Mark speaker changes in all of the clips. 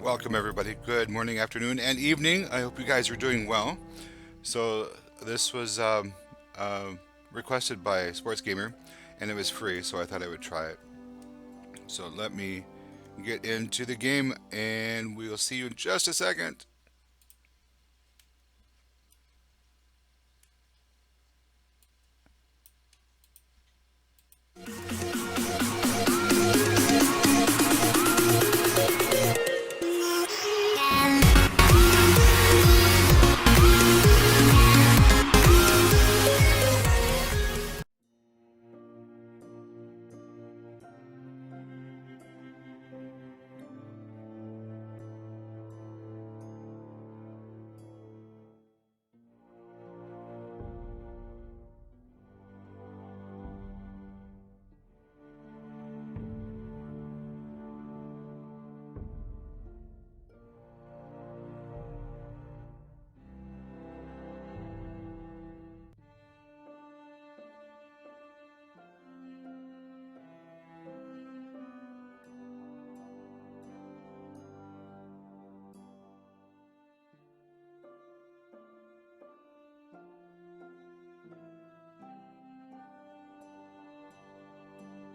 Speaker 1: Welcome everybody. Good morning, afternoon, and evening. I hope you guys are doing well. So this was requested by a Sports Gamer, and it was free, so I thought I would try it. So let me get into the game, and we'll see you in just a second.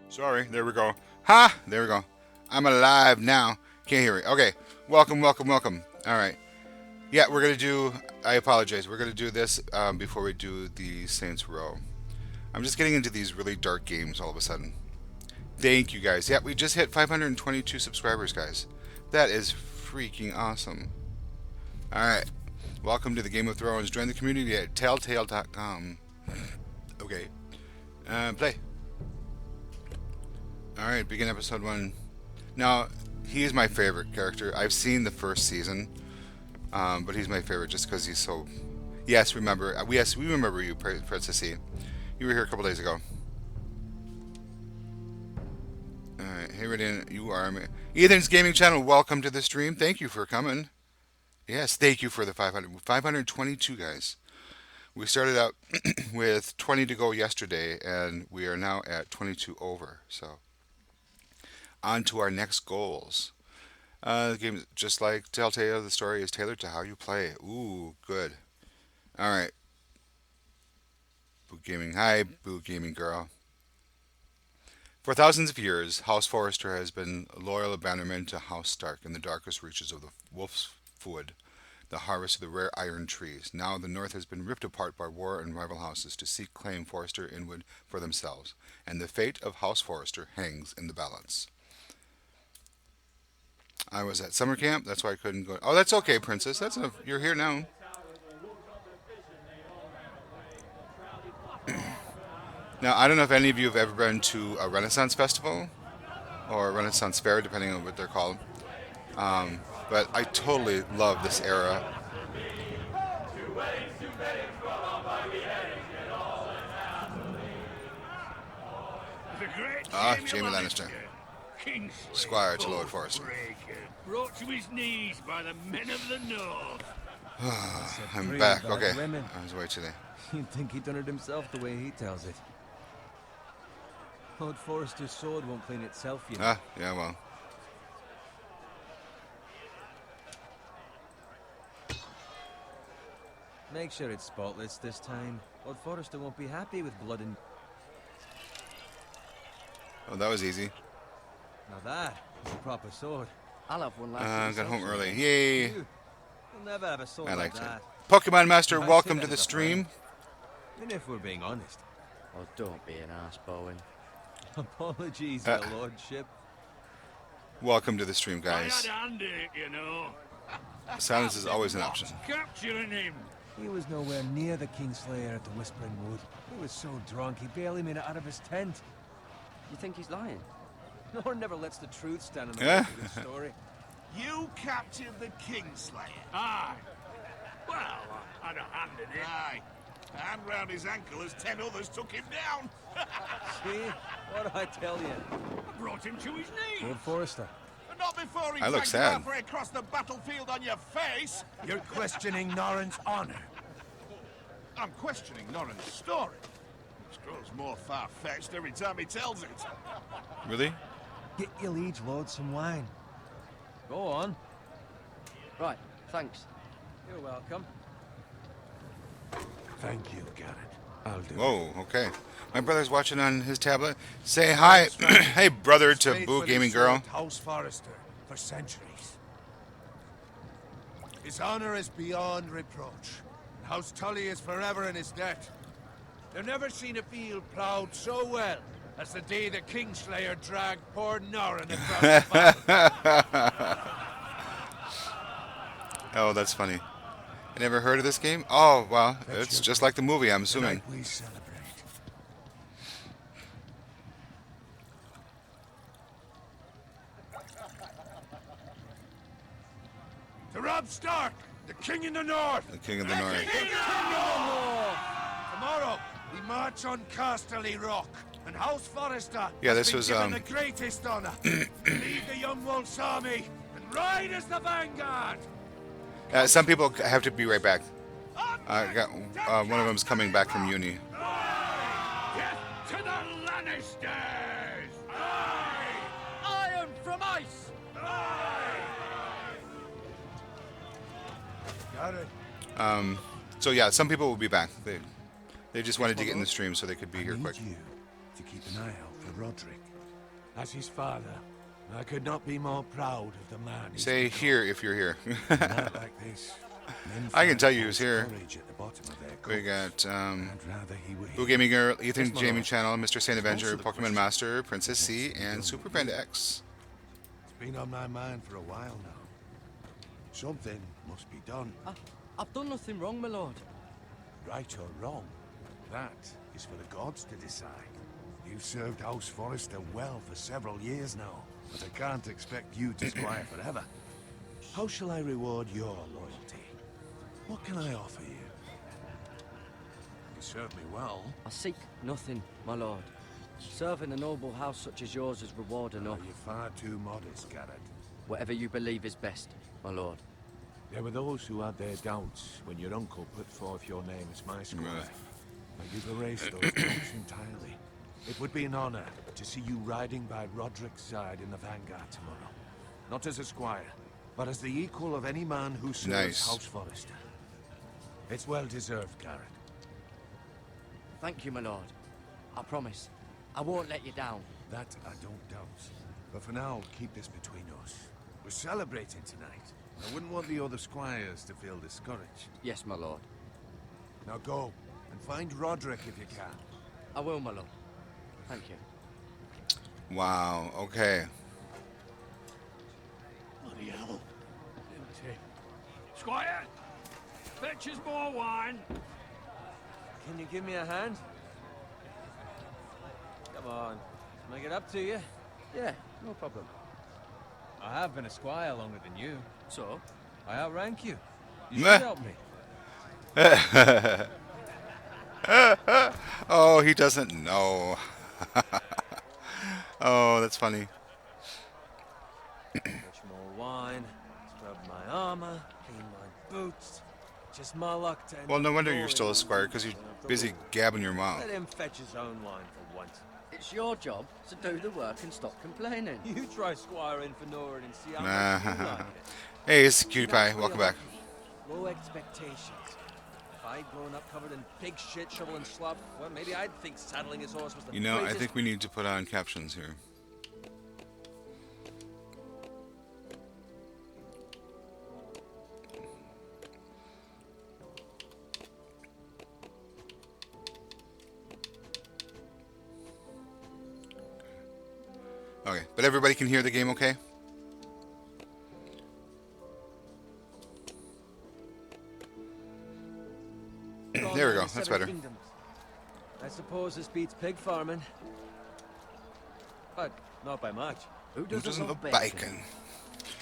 Speaker 1: Sorry, there we go. Ha! There we go. I'm alive now. Can't hear it. Okay. Welcome, welcome, welcome. All right. Yeah, we're going to do... I apologize. We're going to do this before we do the Saints Row. I'm just getting into these really dark games all of a sudden. Thank you, guys. Yeah, we just hit 522 subscribers, guys. That is freaking awesome. All right. Welcome to the Game of Thrones. Join the community at telltale.com. Okay. Play. Alright, begin episode 1. Now, he is my favorite character. I've seen the first season, but he's my favorite just because he's so... Yes, remember. Yes, we remember you, Princess E. You were here a couple days ago. Alright, hey, Ridion, you are... Ethan's Gaming Channel, welcome to the stream. Thank you for coming. Yes, thank you for the 522, guys. We started out with 20 to go yesterday, and we are now at 22 over, so... On to our next goals. The game, just like Telltale, the story is tailored to how you play. Ooh, good. Alright. Boo Gaming. Hi, Boo Gaming girl. For thousands of years, House Forrester has been a loyal abandonment to House Stark in the darkest reaches of the Wolf's Wood, the harvest of the rare iron trees. Now the North has been ripped apart by war and rival houses to seek claim Forrester Inwood for themselves, and the fate of House Forrester hangs in the balance. I was at summer camp, that's why I couldn't go. Oh, that's okay, Princess. That's enough. You're here now. Now, I don't know if any of you have ever been to a Renaissance festival or a Renaissance fair, depending on what they're called. But I totally love this era. Jaime Lannister. Squire to Lord Forrester.
Speaker 2: Brought to his knees by the men of the North.
Speaker 1: I'm back. Okay. I was away today.
Speaker 3: You'd think he'd done it himself the way he tells it. Lord Forrester's sword won't clean itself, you know.
Speaker 1: Yeah, well.
Speaker 3: Make sure it's spotless this time. Lord Forrester won't be happy with blood and...
Speaker 1: Oh, that was easy.
Speaker 3: Now that is a proper sword.
Speaker 4: I'll have one last.
Speaker 1: Got home early. Yay!
Speaker 3: You'll never have a sword
Speaker 1: I
Speaker 3: like
Speaker 1: liked
Speaker 3: that.
Speaker 1: it. Pokemon Master,
Speaker 3: I
Speaker 1: welcome
Speaker 3: say
Speaker 1: to
Speaker 3: that
Speaker 1: the
Speaker 3: as a
Speaker 1: stream.
Speaker 3: Even if we're being honest.
Speaker 4: Oh, don't be an ass, Bowen.
Speaker 3: Apologies, your lordship.
Speaker 1: Welcome to the stream,
Speaker 2: I
Speaker 1: guys.
Speaker 2: had a hand in it, you know.
Speaker 1: Silence is always an option.
Speaker 2: Capturing him.
Speaker 3: He was nowhere near the Kingslayer at the Whispering Wood. He was so drunk he barely made it out of his tent.
Speaker 4: You think he's lying?
Speaker 3: Nor never lets the truth stand in the way of his story.
Speaker 5: You captured the Kingslayer.
Speaker 2: Aye. Well, I had a hand in it.
Speaker 5: Aye. And round his ankle as 10 others took him down.
Speaker 3: See? What did I tell you?
Speaker 2: I brought him to his knees.
Speaker 3: Lord Forrester.
Speaker 5: But not before he
Speaker 1: I look
Speaker 5: dragged you
Speaker 1: sad.
Speaker 5: halfway across the battlefield on your face.
Speaker 6: You're questioning Norrin's honor.
Speaker 5: I'm questioning Norrin's story, which grows more far-fetched every time he tells it.
Speaker 1: Really?
Speaker 3: Get your liege lord some wine. Go on.
Speaker 4: Right, thanks.
Speaker 3: You're welcome.
Speaker 6: Thank you, Garrett. I'll do it.
Speaker 1: Whoa, okay. My brother's watching on his tablet. Say hi, hey brother to Boo
Speaker 6: Faithfully
Speaker 1: Gaming Girl.
Speaker 6: served House Forrester for centuries. His honor is beyond reproach. House Tully is forever in his debt. They've never seen a field plowed so well as the day the Kingslayer dragged poor Norrin across the battle.
Speaker 1: Oh, that's funny. I never heard of this game? Oh, well,
Speaker 6: That's
Speaker 1: it's
Speaker 6: your
Speaker 1: just
Speaker 6: game.
Speaker 1: like the movie, I'm assuming.
Speaker 6: Tonight we celebrate. To Rob Stark, the King in the North.
Speaker 1: The King of the North.
Speaker 6: Tomorrow, we march on Casterly Rock, and House Forrester
Speaker 1: Yeah,
Speaker 6: has
Speaker 1: this
Speaker 6: been
Speaker 1: was,
Speaker 6: given the greatest honor. Lead the Young Wolf's army and ride as the vanguard.
Speaker 1: Some people have to be right back. One of them's coming back from uni.
Speaker 2: Death to the Lannisters!
Speaker 4: Iron from ice!
Speaker 6: Got it.
Speaker 1: So yeah, some people will be back. They just wanted to get in the stream so they could be here quick.
Speaker 6: you to keep an eye out for Roderick. As his father, I could not be more proud of the man. he's
Speaker 1: Say
Speaker 6: become.
Speaker 1: here if you're here.
Speaker 6: A night like this, men
Speaker 1: I can
Speaker 6: find
Speaker 1: tell you
Speaker 6: false
Speaker 1: who's here.
Speaker 6: courage at the bottom of their
Speaker 1: We
Speaker 6: cups.
Speaker 1: got
Speaker 6: I'd rather he were
Speaker 1: Boo
Speaker 6: here.
Speaker 1: Gaming Girl, Ethan
Speaker 6: Yes, my
Speaker 1: Gaming
Speaker 6: lord.
Speaker 1: Channel, Mr. Saint Avenger,
Speaker 6: Also the
Speaker 1: Pokemon
Speaker 6: question.
Speaker 1: Master, Princess C, and Super Panda X.
Speaker 6: It's been on my mind for a while now. Something must be done,
Speaker 4: I've done nothing wrong, my lord.
Speaker 6: right or wrong. That is for the gods to decide. You've served House Forrester well for several years now, but I can't expect you to squire forever. How shall I reward your loyalty? What can I offer you? You served me well.
Speaker 4: I seek nothing, my lord. Serving a noble house such as yours is reward enough.
Speaker 6: You're far too modest, Garrett.
Speaker 4: Whatever you believe is best, my lord.
Speaker 6: There were those who had their doubts when your uncle put forth your name as my squire.
Speaker 1: Right.
Speaker 6: But you've erased those doubts entirely. It would be an honor to see you riding by Roderick's side in the vanguard tomorrow. Not as a squire, but as the equal of any man who serves
Speaker 1: Nice.
Speaker 6: House Forrester. It's well deserved, Garrett.
Speaker 4: Thank you, my lord. I promise. I won't let you down.
Speaker 6: That I don't doubt. But for now, keep this between us. We're celebrating tonight. I wouldn't want the other squires to feel discouraged.
Speaker 4: Yes, my lord.
Speaker 6: Now go, and find Roderick if you can.
Speaker 4: I will, my lord. Thank you.
Speaker 1: Wow, okay.
Speaker 6: Bloody hell.
Speaker 2: Squire, fetch us more wine.
Speaker 3: Can you give me a hand? Come on. Make it up to you.
Speaker 4: Yeah, no problem.
Speaker 3: I have been a squire longer than you.
Speaker 4: So,
Speaker 3: I outrank you. You
Speaker 1: Meh.
Speaker 3: should help me.
Speaker 1: Oh, he doesn't know. Oh, that's funny.
Speaker 3: Much more wine. Scrub my armor. Clean my boots. Just my luck to end
Speaker 1: Well, no
Speaker 3: up
Speaker 1: wonder you're still a
Speaker 3: rolling
Speaker 1: squire, because you're
Speaker 3: when I've got
Speaker 1: busy
Speaker 3: all-
Speaker 1: gabbing your mouth.
Speaker 3: Let him fetch his own wine for once.
Speaker 4: it's your job to do the work and stop complaining.
Speaker 3: You try squiring for Norrin and see how much you like it.
Speaker 1: Hey, it's Cutie Pie.
Speaker 3: That's
Speaker 1: Welcome
Speaker 3: real
Speaker 1: back.
Speaker 3: lucky. Low expectations. If I'd grown up covered in pig shit, shoveling slop, well, maybe I'd think saddling his horse was the
Speaker 1: You know, I
Speaker 3: greatest-
Speaker 1: think we need to put on captions here. Okay, but everybody can hear the game okay? There we go, that's better.
Speaker 3: Kingdoms. I suppose this beats pig farming. But not by much.
Speaker 4: Who
Speaker 1: Who
Speaker 4: doesn't
Speaker 1: doesn't
Speaker 4: love
Speaker 1: love
Speaker 4: bacon?
Speaker 1: bacon?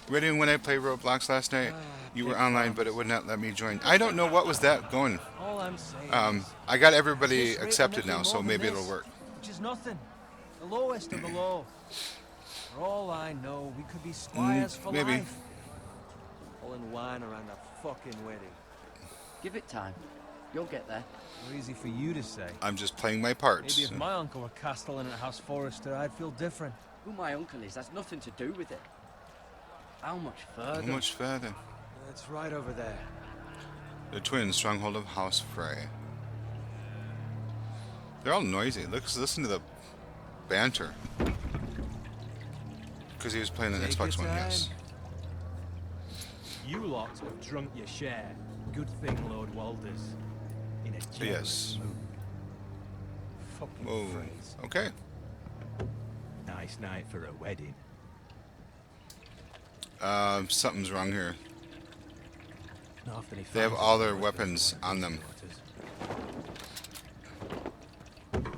Speaker 1: Ready when I played Roblox last night? You were online, but it would not let me join. I don't know what was that going.
Speaker 3: All I'm saying is,
Speaker 1: I got everybody
Speaker 3: this rate,
Speaker 1: accepted
Speaker 3: I'm
Speaker 1: now,
Speaker 3: making
Speaker 1: so
Speaker 3: more
Speaker 1: maybe
Speaker 3: than
Speaker 1: it'll
Speaker 3: this,
Speaker 1: work.
Speaker 3: Which is nothing. The lowest of the low. For all I know, we could be squires for
Speaker 1: maybe.
Speaker 3: life. Pulling wine around a fucking wedding.
Speaker 4: Give it time. You'll get there.
Speaker 3: So easy for you to say.
Speaker 1: I'm just playing my part.
Speaker 3: Maybe if my uncle were castellan at House Forrester, I'd feel different.
Speaker 4: Who my uncle is has nothing to do with it. How much
Speaker 1: How
Speaker 4: further?
Speaker 1: much further?
Speaker 3: It's right over there.
Speaker 1: The twin stronghold of House Frey. They're all noisy. Listen to the banter. Because he was playing an
Speaker 3: Take
Speaker 1: Xbox
Speaker 3: your
Speaker 1: One,
Speaker 3: time.
Speaker 1: yes.
Speaker 7: You lot have drunk your share. Good thing, Lord Walder's in a jealous
Speaker 1: Yes.
Speaker 7: mood. Fucking
Speaker 1: Whoa.
Speaker 7: phrase.
Speaker 1: Okay.
Speaker 7: Nice night for a wedding.
Speaker 1: Something's wrong here.
Speaker 7: Not often he
Speaker 1: They have
Speaker 7: finds
Speaker 1: all
Speaker 7: us
Speaker 1: their
Speaker 7: with
Speaker 1: weapons
Speaker 7: one of
Speaker 1: on
Speaker 7: these
Speaker 1: them.
Speaker 7: daughters.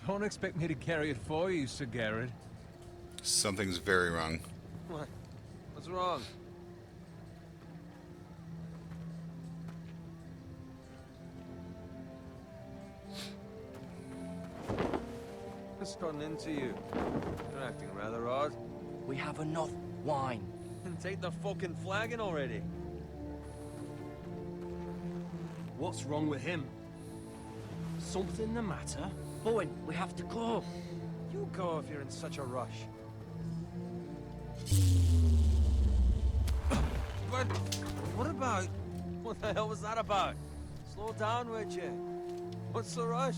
Speaker 7: Don't expect me to carry it for you, Sir Garrett.
Speaker 1: Something's very wrong.
Speaker 3: What? What's wrong? What's gotten into you? You're acting rather odd.
Speaker 4: We have enough wine.
Speaker 3: And take the fucking flagon already.
Speaker 7: What's wrong with him? Something the matter?
Speaker 4: Bowen, we have to go.
Speaker 3: You go if you're in such a rush. But what about? What the hell was that about? Slow down, would you? What's the rush?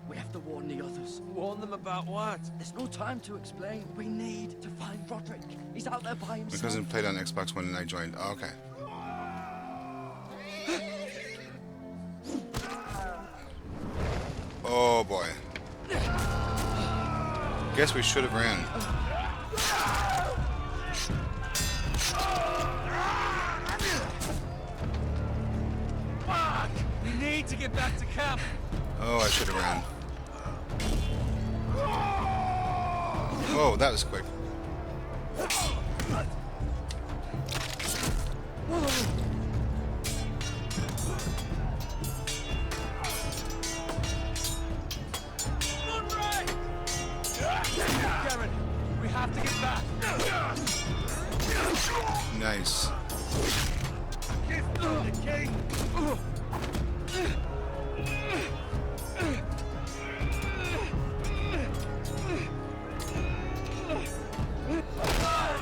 Speaker 4: We have to warn the others.
Speaker 3: Warn them about what?
Speaker 4: There's no time to explain. We need to find Roderick. He's out there by
Speaker 1: My
Speaker 4: himself.
Speaker 1: cousin played on Xbox One and I joined. Oh, okay. Oh boy. Guess we should have ran.
Speaker 3: We need to get back to camp.
Speaker 1: Oh, I should have ran. Oh, that was quick.
Speaker 3: Garrett, we have to get back.
Speaker 1: Nice.
Speaker 3: The king.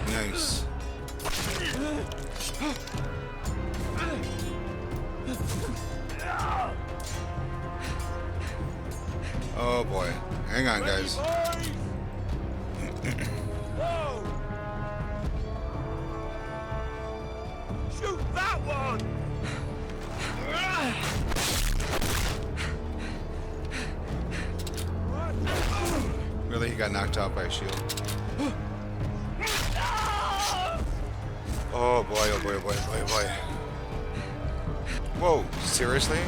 Speaker 1: Nice. Oh boy. Hang on, guys.
Speaker 3: Whoa! Shoot that one!
Speaker 1: Really? He got knocked out by a shield. Oh boy, oh boy, oh boy, oh boy, oh boy. Whoa, seriously?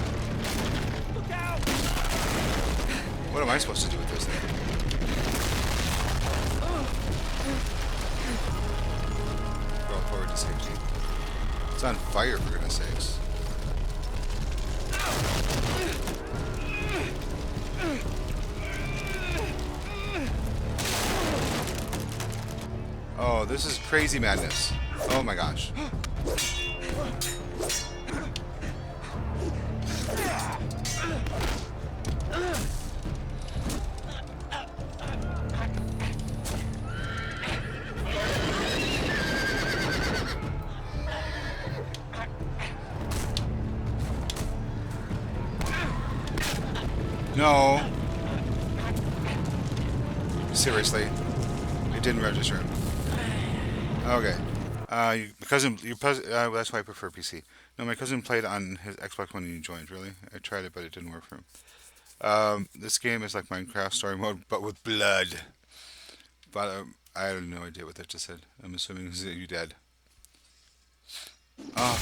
Speaker 3: Look out!
Speaker 1: What am I supposed to do with this thing? Go forward to safety. It's on fire, for goodness sakes. Oh, this is crazy madness. Oh my gosh. No. Seriously. It didn't register. Okay. That's why I prefer PC. No, my cousin played on his Xbox One and he joined, really. I tried it, but it didn't work for him. This game is like Minecraft story mode, but with blood. But I have no idea what that just said. I'm assuming you dead. Oh.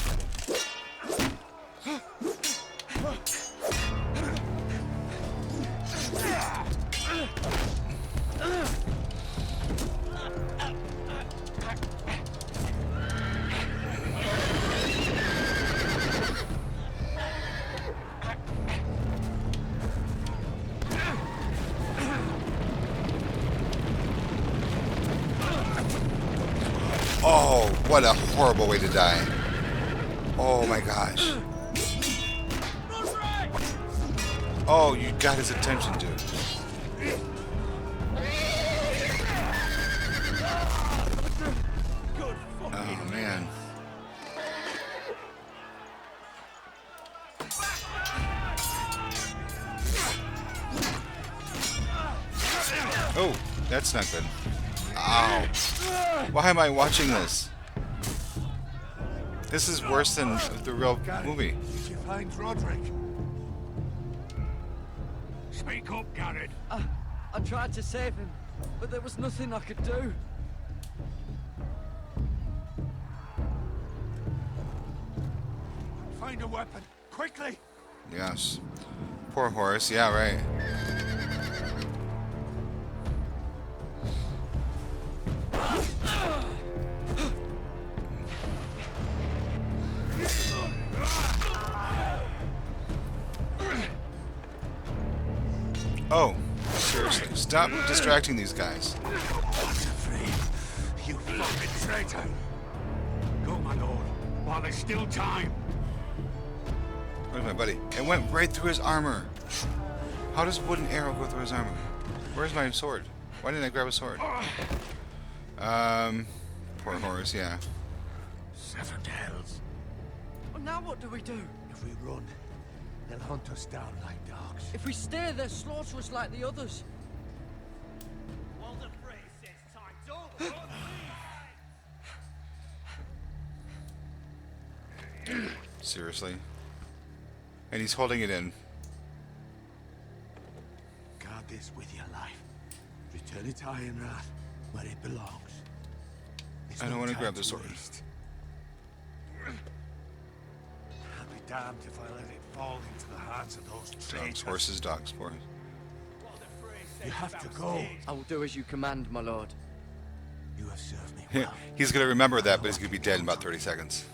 Speaker 1: Oh, what a horrible way to die. Oh my gosh. Oh, you got his attention, dude. Oh man. That's not good. Ow. Why am I watching this? This is worse than the real movie.
Speaker 6: Did you find Roderick?
Speaker 2: Speak up, Garrett.
Speaker 4: I tried to save him, but there was nothing I could do.
Speaker 6: Find a weapon, quickly!
Speaker 1: Yes. Poor Horace. Yeah, right. Oh, seriously. Stop distracting these guys.
Speaker 6: What's afraid? You fucking traitor! Go, my lord,
Speaker 2: While there's still time.
Speaker 1: Where's my buddy? It went right through his armor. How does wooden arrow go through his armor? Where's my sword? Why didn't I grab a sword? Poor Horace, yeah.
Speaker 6: Seven hells.
Speaker 4: Well, now what do we do?
Speaker 6: If we run, they'll hunt us down like dogs.
Speaker 4: If we stay, they'll slaughter us like the others.
Speaker 3: Walder Frey says time's over.
Speaker 1: Seriously. And he's holding it in.
Speaker 6: Guard this with your life. Return it to Ironrath, where it belongs. There's
Speaker 1: I don't
Speaker 6: no
Speaker 1: want to
Speaker 6: time
Speaker 1: grab the sword.
Speaker 6: waste. I'll be damned if I let it fall into the hearts of those
Speaker 1: Dogs,
Speaker 6: traitors.
Speaker 1: horses, dogs, poor.
Speaker 6: You have to go.
Speaker 4: I will do as you command, my lord.
Speaker 6: You have served me well.
Speaker 1: He's gonna remember that, but he's gonna be dead in about 30 seconds.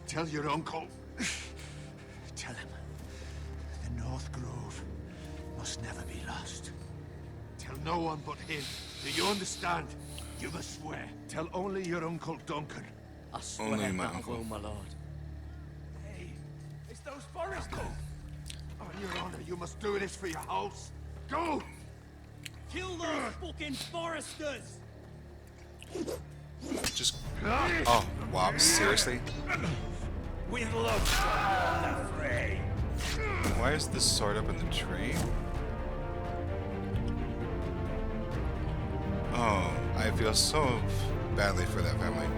Speaker 6: Tell your uncle. Tell him the North Grove must never be lost. Tell no one but him. Do you understand? You must swear. Tell only your Uncle Duncan.
Speaker 4: I swear
Speaker 1: Only my
Speaker 4: that I
Speaker 1: uncle.
Speaker 4: will, my lord.
Speaker 3: Hey, it's those foresters.
Speaker 6: On your honor, you must do this for your house. Go!
Speaker 3: Kill those fucking foresters.
Speaker 1: Just. Oh, wow, seriously?
Speaker 3: With love, Walder Frey.
Speaker 1: Why is this sword up in the tree? Oh, I feel so badly for that family.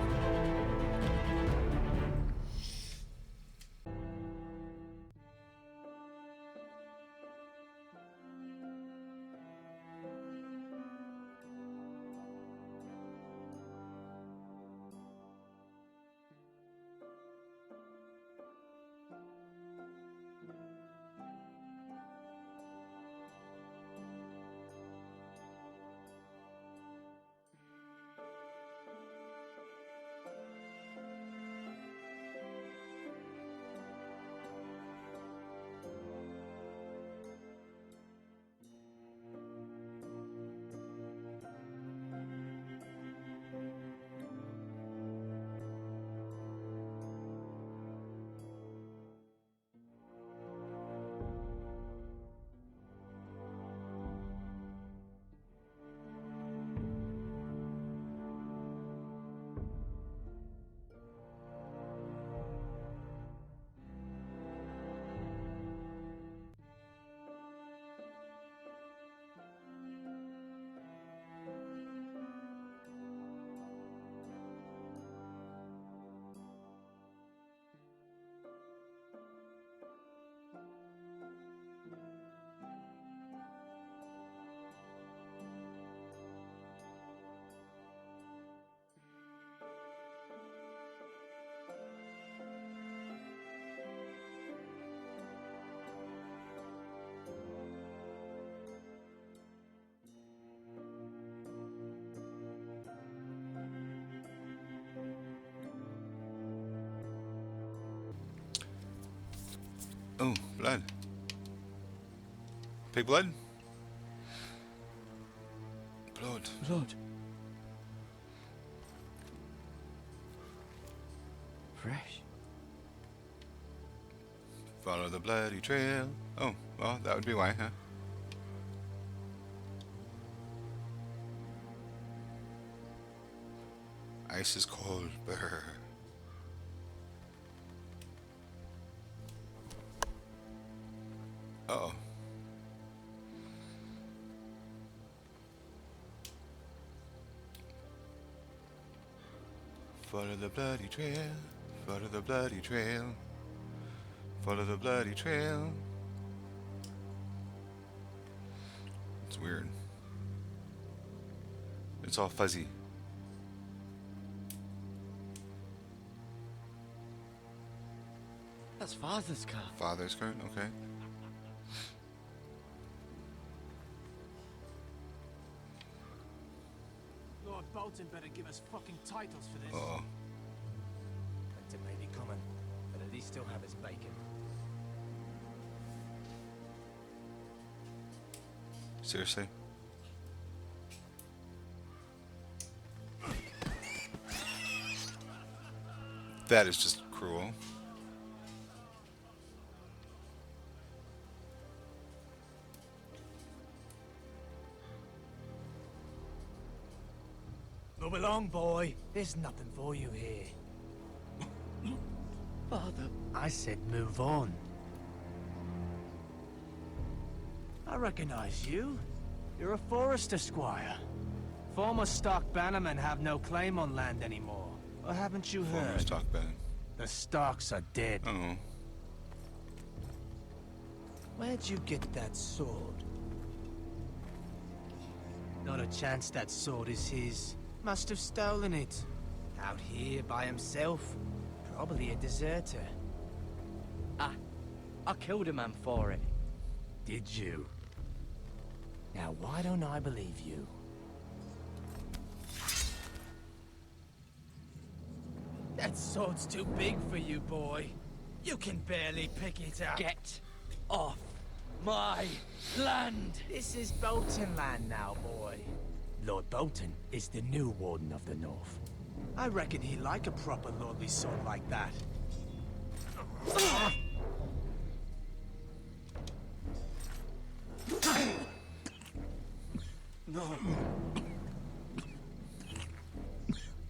Speaker 1: Oh, blood. Pig blood? Blood.
Speaker 4: Blood. Fresh.
Speaker 1: Follow the bloody trail. Oh, well, that would be why, huh? Ice is cold. Brr. Uh-oh. Follow the bloody trail. Follow the bloody trail. Follow the bloody trail. It's weird. It's all fuzzy.
Speaker 4: That's Father's car.
Speaker 1: Father's card? Okay.
Speaker 7: Lord Bolton better give us fucking titles for this.
Speaker 1: Uh-oh.
Speaker 3: Winter may be coming, but at least he'll have his bacon.
Speaker 1: Seriously? That is just cruel.
Speaker 3: Move along, boy. There's nothing for you here.
Speaker 4: Father.
Speaker 3: I said move on. I recognize you. You're a Forester squire. Former Stark bannermen have no claim on land anymore. Or haven't you
Speaker 1: Former
Speaker 3: heard?
Speaker 1: stock band.
Speaker 3: The Starks are dead.
Speaker 1: Oh.
Speaker 3: Where'd you get that sword? Not a chance that sword is his. Must have stolen it. Out here by himself. Probably a deserter.
Speaker 4: I killed a man for it.
Speaker 3: Did you? Now why don't I believe you? That sword's too big for you, boy. You can barely pick it up.
Speaker 4: Get off my land!
Speaker 3: This is Bolton land now, boy. Lord Bolton is the new Warden of the North. I reckon he'd like a proper lordly sword like that.
Speaker 4: No.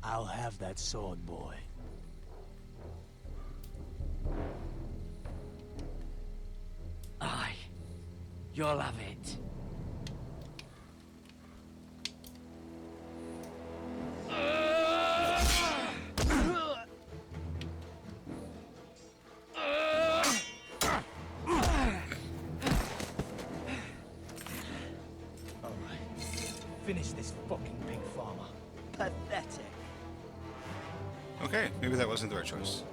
Speaker 3: I'll have that sword, boy.
Speaker 4: Aye. You'll have it.
Speaker 3: Finish this fucking pig farmer.
Speaker 4: Pathetic.
Speaker 1: Okay, maybe that wasn't the right choice.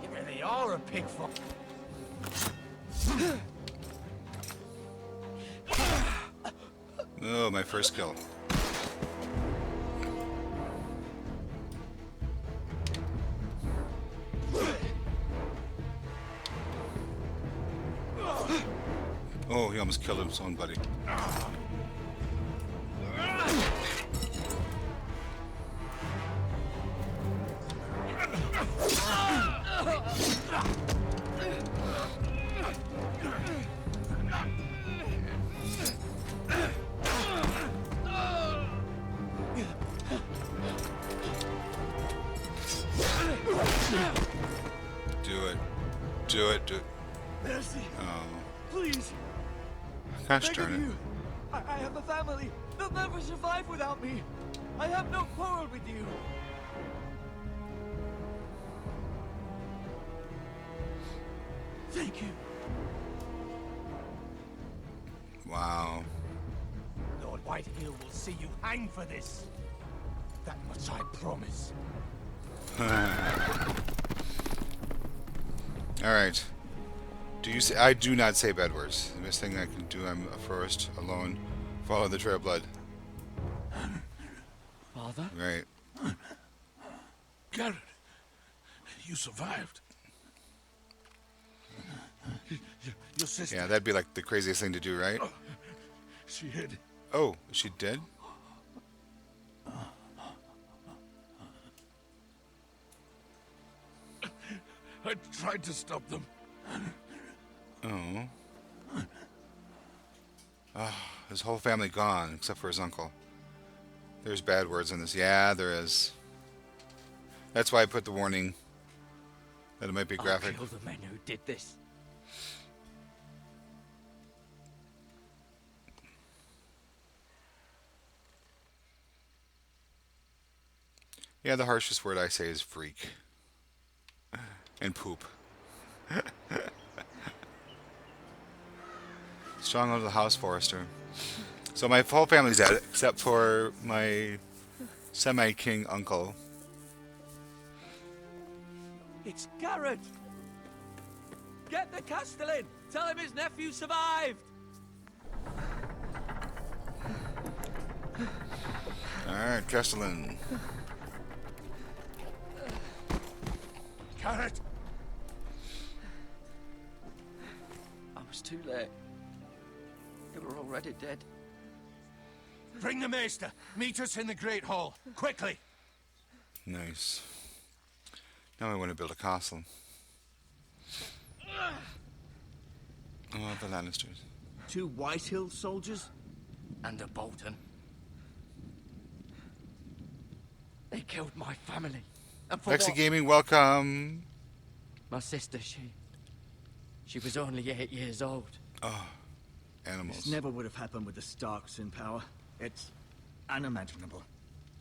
Speaker 3: You really are a pig farmer.
Speaker 1: Oh, my first kill. Oh, he almost killed his own buddy. Do it. Do it. Do it.
Speaker 7: Mercy,
Speaker 1: Oh,
Speaker 7: please.
Speaker 1: gosh
Speaker 7: Beg
Speaker 1: darn
Speaker 7: of
Speaker 1: it.
Speaker 7: you. I have a family. They'll never survive without me. I have no quarrel with you. Thank you.
Speaker 1: Wow.
Speaker 3: Lord Whitehill will see you hang for this. That much I promise.
Speaker 1: Alright. Do you say? I do not say bad words. The best thing I can do, I'm a forest, alone, follow the trail of blood.
Speaker 4: Father?
Speaker 1: Right.
Speaker 5: Garrett, you survived. Your sister,
Speaker 1: Yeah, that'd be like the craziest thing to do, right?
Speaker 5: she hid.
Speaker 1: Oh, is she dead?
Speaker 5: I tried to stop them.
Speaker 1: Oh. Ah, his whole family gone, except for his uncle. There's bad words in this. Yeah, there is. That's why I put the warning that it might be graphic.
Speaker 4: I'll kill the men who did this.
Speaker 1: Yeah, the harshest word I say is freak. And poop. Stronghold of the House Forester. So my whole family's at it, except for my semi-king uncle.
Speaker 7: It's Garrett! Get the Castellan! Tell him his nephew survived!
Speaker 1: Alright, Castellan.
Speaker 6: Garrett!
Speaker 4: I was too late. They were already dead.
Speaker 6: Bring the maester. Meet us in the Great Hall. Quickly!
Speaker 1: Nice. Now I want to build a castle. Oh, the Lannisters.
Speaker 7: 2 Whitehill soldiers?
Speaker 4: And a Bolton. They killed my family. And for
Speaker 1: Vexy
Speaker 4: what?
Speaker 1: Gaming, welcome.
Speaker 4: My sister, she was only 8 years old.
Speaker 1: Oh, animals.
Speaker 3: This never would have happened with the Starks in power. It's unimaginable.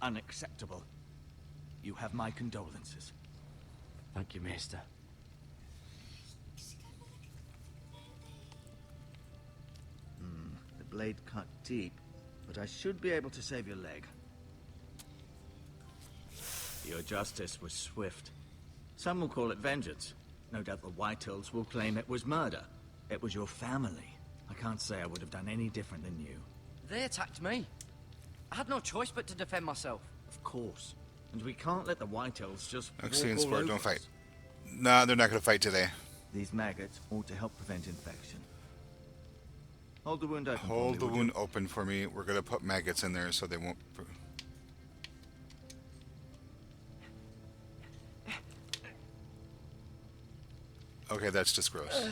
Speaker 3: Unacceptable. You have my condolences.
Speaker 4: Thank you, Maester.
Speaker 3: The blade cut deep, but I should be able to save your leg. Your justice was swift. Some will call it vengeance. No doubt the Whitehills will claim it was murder. It was your family. I can't say I would have done any different than you.
Speaker 4: They attacked me. I had no choice but to defend myself.
Speaker 3: Of course. And we can't let the Whitehills just
Speaker 1: Oxy and
Speaker 3: walk all
Speaker 1: Sport
Speaker 3: over
Speaker 1: don't
Speaker 3: us.
Speaker 1: fight. Nah, they're not going to fight today.
Speaker 3: These maggots ought to help prevent infection. Hold the wound open. for
Speaker 1: Hold
Speaker 3: me,
Speaker 1: the
Speaker 3: would you?
Speaker 1: wound open for me. We're going to put maggots in there so they won't... Okay, that's just gross.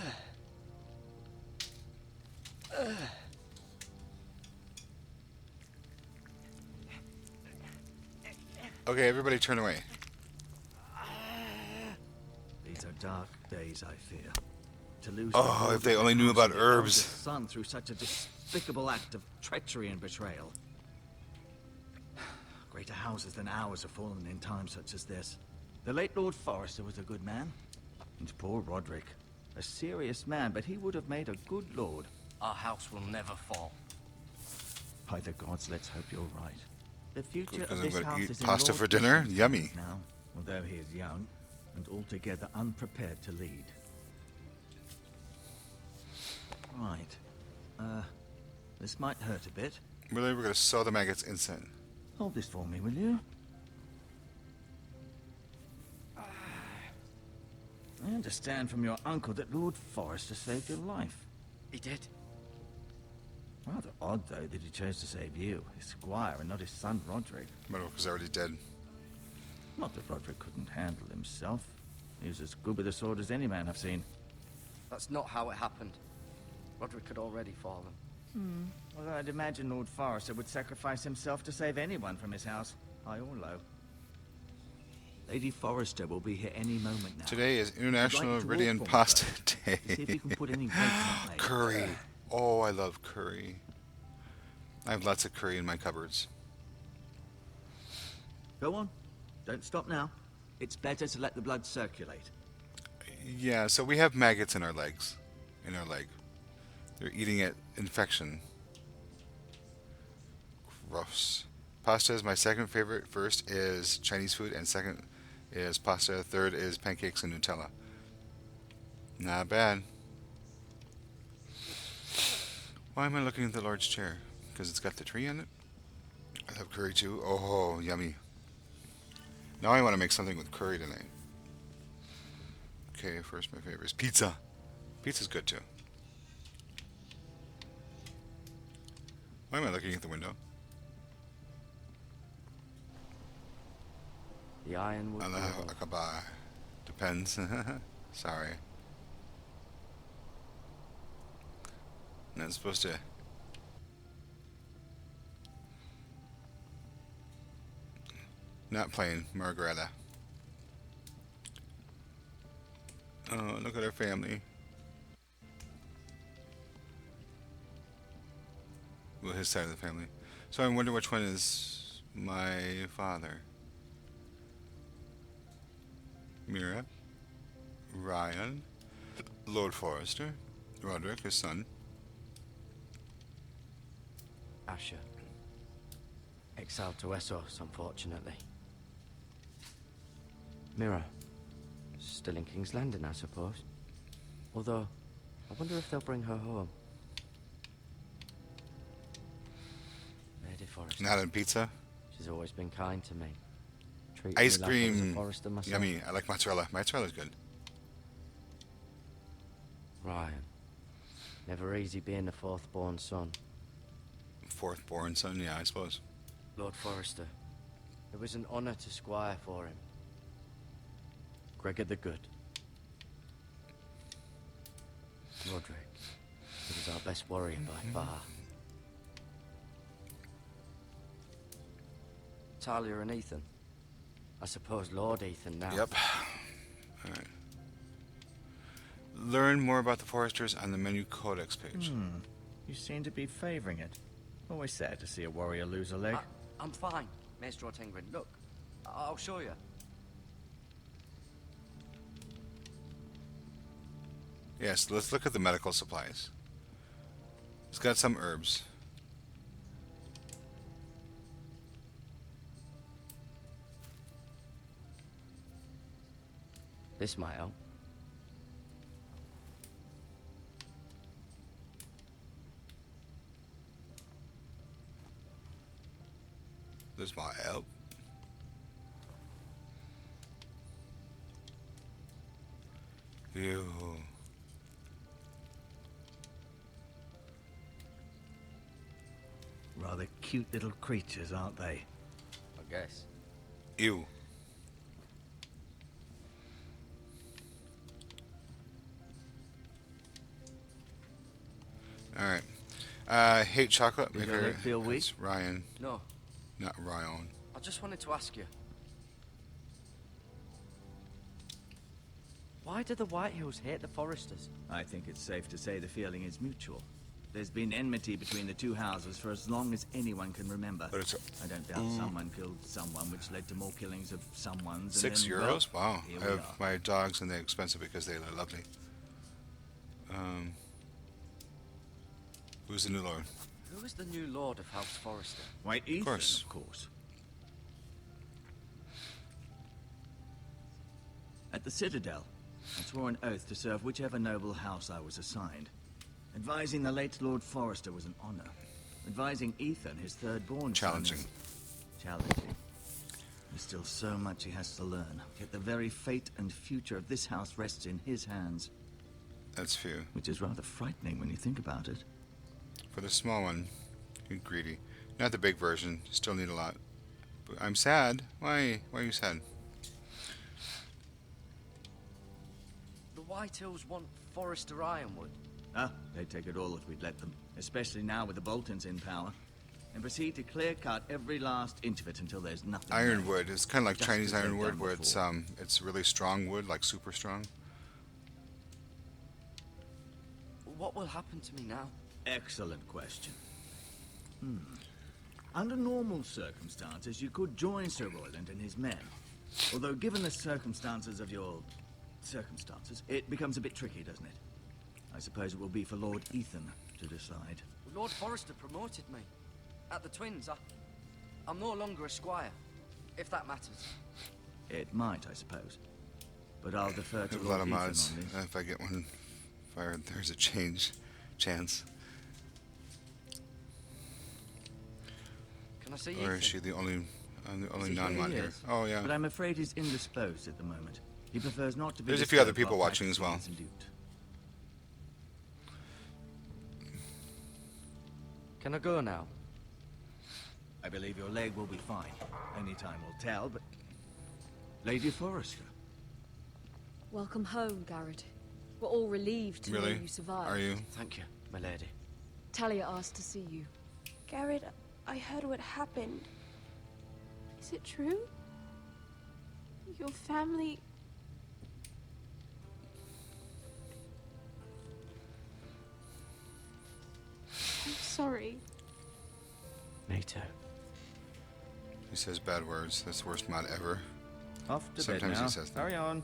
Speaker 1: Okay, everybody turn away.
Speaker 3: These are dark days, I fear. To lose
Speaker 1: Oh,
Speaker 3: the hold
Speaker 1: if they
Speaker 3: of the
Speaker 1: only knew
Speaker 3: house
Speaker 1: about
Speaker 3: of your
Speaker 1: herbs.
Speaker 3: eldest son through such a despicable act of treachery and betrayal. Greater houses than ours have fallen in times such as this. The late Lord Forrester was a good man. And poor Roderick. A serious man, but he would have made a good lord.
Speaker 4: Our house will never fall.
Speaker 3: By the gods, let's hope you're right. The future
Speaker 1: Because
Speaker 3: of
Speaker 1: I'm
Speaker 3: this
Speaker 1: going
Speaker 3: house
Speaker 1: to eat
Speaker 3: is in
Speaker 1: pasta
Speaker 3: Lord
Speaker 1: for dinner.
Speaker 3: Bishop's
Speaker 1: Yummy.
Speaker 3: hands now, although he is young and altogether unprepared to lead. Right. This might hurt a bit.
Speaker 1: Really, we're going to sow the maggots inside.
Speaker 3: Hold this for me, will you? I understand from your uncle that Lord Forrester saved your life.
Speaker 4: He did.
Speaker 3: Rather odd, though, that he chose to save you, his squire, and not his son Roderick.
Speaker 1: Roderick is already dead.
Speaker 3: Not that Roderick couldn't handle himself. He was as good with a sword as any man I've seen.
Speaker 4: That's not how it happened. Roderick had already fallen.
Speaker 3: Although I'd imagine Lord Forrester would sacrifice himself to save anyone from his house, high or low. Lady Forrester will be here any moment now.
Speaker 1: Today is International
Speaker 3: I'd like to
Speaker 1: Ridian
Speaker 3: walk
Speaker 1: Pasta
Speaker 3: See if
Speaker 1: Day.
Speaker 3: you can put any weight on that plate.
Speaker 1: Curry. Oh, I love curry. I have lots of curry in my cupboards.
Speaker 3: Go on. Don't stop now. It's better to let the blood circulate.
Speaker 1: Yeah, so we have maggots in our legs. In our leg. They're eating at infection. Gross. Pasta is my second favorite. First is Chinese food, and second is pasta. Third is pancakes and Nutella. Not bad. Why am I looking at the Lord's chair? Because it's got the tree in it? I love curry too. Oh, yummy. Now I want to make something with curry tonight. Okay, first my favorite is pizza. Pizza's good too. Why am I looking at the window?
Speaker 4: The ironwood.
Speaker 1: Allah
Speaker 4: grove.
Speaker 1: Akbar. Depends. Sorry. Not supposed to. Not playing Margareta. Oh, look at our family. Well, his side of the family. So I wonder which one is my father. Mira, Ryan, Lord Forrester, Roderick, his son.
Speaker 4: Asher. Exiled to Essos, unfortunately. Mira. Still in King's Landing, I suppose. Although, I wonder if they'll bring her home. Lady Forrester.
Speaker 1: Not in pizza.
Speaker 4: She's always been kind to me. Treated
Speaker 1: Ice
Speaker 4: me like I was a
Speaker 1: cream.
Speaker 4: Forrester myself.
Speaker 1: Yummy. I like mozzarella. Mozzarella's good.
Speaker 4: Ryan. Never easy being the fourth-born son.
Speaker 1: Fourth born son, yeah, I suppose.
Speaker 4: Lord Forrester. It was an honor to squire for him. Gregor the Good. Roderick. He was our best warrior by far. Talia and Ethan. I suppose Lord Ethan now.
Speaker 1: Yep. Alright. Learn more about the Foresters on the menu codex page.
Speaker 3: You seem to be favoring it. Always sad to see a warrior lose a leg.
Speaker 4: I'm fine, Maestro Tengrin. Look, I'll show you.
Speaker 1: Yes, let's look at the medical supplies. It's got some herbs.
Speaker 4: This might help.
Speaker 1: This might help. Ew.
Speaker 3: Rather cute little creatures, aren't they?
Speaker 4: I guess.
Speaker 1: Ew. Alright. Hate chocolate.
Speaker 3: Does your leg feel weak?
Speaker 1: That's Ryan,
Speaker 4: No,
Speaker 1: not Ryan.
Speaker 4: I just wanted to ask you. Why do the Whitehills hate the Foresters?
Speaker 3: I think it's safe to say the feeling is mutual. There's been enmity between the two houses for as long as anyone can remember.
Speaker 1: But it's
Speaker 3: I don't doubt someone killed someone, which led to more killings of someone's.
Speaker 1: €6?
Speaker 3: And then, well,
Speaker 1: Wow.
Speaker 3: here
Speaker 1: I
Speaker 3: we
Speaker 1: have
Speaker 3: are.
Speaker 1: my dogs and they're expensive because they love me. Who's the new lord?
Speaker 4: Who is the new Lord of House Forrester?
Speaker 3: White Ethan,
Speaker 1: course.
Speaker 3: of course. At the Citadel, I swore an oath to serve whichever noble house I was assigned. Advising the late Lord Forrester was an honor. Advising Ethan, his third-born
Speaker 1: Challenging.
Speaker 3: son, is challenging. There's still so much he has to learn. Yet the very fate and future of this house rests in his hands.
Speaker 1: That's few.
Speaker 3: Which is rather frightening when you think about it.
Speaker 1: For the small one, you're greedy. Not the big version. Still need a lot. But I'm sad. Why? Why are you sad?
Speaker 4: The Whitehills want Forrester Ironwood.
Speaker 3: Ah, they'd take it all if we'd let them. Especially now with the Boltons in power. And proceed to clear-cut every last inch of it until there's nothing left.
Speaker 1: Ironwood. It's kind of like
Speaker 3: Just
Speaker 1: Chinese
Speaker 3: as they've
Speaker 1: ironwood,
Speaker 3: done
Speaker 1: where
Speaker 3: before.
Speaker 1: it's really strong wood, like super strong.
Speaker 4: What will happen to me now?
Speaker 3: Excellent question. Under normal circumstances, you could join Sir Royland and his men. Although, given the circumstances of your circumstances, it becomes a bit tricky, doesn't it? I suppose it will be for Lord Ethan to decide.
Speaker 4: Lord Forrester promoted me. At the Twins, I'm no longer a squire, if that matters.
Speaker 3: It might, I suppose. But I'll defer
Speaker 1: I
Speaker 3: to
Speaker 1: have a lot
Speaker 3: Lord
Speaker 1: of
Speaker 3: Ethan
Speaker 1: mods.
Speaker 3: on this.
Speaker 1: If I get one fired, there's a chance.
Speaker 4: Can I see
Speaker 1: Or
Speaker 4: Ethan?
Speaker 1: is she the only
Speaker 3: Is he
Speaker 1: non-mod
Speaker 3: here?
Speaker 1: here?
Speaker 3: Yes.
Speaker 1: Oh yeah.
Speaker 3: But I'm afraid he's indisposed at the moment. He prefers not to be.
Speaker 1: There's a few other
Speaker 3: disturbed
Speaker 1: people
Speaker 3: while
Speaker 1: watching as well.
Speaker 3: practicing his lute.
Speaker 4: Can I go now?
Speaker 3: I believe your leg will be fine. Only time will tell, but... Lady Forrester.
Speaker 8: Welcome home, Garrett. We're all relieved to know
Speaker 1: Really?
Speaker 8: you survived.
Speaker 1: Are you?
Speaker 4: Thank you, my lady.
Speaker 8: Talia asked to see you.
Speaker 9: Garrett, I heard what happened. Is it true? Your family... I'm sorry.
Speaker 4: Me too.
Speaker 1: He says bad words. That's the worst mod ever.
Speaker 3: Off to
Speaker 1: Sometimes
Speaker 3: bed
Speaker 1: he
Speaker 3: now.
Speaker 1: says that.
Speaker 3: Carry on.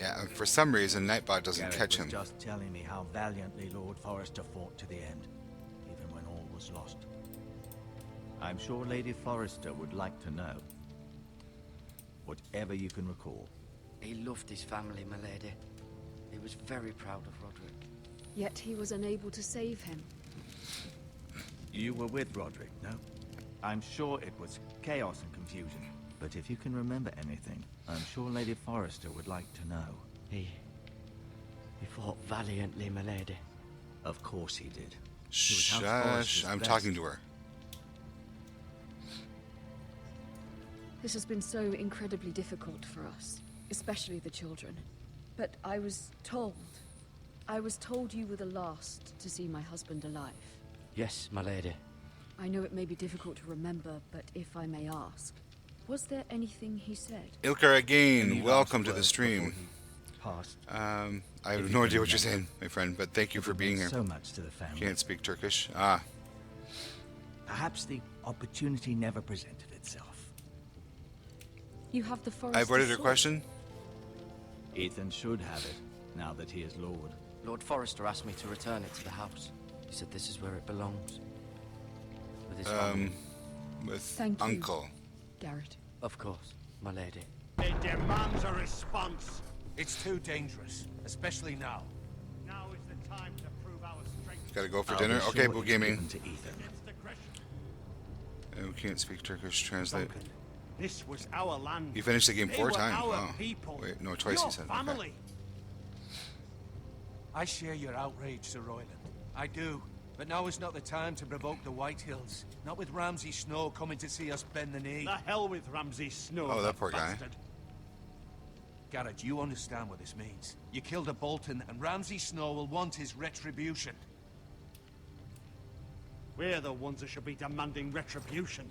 Speaker 1: Yeah, and for some reason, Nightbot doesn't
Speaker 3: Garrett
Speaker 1: catch
Speaker 3: was
Speaker 1: him.
Speaker 3: just telling me how valiantly Lord Forrester fought to the end, even when all was lost. I'm sure Lady Forrester would like to know. Whatever you can recall.
Speaker 4: He loved his family, my lady. He was very proud of Roderick.
Speaker 8: Yet he was unable to save him.
Speaker 3: You were with Roderick, no? I'm sure it was chaos and confusion. But if you can remember anything, I'm sure Lady Forrester would like to know.
Speaker 4: He fought valiantly, my lady.
Speaker 3: Of course he did. He was House
Speaker 1: Shush,
Speaker 3: Forrester's
Speaker 1: I'm
Speaker 3: best.
Speaker 1: talking to her.
Speaker 8: This has been so incredibly difficult for us, especially the children. But I was told you were the last to see my husband alive.
Speaker 4: Yes, my lady.
Speaker 8: I know it may be difficult to remember, but if I may ask, was there anything he said?
Speaker 1: Ilkar again,
Speaker 3: Any
Speaker 1: welcome
Speaker 3: last
Speaker 1: to the
Speaker 3: words
Speaker 1: stream.
Speaker 3: before he passed?
Speaker 1: I
Speaker 3: If
Speaker 1: have
Speaker 3: you
Speaker 1: no
Speaker 3: can
Speaker 1: idea what you're
Speaker 3: remember.
Speaker 1: saying, my friend, but thank you for
Speaker 3: It
Speaker 1: being
Speaker 3: meant
Speaker 1: here.
Speaker 3: so much to the family.
Speaker 1: Can't speak Turkish. Ah,
Speaker 3: Perhaps the opportunity never presented itself.
Speaker 8: You have the forest.
Speaker 1: I avoided her question.
Speaker 3: Ethan should have it, now that he is Lord.
Speaker 4: Lord Forrester asked me to return it to the house. He said this is where it belongs. With his family.
Speaker 1: With
Speaker 8: Thank you.
Speaker 1: Uncle.
Speaker 8: Garrett.
Speaker 4: Of course, my lady.
Speaker 2: It demands a response.
Speaker 6: It's too dangerous, especially now.
Speaker 2: Now is the time to prove our strength
Speaker 1: Gotta go for
Speaker 3: I'll
Speaker 1: dinner.
Speaker 3: be
Speaker 1: Okay,
Speaker 3: sure
Speaker 1: Boo
Speaker 3: it's
Speaker 1: Gaming.
Speaker 3: given to Ethan.
Speaker 2: against aggression.
Speaker 1: We can't speak Turkish. Translate.
Speaker 2: Duncan, this was our land.
Speaker 1: You finished the game
Speaker 2: They
Speaker 1: 4
Speaker 2: were
Speaker 1: times.
Speaker 2: Our
Speaker 1: Oh.
Speaker 2: people.
Speaker 1: Wait, no, twice
Speaker 2: Your
Speaker 1: he said. Okay.
Speaker 2: family.
Speaker 6: I share your outrage, Sir Royland. I do. But now is not the time to provoke the Whitehills. Not with Ramsay Snow coming to see us bend the knee.
Speaker 2: The hell with Ramsay Snow.
Speaker 1: Oh, that
Speaker 2: the
Speaker 1: poor guy.
Speaker 2: bastard.
Speaker 6: Garrett, you understand what this means. You killed a Bolton, and Ramsay Snow will want his retribution.
Speaker 2: We're the ones that should be demanding retribution.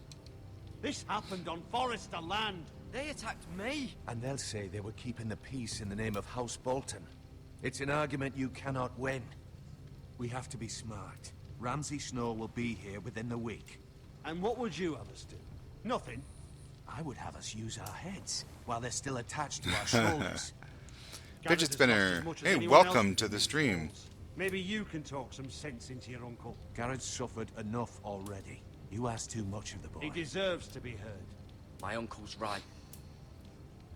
Speaker 2: This happened on Forrester land.
Speaker 4: They attacked me!
Speaker 6: And they'll say they were keeping the peace in the name of House Bolton. It's an argument you cannot win. We have to be smart. Ramsay Snow will be here within the week.
Speaker 2: And what would you have us do? Nothing.
Speaker 6: I would have us use our heads while they're still attached to our shoulders.
Speaker 1: Fidget
Speaker 2: Garrett has lost
Speaker 1: spinner.
Speaker 2: as much as
Speaker 1: Hey,
Speaker 2: anyone
Speaker 1: welcome
Speaker 2: else
Speaker 1: to the
Speaker 2: these
Speaker 1: stream.
Speaker 2: walls. Maybe you can talk some sense into your uncle.
Speaker 6: Garrett's suffered enough already. You ask too much of the boy.
Speaker 2: He deserves to be heard.
Speaker 4: My uncle's right.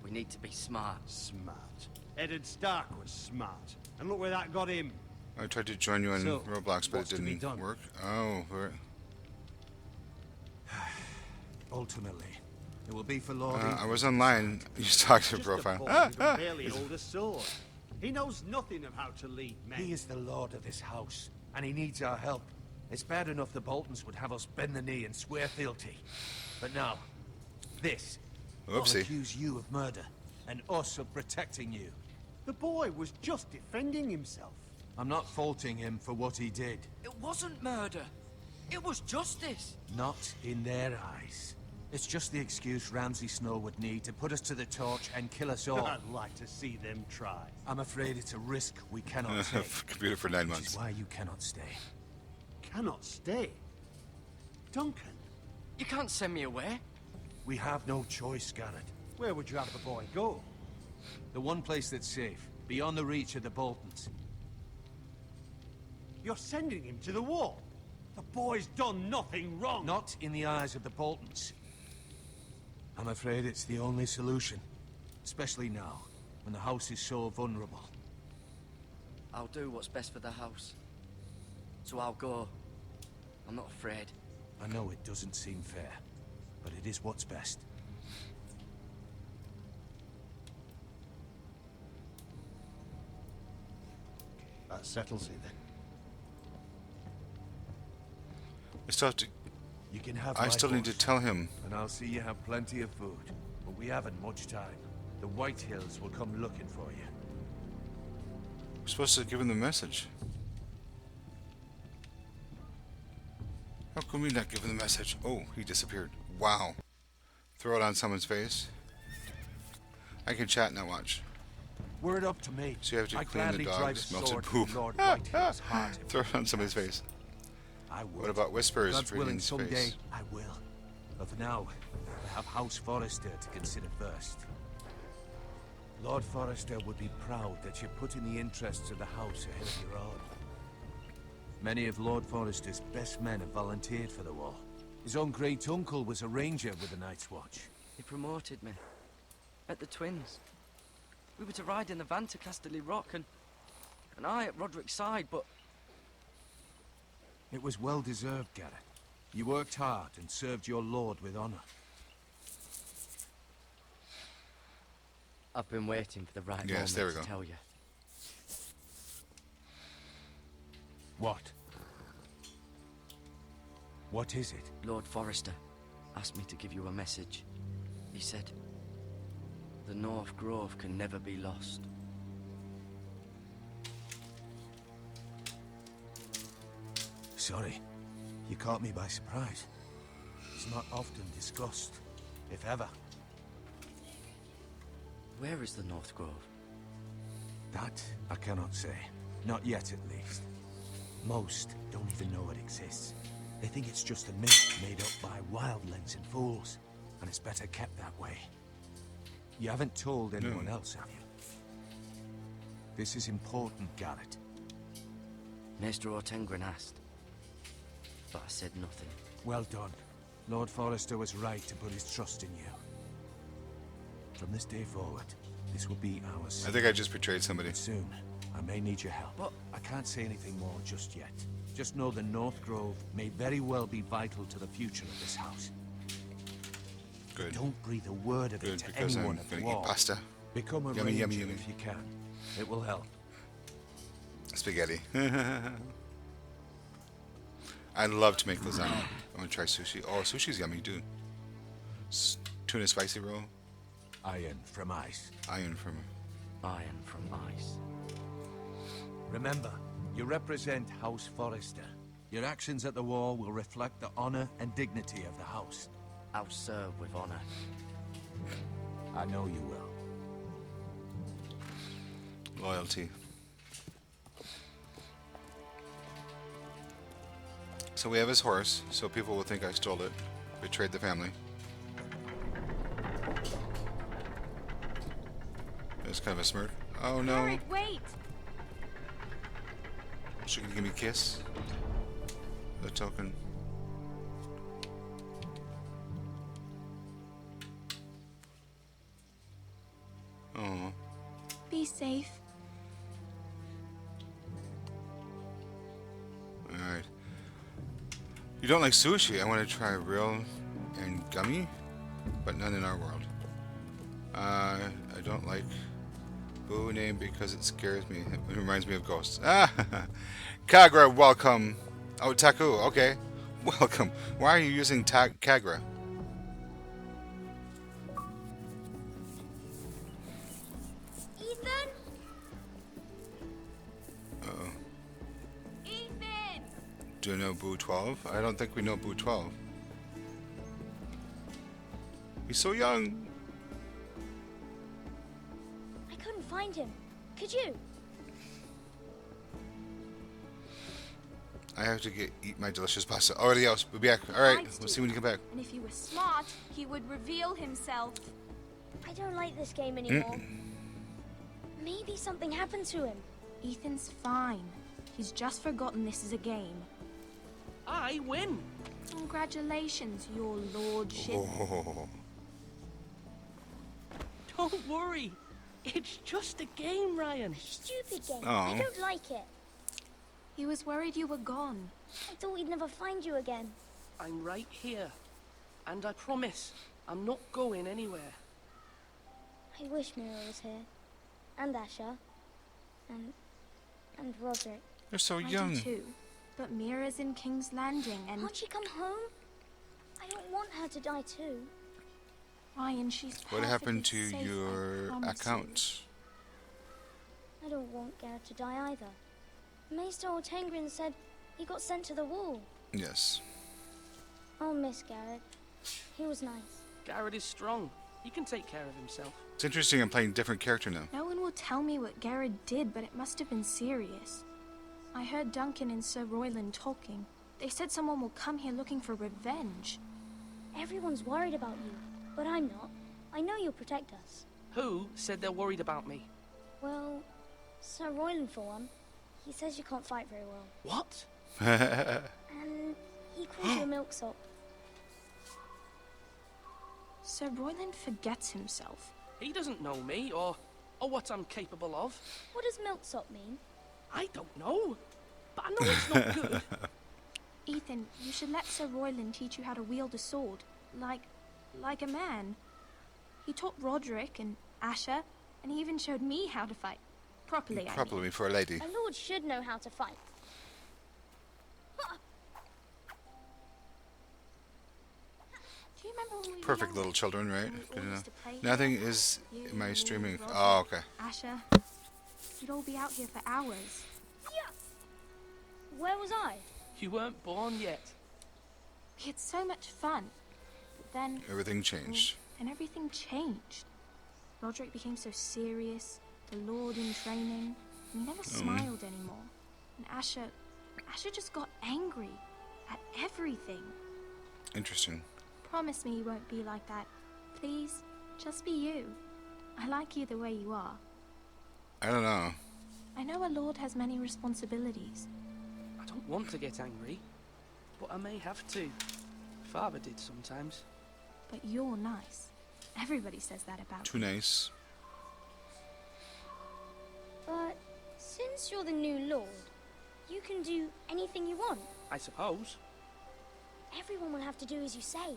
Speaker 4: We need to be smart.
Speaker 2: Smart. Eddard Stark was smart. And look where that got him.
Speaker 1: I tried to join you on
Speaker 2: So,
Speaker 1: Roblox, but it
Speaker 2: what's to be
Speaker 1: didn't
Speaker 2: done?
Speaker 1: work. Oh,
Speaker 6: Ultimately, it will be for Lord
Speaker 1: I was online. You talked to
Speaker 2: Just
Speaker 1: profile.
Speaker 2: a boy who can barely hold a sword. He knows nothing of how to lead men.
Speaker 6: He is the lord of this house, and he needs our help. It's bad enough the Boltons would have us bend the knee and swear fealty. But now, this will
Speaker 1: Oopsie.
Speaker 6: accuse you of murder, and us of protecting you.
Speaker 2: The boy was just defending himself.
Speaker 6: I'm not faulting him for what he did.
Speaker 4: It wasn't murder. It was justice.
Speaker 6: Not in their eyes. It's just the excuse Ramsay Snow would need to put us to the torch and kill us all.
Speaker 2: I'd like to see them try.
Speaker 6: I'm afraid it's a risk we cannot take.
Speaker 1: Computer for 9
Speaker 6: Which
Speaker 1: months.
Speaker 6: is why you cannot stay.
Speaker 2: Cannot stay. Duncan,
Speaker 4: You can't send me away.
Speaker 6: We have no choice, Garrett.
Speaker 2: where would you have the boy go?
Speaker 6: The one place that's safe, beyond the reach of the Boltons.
Speaker 2: You're sending him to the wall. The boy's done nothing wrong.
Speaker 6: Not in the eyes of the Boltons. I'm afraid it's the only solution. Especially now, when the house is so vulnerable.
Speaker 4: I'll do what's best for the house. So I'll go. I'm not afraid.
Speaker 6: I know it doesn't seem fair, but it is what's best.
Speaker 2: That settles it then.
Speaker 1: I still have to.
Speaker 6: You can have
Speaker 1: I
Speaker 6: my
Speaker 1: still need to
Speaker 6: horse,
Speaker 1: tell him.
Speaker 6: and I'll see you have plenty of food. But we haven't much time. The Whitehills will come looking for you.
Speaker 1: We're supposed to give him the message. How come we not give him the message? Oh, he disappeared. Wow. Throw it on someone's face. I can chat now. Watch.
Speaker 6: Word up to me.
Speaker 1: So you have to
Speaker 6: I
Speaker 1: clean the
Speaker 6: gladly drive
Speaker 1: dog's
Speaker 6: a
Speaker 1: melted
Speaker 6: sword
Speaker 1: poop.
Speaker 6: through Lord Whitehill's heart. if
Speaker 1: Throw it
Speaker 6: we
Speaker 1: on somebody's
Speaker 6: can.
Speaker 1: face.
Speaker 6: I would.
Speaker 1: What about whispers
Speaker 6: God's
Speaker 1: for
Speaker 6: willing,
Speaker 1: Ian's
Speaker 6: someday
Speaker 1: face?
Speaker 6: I will. But for now, I have House Forrester to consider first. Lord Forrester would be proud that you're putting the interests of the house ahead of your own. Many of Lord Forrester's best men have volunteered for the war. His own great-uncle was a ranger with the Night's Watch.
Speaker 4: He promoted me. At the Twins. We were to ride in the van to Casterly Rock, and I at Roderick's side, but...
Speaker 6: It was well-deserved, Garrett. You worked hard and served your lord with honor.
Speaker 4: I've been waiting for the right
Speaker 1: Yes, there we
Speaker 4: moment
Speaker 1: go.
Speaker 4: to tell you.
Speaker 6: What? What is it?
Speaker 4: Lord Forrester asked me to give you a message. He said, the North Grove can never be lost.
Speaker 6: Sorry. You caught me by surprise. It's not often discussed, if ever.
Speaker 4: Where is the North Grove?
Speaker 6: That I cannot say. Not yet, at least. Most don't even know it exists. They think it's just a myth made up by wildlings and fools, and it's better kept that way. You haven't told anyone else, have you? This is important, Garrett.
Speaker 4: Maester Ortengren asked, but I said nothing.
Speaker 6: Well done. Lord Forrester was right to put his trust in you. From this day forward, this will be ours.
Speaker 1: I think I just betrayed somebody.
Speaker 6: Soon, I may need your help. But I can't say anything more just yet. Just know the North Grove may very well be vital to the future of this house.
Speaker 1: Good.
Speaker 6: Don't breathe a word of it
Speaker 1: Good,
Speaker 6: to
Speaker 1: because
Speaker 6: anyone
Speaker 1: I'm
Speaker 6: at the
Speaker 1: gonna eat
Speaker 6: wall.
Speaker 1: pasta.
Speaker 6: Become a
Speaker 1: Yummy,
Speaker 6: ranger
Speaker 1: yummy, yummy.
Speaker 6: if you can. It will help.
Speaker 1: Spaghetti. I'd love to make lasagna. I want to try sushi. Oh, sushi's yummy, dude. Tuna spicy roll.
Speaker 6: Iron from ice.
Speaker 1: Iron from...
Speaker 4: Iron from ice.
Speaker 6: Remember, you represent House Forrester. Your actions at the war will reflect the honor and dignity of the house.
Speaker 4: I'll serve with honor.
Speaker 6: I know you will.
Speaker 1: Loyalty. So we have his horse, so people will think I stole it. Betrayed the family. There's kind of a smirk. Oh no.
Speaker 9: Garrett, wait!
Speaker 1: She can give me a kiss. The token. Oh.
Speaker 9: Be safe.
Speaker 1: Alright. You don't like sushi? I want to try real and gummy, but none in our world. I don't like Boo name because it scares me. It reminds me of ghosts. Ah! Kagra, welcome. Oh, Taku, okay. Welcome. Why are you using Kagra?
Speaker 9: Ethan?
Speaker 1: Uh-oh.
Speaker 9: Ethan!
Speaker 1: Do you know Boo 12? I don't think we know Boo 12. He's so young.
Speaker 10: I couldn't find him. Could you?
Speaker 1: I have to eat my delicious pasta. Alrighty, else. We'll be back. Alright,
Speaker 9: I'd
Speaker 1: we'll
Speaker 9: do
Speaker 1: see when you
Speaker 9: that.
Speaker 1: come back.
Speaker 9: And if he was smart, he would reveal himself.
Speaker 10: I don't like this game anymore. Maybe something happened to him.
Speaker 9: Ethan's fine. He's just forgotten this is a game.
Speaker 7: I win.
Speaker 9: Congratulations, your lordship.
Speaker 1: Oh.
Speaker 7: Don't worry. It's just a game, Ryan.
Speaker 10: Stupid game.
Speaker 1: Oh.
Speaker 10: I don't like it.
Speaker 9: He was worried you were gone.
Speaker 10: I thought we'd never find you again.
Speaker 7: I'm right here. And I promise, I'm not going anywhere.
Speaker 10: I wish Mira was here. And Asher. And Roderick.
Speaker 1: They're so
Speaker 9: I
Speaker 1: young.
Speaker 9: do too. But Mira's in King's Landing and...
Speaker 10: Can't she come home? I don't want her to die too.
Speaker 9: Ryan, she's
Speaker 1: What happened to
Speaker 9: perfectly safe, I
Speaker 1: your
Speaker 9: promise you.
Speaker 1: account?
Speaker 10: I don't want Garrett to die either. Maester Ortengren said he got sent to the wall.
Speaker 1: Yes.
Speaker 10: I'll miss Garrett. He was nice.
Speaker 7: Garrett is strong. He can take care of himself.
Speaker 1: It's interesting I'm playing a different character now.
Speaker 9: No one will tell me what Garrett did, but it must have been serious. I heard Duncan and Sir Royland talking. They said someone will come here looking for revenge.
Speaker 10: Everyone's worried about you, but I'm not. I know you'll protect us.
Speaker 4: Who said they're worried about me?
Speaker 10: Well, Sir Royland for one. He says you can't fight very well.
Speaker 4: What?
Speaker 10: And he calls you a milksop.
Speaker 9: Sir Royland forgets himself.
Speaker 4: He doesn't know me or what I'm capable of.
Speaker 10: What does milksop mean?
Speaker 4: I don't know, but I know it's not good.
Speaker 9: Ethan, you should let Sir Royland teach you how to wield a sword. Like a man. He taught Roderick and Asher, and he even showed me how to fight. Properly, I
Speaker 1: Properly
Speaker 9: mean.
Speaker 1: for a lady.
Speaker 10: A lord should know how to fight.
Speaker 9: Do you remember when we were
Speaker 1: Perfect
Speaker 9: younger?
Speaker 1: little children, right?
Speaker 9: We
Speaker 1: Good
Speaker 9: all
Speaker 1: enough.
Speaker 9: used to play
Speaker 1: Nothing
Speaker 9: here?
Speaker 1: is
Speaker 9: You,
Speaker 1: in my
Speaker 9: me,
Speaker 1: streaming.
Speaker 9: Roderick,
Speaker 1: Oh, okay.
Speaker 9: Asher. You'd all be out here for hours.
Speaker 10: Where was I?
Speaker 4: You weren't born yet.
Speaker 9: We had so much fun. But then...
Speaker 1: Everything changed.
Speaker 9: And everything changed. Roderick became so serious, the Lord in training, and he never smiled anymore. And Asher just got angry at everything.
Speaker 1: Interesting.
Speaker 9: Promise me you won't be like that. Please, just be you. I like you the way you are.
Speaker 1: I don't know.
Speaker 9: I know a lord has many responsibilities.
Speaker 4: I don't want to get angry, but I may have to. Father did sometimes.
Speaker 9: But you're nice. Everybody says that about
Speaker 1: Too
Speaker 9: you.
Speaker 1: nice.
Speaker 10: But since you're the new lord, you can do anything you want.
Speaker 4: I suppose.
Speaker 10: Everyone will have to do as you say.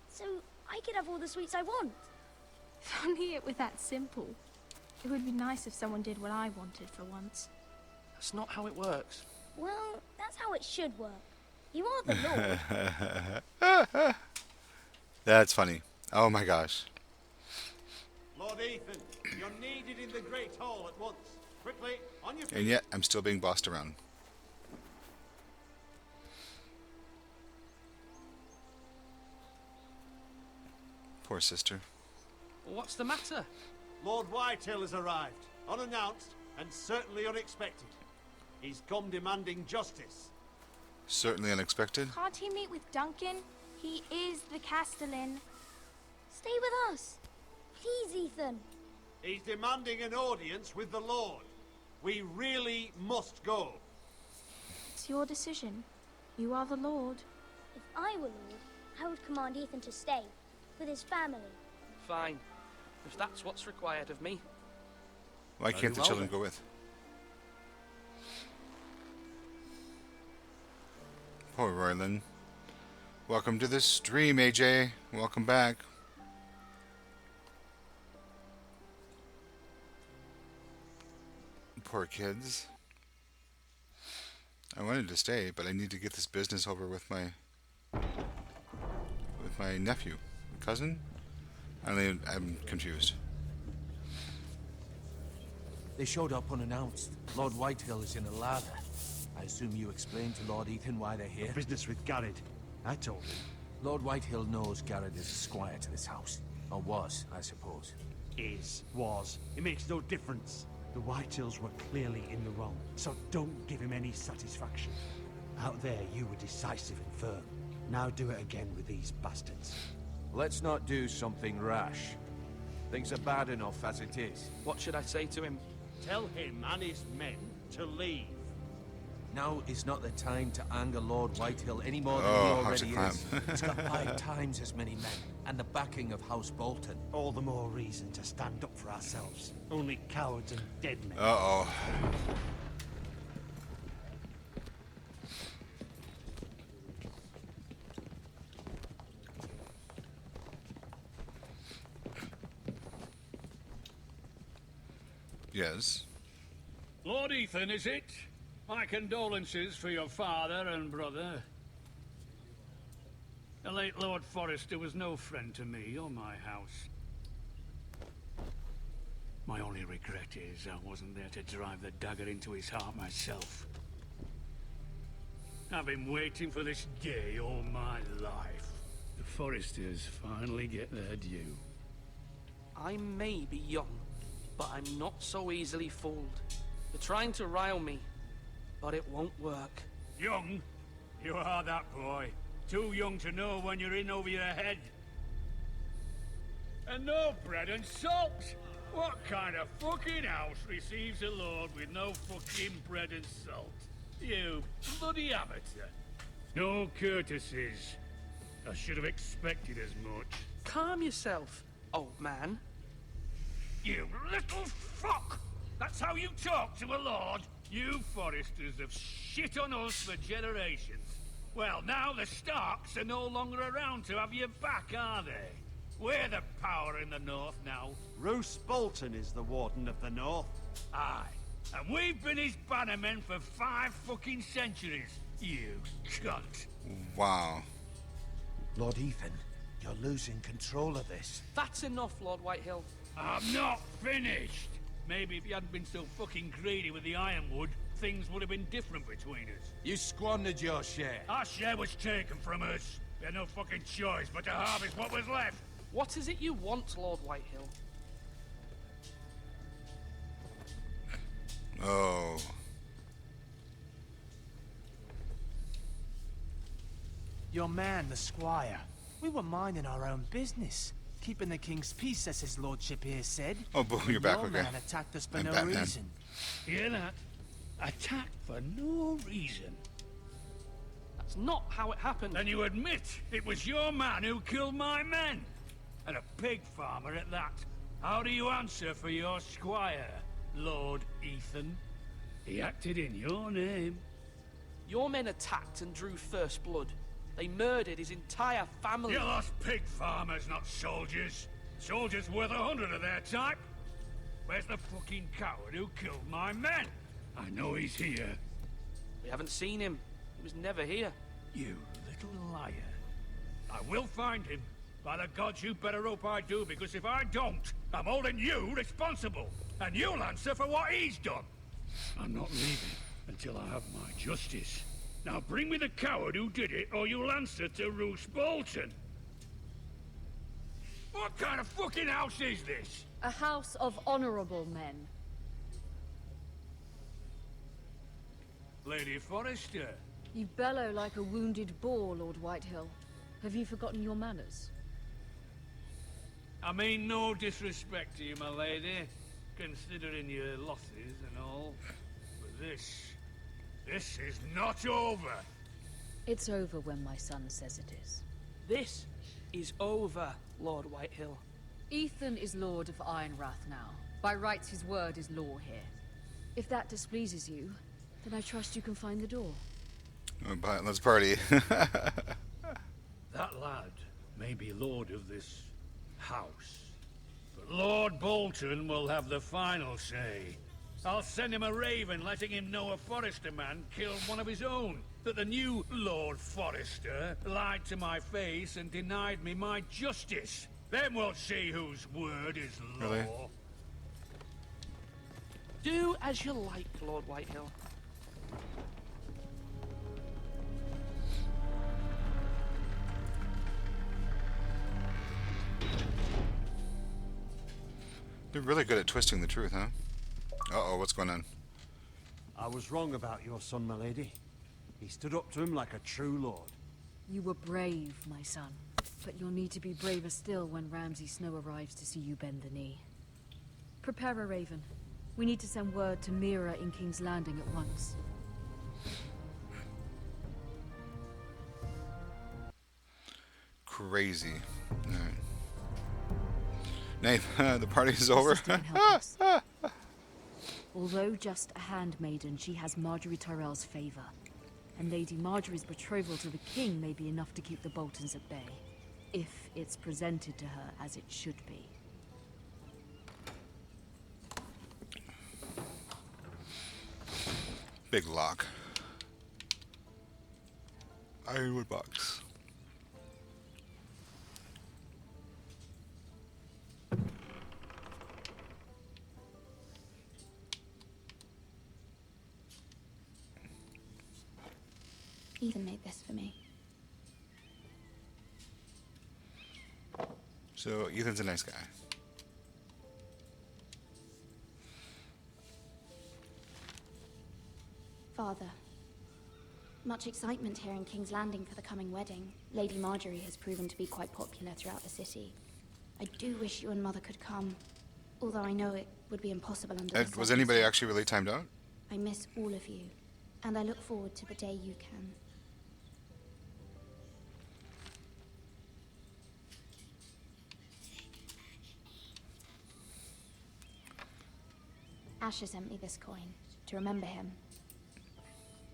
Speaker 10: So I could have all the sweets I want.
Speaker 9: If only it were that simple. It would be nice if someone did what I wanted for once.
Speaker 4: That's not how it works.
Speaker 10: Well, that's how it should work. You are the lord.
Speaker 1: That's funny. Oh my gosh.
Speaker 2: Lord Ethan, you're needed in the Great Hall at once. Quickly, on your feet.
Speaker 1: And yet, I'm still being bossed around. Poor sister.
Speaker 4: What's the matter?
Speaker 2: Lord Whitehill has arrived, unannounced and certainly unexpected. He's come demanding justice.
Speaker 1: Certainly unexpected.
Speaker 9: Can't he meet with Duncan? He is the Castellan.
Speaker 10: Stay with us. Please, Ethan.
Speaker 2: He's demanding an audience with the Lord. We really must go.
Speaker 9: It's your decision. You are the lord.
Speaker 10: If I were lord, I would command Ethan to stay with his family.
Speaker 4: Fine. If that's what's required of me.
Speaker 1: Why
Speaker 7: Very
Speaker 1: can't the
Speaker 7: well
Speaker 1: children
Speaker 7: then.
Speaker 1: go with? Poor Royland. Welcome to the stream, AJ. Welcome back. Poor kids. I wanted to stay, but I need to get this business over with my nephew, cousin. I'm confused.
Speaker 6: They showed up unannounced. Lord Whitehill is in a lather. I assume you explained to Lord Ethan why they're here?
Speaker 2: Business with Garrett. I told him.
Speaker 6: Lord Whitehill knows Garrett is a squire to this house. Or was, I suppose.
Speaker 2: Was. It makes no difference. The Whitehills were clearly in the wrong, so don't give him any satisfaction. Out there, you were decisive and firm. Now do it again with these bastards.
Speaker 6: Let's not do something rash. Things are bad enough as it is.
Speaker 4: What should I say to him?
Speaker 2: Tell him and his men to leave.
Speaker 6: Now is not the time to anger Lord Whitehill any more than
Speaker 1: Oh,
Speaker 6: he
Speaker 1: how's
Speaker 6: already
Speaker 1: it
Speaker 6: is. He's got 5 times as many men, and the backing of House Bolton.
Speaker 2: All the more reason to stand up for ourselves. Only cowards and dead men.
Speaker 1: Uh-oh. Yes.
Speaker 11: Lord Ethan, is it? My condolences for your father and brother. The late Lord Forrester was no friend to me or my house. My only regret is I wasn't there to drive the dagger into his heart myself. I've been waiting for this day all my life. The Forresters finally get their due.
Speaker 4: I may be young, but I'm not so easily fooled. You're trying to rile me, but it won't work.
Speaker 11: Young? You are that boy. Too young to know when you're in over your head. And no bread and salt. What kind of fucking house receives a lord with no fucking bread and salt? You bloody amateur. No courtesies. I should have expected as much.
Speaker 4: Calm yourself, old man.
Speaker 11: You little fuck! That's how you talk to a lord? You Foresters have shit on us for generations. Well, now the Starks are no longer around to have your back, are they? We're the power in the north now.
Speaker 2: Roose Bolton is the Warden of the North.
Speaker 11: Aye. And we've been his bannermen for 5 fucking centuries. You cunt.
Speaker 1: Wow.
Speaker 6: Lord Ethan, you're losing control of this.
Speaker 4: That's enough, Lord Whitehill.
Speaker 11: I'm not finished. Maybe if you hadn't been so fucking greedy with the ironwood, things would have been different between us.
Speaker 6: You squandered your share.
Speaker 11: Our share was taken from us. We had no fucking choice but to harvest what was left.
Speaker 4: What is it you want, Lord Whitehill?
Speaker 1: Oh.
Speaker 7: Your man, the squire. We were minding our own business. Keeping the king's peace, as his lordship here said.
Speaker 1: Oh, boom, you're back,
Speaker 7: Your
Speaker 1: okay.
Speaker 7: man attacked us for
Speaker 1: I'm
Speaker 7: no
Speaker 1: Batman.
Speaker 7: reason.
Speaker 11: Hear that? Attacked for no reason.
Speaker 4: That's not how it happened.
Speaker 11: Then you admit it was your man who killed my men. And a pig farmer at that. How do you answer for your squire, Lord Ethan? He acted in your name.
Speaker 4: Your men attacked and drew first blood. They murdered his entire family.
Speaker 11: You lost pig farmers, not soldiers. Soldiers worth 100 of their type. Where's the fucking coward who killed my men? I know he's here.
Speaker 4: We haven't seen him. He was never here.
Speaker 11: You little liar. I will find him. By the gods, you better hope I do, because if I don't, I'm holding you responsible. And you'll answer for what he's done. I'm not leaving until I have my justice. Now bring me the coward who did it, or you'll answer to Roose Bolton. What kind of fucking house is this?
Speaker 8: A house of honorable men.
Speaker 11: Lady Forrester.
Speaker 8: You bellow like a wounded boar, Lord Whitehill. Have you forgotten your manners?
Speaker 11: I mean no disrespect to you, my lady, considering your losses and all. But this is not over.
Speaker 8: It's over when my son says it is.
Speaker 4: This is over, Lord Whitehill.
Speaker 8: Ethan is Lord of Ironrath now. By rights, his word is law here. If that displeases you, then I trust you can find the door.
Speaker 1: Let's party.
Speaker 11: That lad may be lord of this house, but Lord Bolton will have the final say. I'll send him a raven letting him know a Forrester man killed one of his own, that the new Lord Forrester lied to my face and denied me my justice. Then we'll see whose word is law.
Speaker 1: Really?
Speaker 4: Do as you like, Lord Whitehill.
Speaker 1: They're really good at twisting the truth, huh? Uh-oh, what's going on?
Speaker 2: I was wrong about your son, my lady. He stood up to him like a true lord.
Speaker 8: You were brave, my son. But you'll need to be braver still when Ramsay Snow arrives to see you bend the knee. Prepare a raven. We need to send word to Mira in King's Landing at once.
Speaker 1: Crazy. Alright. Nate, the party is over.
Speaker 8: Although just a handmaiden, she has Marjorie Tyrell's favor. And Lady Marjorie's betrothal to the king may be enough to keep the Boltons at bay. If it's presented to her as it should be.
Speaker 1: Big lock. Ironwood box.
Speaker 10: Ethan made this for me.
Speaker 1: So Ethan's a nice guy.
Speaker 10: Father, much excitement here in King's Landing for the coming wedding. Lady Marjorie has proven to be quite popular throughout the city.
Speaker 9: I do wish you and Mother could come, although I know it would be impossible under the
Speaker 1: Was anybody
Speaker 9: circumstances.
Speaker 1: actually really timed out?
Speaker 9: I miss all of you, and I look forward to the day you can. Asher sent me this coin to remember him.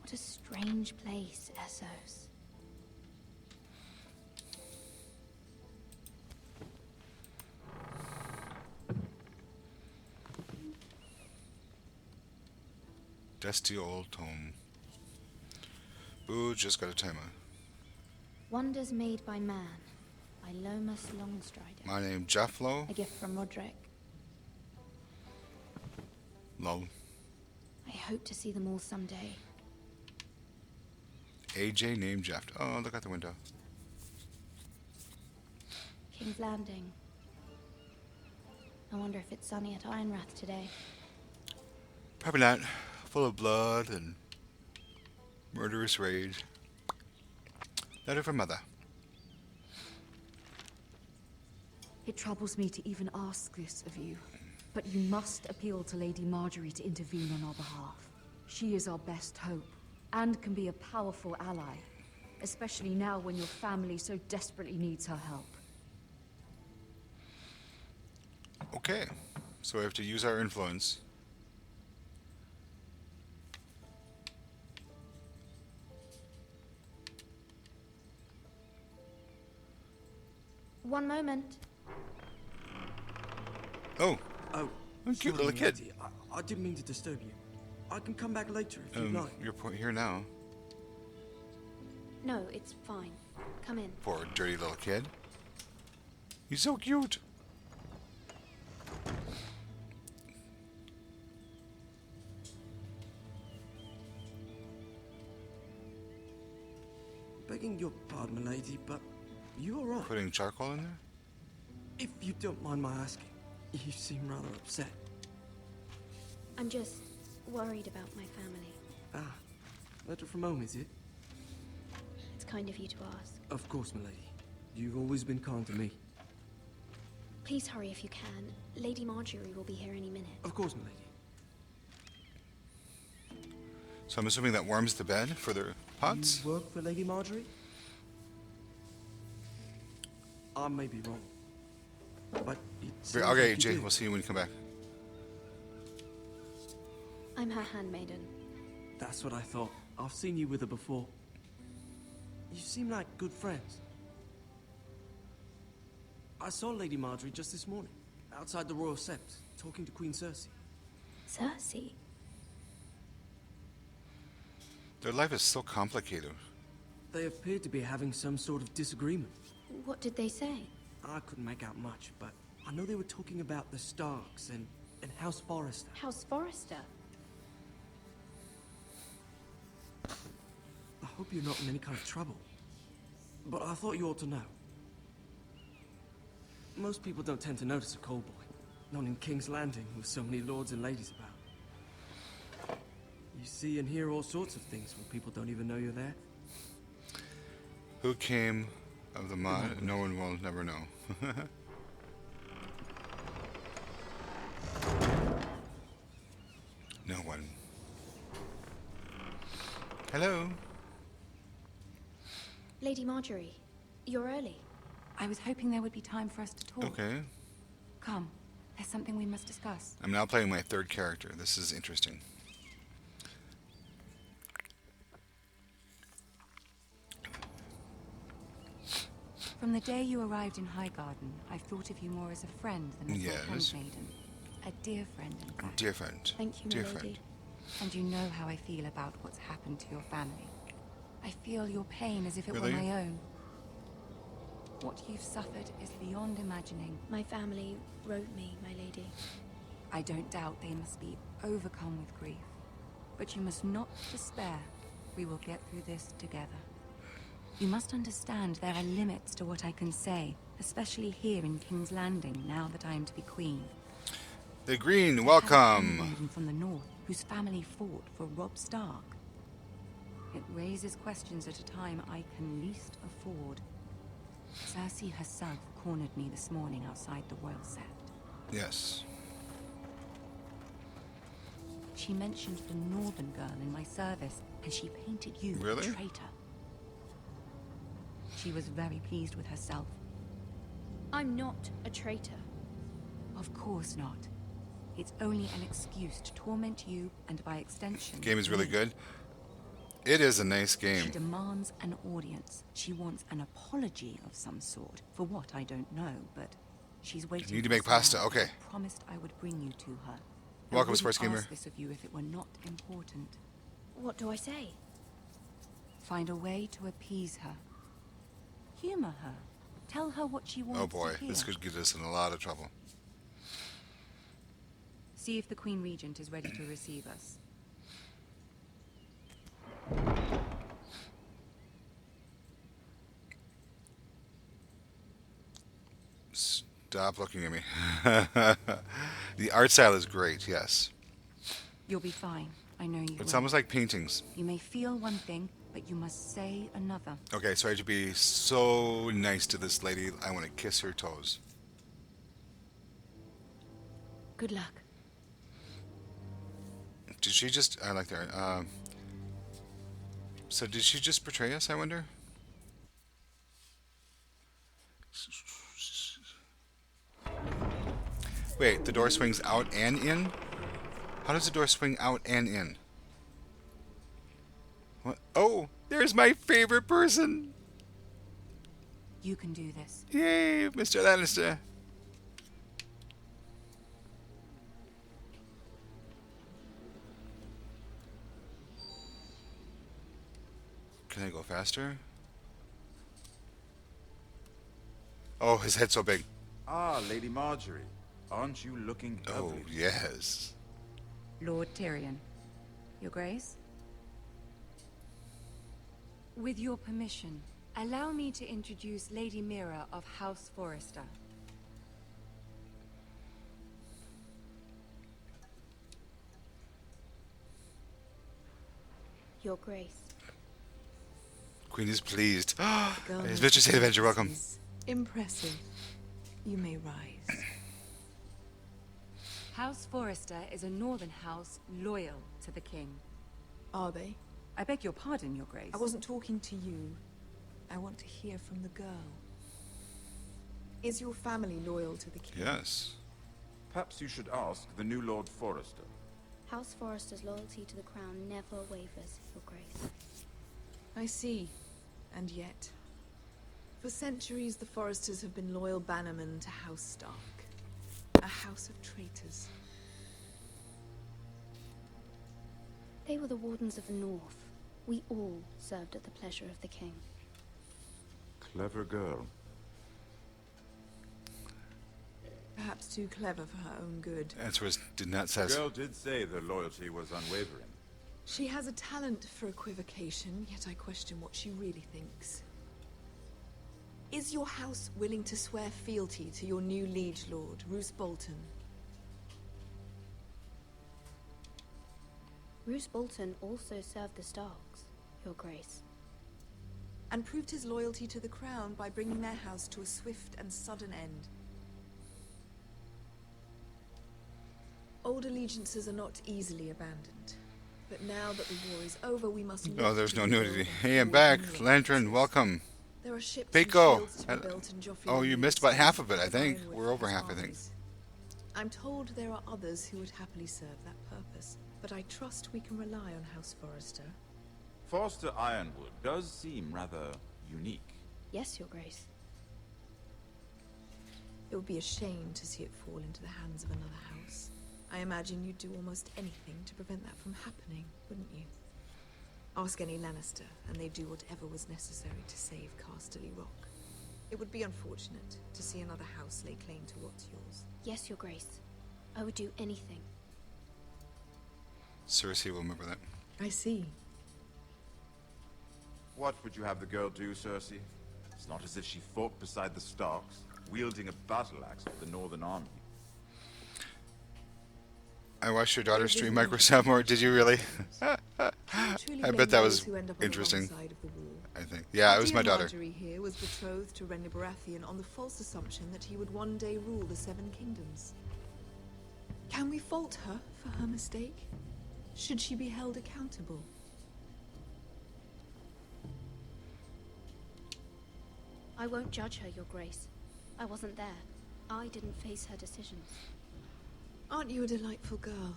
Speaker 9: What a strange place, Essos.
Speaker 1: Dusty old tome. Boo, just got a timer.
Speaker 9: Wonders Made by Man by Lomas Longstrider.
Speaker 1: My name Jefflo.
Speaker 9: A gift from Roderick.
Speaker 1: Lol.
Speaker 9: I hope to see them all someday.
Speaker 1: AJ named Jeff. Oh, look out the window.
Speaker 9: King's Landing. I wonder if it's sunny at Ironrath today.
Speaker 1: Probably not. Full of blood and murderous rage. Letter from Mother.
Speaker 8: It troubles me to even ask this of you, but you must appeal to Lady Marjorie to intervene on our behalf. She is our best hope, and can be a powerful ally, especially now when your family so desperately needs her help.
Speaker 1: Okay, so we have to use our influence.
Speaker 9: One moment.
Speaker 1: Oh,
Speaker 12: Oh,
Speaker 1: a cute
Speaker 12: sorry,
Speaker 1: little kid.
Speaker 12: lady. I didn't mean to disturb you. I can come back later if you'd like.
Speaker 1: You're here now.
Speaker 9: No, it's fine. Come in.
Speaker 1: Poor dirty little kid. He's so cute.
Speaker 12: Begging your pardon, my lady, but you all right?
Speaker 1: Putting charcoal in there?
Speaker 12: If you don't mind my asking, you seem rather upset.
Speaker 9: I'm just worried about my family.
Speaker 12: Ah, letter from home, is it?
Speaker 9: It's kind of you to ask.
Speaker 12: Of course, my lady. You've always been kind to me.
Speaker 9: Please hurry if you can. Lady Marjorie will be here any minute.
Speaker 12: Of course, my lady.
Speaker 1: So I'm assuming that warms the bed for their pots?
Speaker 12: You work for Lady Marjorie? I may be wrong. But it seems
Speaker 1: Okay,
Speaker 12: like you
Speaker 1: Jay,
Speaker 12: do.
Speaker 1: we'll see you when you come back.
Speaker 9: I'm her handmaiden.
Speaker 12: That's what I thought. I've seen you with her before. You seem like good friends. I saw Lady Marjorie just this morning, outside the Royal Sept, talking to Queen Cersei.
Speaker 9: Cersei?
Speaker 1: Their life is so complicated.
Speaker 12: They appeared to be having some sort of disagreement.
Speaker 9: What did they say?
Speaker 12: I couldn't make out much, but I know they were talking about the Starks and House Forrester.
Speaker 9: House Forrester?
Speaker 12: I hope you're not in any kind of trouble. But I thought you ought to know. Most people don't tend to notice a call boy. Not in King's Landing with so many lords and ladies about. You see and hear all sorts of things when people don't even know you're there.
Speaker 1: Who came of the mod? No one will never know. No one. Hello.
Speaker 9: Lady Marjorie, you're early.
Speaker 13: I was hoping there would be time for us to talk.
Speaker 1: Okay.
Speaker 13: Come, there's something we must discuss.
Speaker 1: I'm now playing my third character. This is interesting.
Speaker 13: From the day you arrived in Highgarden, I've thought of you more as a friend than as a handmaiden. A dear friend, in fact.
Speaker 1: Dear friend.
Speaker 9: Thank you,
Speaker 1: Dear
Speaker 9: my lady.
Speaker 1: friend.
Speaker 13: And you know how I feel about what's happened to your family. I feel your pain as if it
Speaker 1: Really?
Speaker 13: were my own. What you've suffered is beyond imagining.
Speaker 9: My family wrote me, my lady.
Speaker 13: I don't doubt they must be overcome with grief. But you must not despair. We will get through this together. You must understand there are limits to what I can say, especially here in King's Landing, now that I am to be queen.
Speaker 1: The Green,
Speaker 13: A
Speaker 1: welcome.
Speaker 13: handmaiden from the north, whose family fought for Robb Stark. It raises questions at a time I can least afford. Cersei herself cornered me this morning outside the royal sept.
Speaker 1: Yes.
Speaker 13: She mentioned the northern girl in my service, and she painted you
Speaker 1: Really?
Speaker 13: a traitor. She was very pleased with herself.
Speaker 8: I'm not a traitor.
Speaker 13: Of course not. It's only an excuse to torment you, and by extension...
Speaker 1: Game is really
Speaker 13: me.
Speaker 1: good. It is a nice
Speaker 13: She
Speaker 1: game.
Speaker 13: demands an audience. She wants an apology of some sort. For what, I don't know, but she's waiting.
Speaker 1: You need to
Speaker 13: for
Speaker 1: make
Speaker 13: us now.
Speaker 1: pasta. Okay.
Speaker 13: I promised I would bring you to her.
Speaker 1: Welcome,
Speaker 13: I
Speaker 1: Sports
Speaker 13: wouldn't
Speaker 1: Gamer.
Speaker 13: ask this of you if it were not important.
Speaker 8: What do I say?
Speaker 13: Find a way to appease her. Humor her. Tell her what she wants
Speaker 1: Oh boy,
Speaker 13: to hear.
Speaker 1: this could get us in a lot of trouble.
Speaker 13: See if the Queen Regent is ready to receive us.
Speaker 1: Stop looking at me. The art style is great, yes.
Speaker 13: You'll be fine. I know you
Speaker 1: It's
Speaker 13: will.
Speaker 1: almost like paintings.
Speaker 13: You may feel one thing, but you must say another.
Speaker 1: Okay, so I have to be so nice to this lady. I want to kiss her toes.
Speaker 8: Good luck.
Speaker 1: Did she just... I like that. So did she just betray us, I wonder? Wait, the door swings out and in? How does the door swing out and in? What? Oh, there's my favorite person!
Speaker 13: You can do this.
Speaker 1: Yay, Mr. Lannister. Can I go faster? Oh, his head's so big.
Speaker 14: Ah, Lady Marjorie. Aren't you looking
Speaker 1: Oh,
Speaker 14: lovely?
Speaker 1: yes.
Speaker 13: Lord Tyrion. Your Grace? With your permission, allow me to introduce Lady Mira of House Forrester.
Speaker 10: Your Grace.
Speaker 1: Queen is pleased.
Speaker 15: Girl
Speaker 1: His Mistress Hate Avenger, welcome.
Speaker 15: is impressive. You may rise.
Speaker 13: House Forrester is a northern house loyal to the king.
Speaker 15: Are they?
Speaker 13: I beg your pardon, Your Grace.
Speaker 15: I wasn't talking to you. I want to hear from the girl. Is your family loyal to the king?
Speaker 1: Yes.
Speaker 14: Perhaps you should ask the new Lord Forrester.
Speaker 10: House Forrester's loyalty to the crown never wavers, Your Grace.
Speaker 15: I see. And yet, for centuries the Forresters have been loyal bannermen to House Stark. A house of traitors.
Speaker 10: They were the Wardens of the North. We all served at the pleasure of the king.
Speaker 14: Clever girl.
Speaker 15: Perhaps too clever for her own good.
Speaker 1: Answer was did not
Speaker 14: The
Speaker 1: says.
Speaker 14: girl did say their loyalty was unwavering.
Speaker 15: She has a talent for equivocation, yet I question what she really thinks. Is your house willing to swear fealty to your new liege lord, Roose Bolton?
Speaker 10: Roose Bolton also served the Starks, Your Grace.
Speaker 15: And proved his loyalty to the crown by bringing their house to a swift and sudden end. Old allegiances are not easily abandoned. But now that the war is over, we must
Speaker 1: Oh,
Speaker 15: look
Speaker 1: there's
Speaker 15: to
Speaker 1: no
Speaker 15: the
Speaker 1: nudity.
Speaker 15: world
Speaker 1: Hey, I'm
Speaker 15: for
Speaker 1: back.
Speaker 15: new
Speaker 1: Lantern, welcome.
Speaker 15: There are ships
Speaker 1: Pico.
Speaker 15: and shields to be built in Joffrey
Speaker 1: Oh, you
Speaker 15: Land
Speaker 1: missed about half
Speaker 15: to
Speaker 1: of it, I think.
Speaker 15: combine with
Speaker 1: We're over
Speaker 15: his
Speaker 1: half, I think.
Speaker 15: armies. I'm told there are others who would happily serve that purpose, but I trust we can rely on House Forrester.
Speaker 14: Forster Ironwood does seem rather unique.
Speaker 10: Yes, Your Grace.
Speaker 15: It would be a shame to see it fall into the hands of another house. I imagine you'd do almost anything to prevent that from happening, wouldn't you? Ask any Lannister, and they'd do whatever was necessary to save Casterly Rock. It would be unfortunate to see another house lay claim to what's yours.
Speaker 10: Yes, Your Grace. I would do anything.
Speaker 1: Cersei will remember that.
Speaker 15: I see.
Speaker 14: What would you have the girl do, Cersei? It's not as if she fought beside the Starks, wielding a battle axe of the Northern Army.
Speaker 1: I watched your daughter stream Microsoft more. Did you really? I bet that was interesting. I think. Yeah, it was my daughter.
Speaker 15: Marjorie here was betrothed to Renly Baratheon on the false assumption that he would one day rule the Seven Kingdoms. Can we fault her for her mistake? Should she be held accountable?
Speaker 10: I won't judge her, Your Grace. I wasn't there. I didn't face her decisions.
Speaker 15: Aren't you a delightful girl?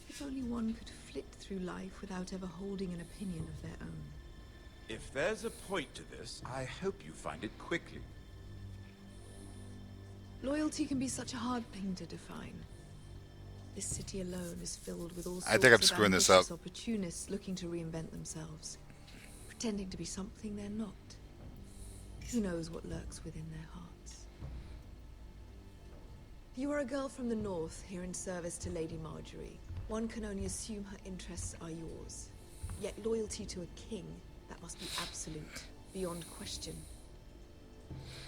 Speaker 15: If only one could flit through life without ever holding an opinion of their own.
Speaker 14: If there's a point to this, I hope you find it quickly.
Speaker 15: Loyalty can be such a hard thing to define. This city alone is filled with all sorts
Speaker 1: I think I'm
Speaker 15: of
Speaker 1: screwing this
Speaker 15: ambitious
Speaker 1: up.
Speaker 15: opportunists looking to reinvent themselves, pretending to be something they're not. Who knows what lurks within their hearts? You are a girl from the north, here in service to Lady Marjorie. One can only assume her interests are yours. Yet loyalty to a king, that must be absolute, beyond question.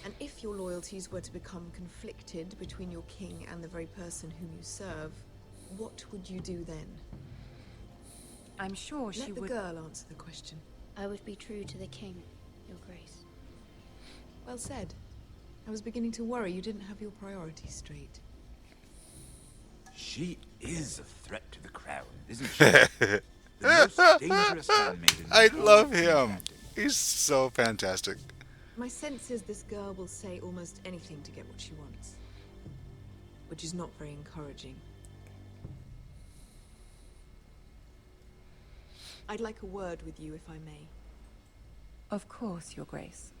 Speaker 15: And if your loyalties were to become conflicted between your king and the very person whom you serve, what would you do then?
Speaker 13: I'm sure she would...
Speaker 15: Let the girl answer the question.
Speaker 10: I would be true to the king, Your Grace.
Speaker 15: Well said. I was beginning to worry you didn't have your priorities straight.
Speaker 14: She is a threat to the crown, isn't she? The most dangerous handmaiden.
Speaker 1: I love him. He's so fantastic.
Speaker 15: My sense is this girl will say almost anything to get what she wants. Which is not very encouraging. I'd like a word with you, if I may.
Speaker 13: Of course, Your Grace.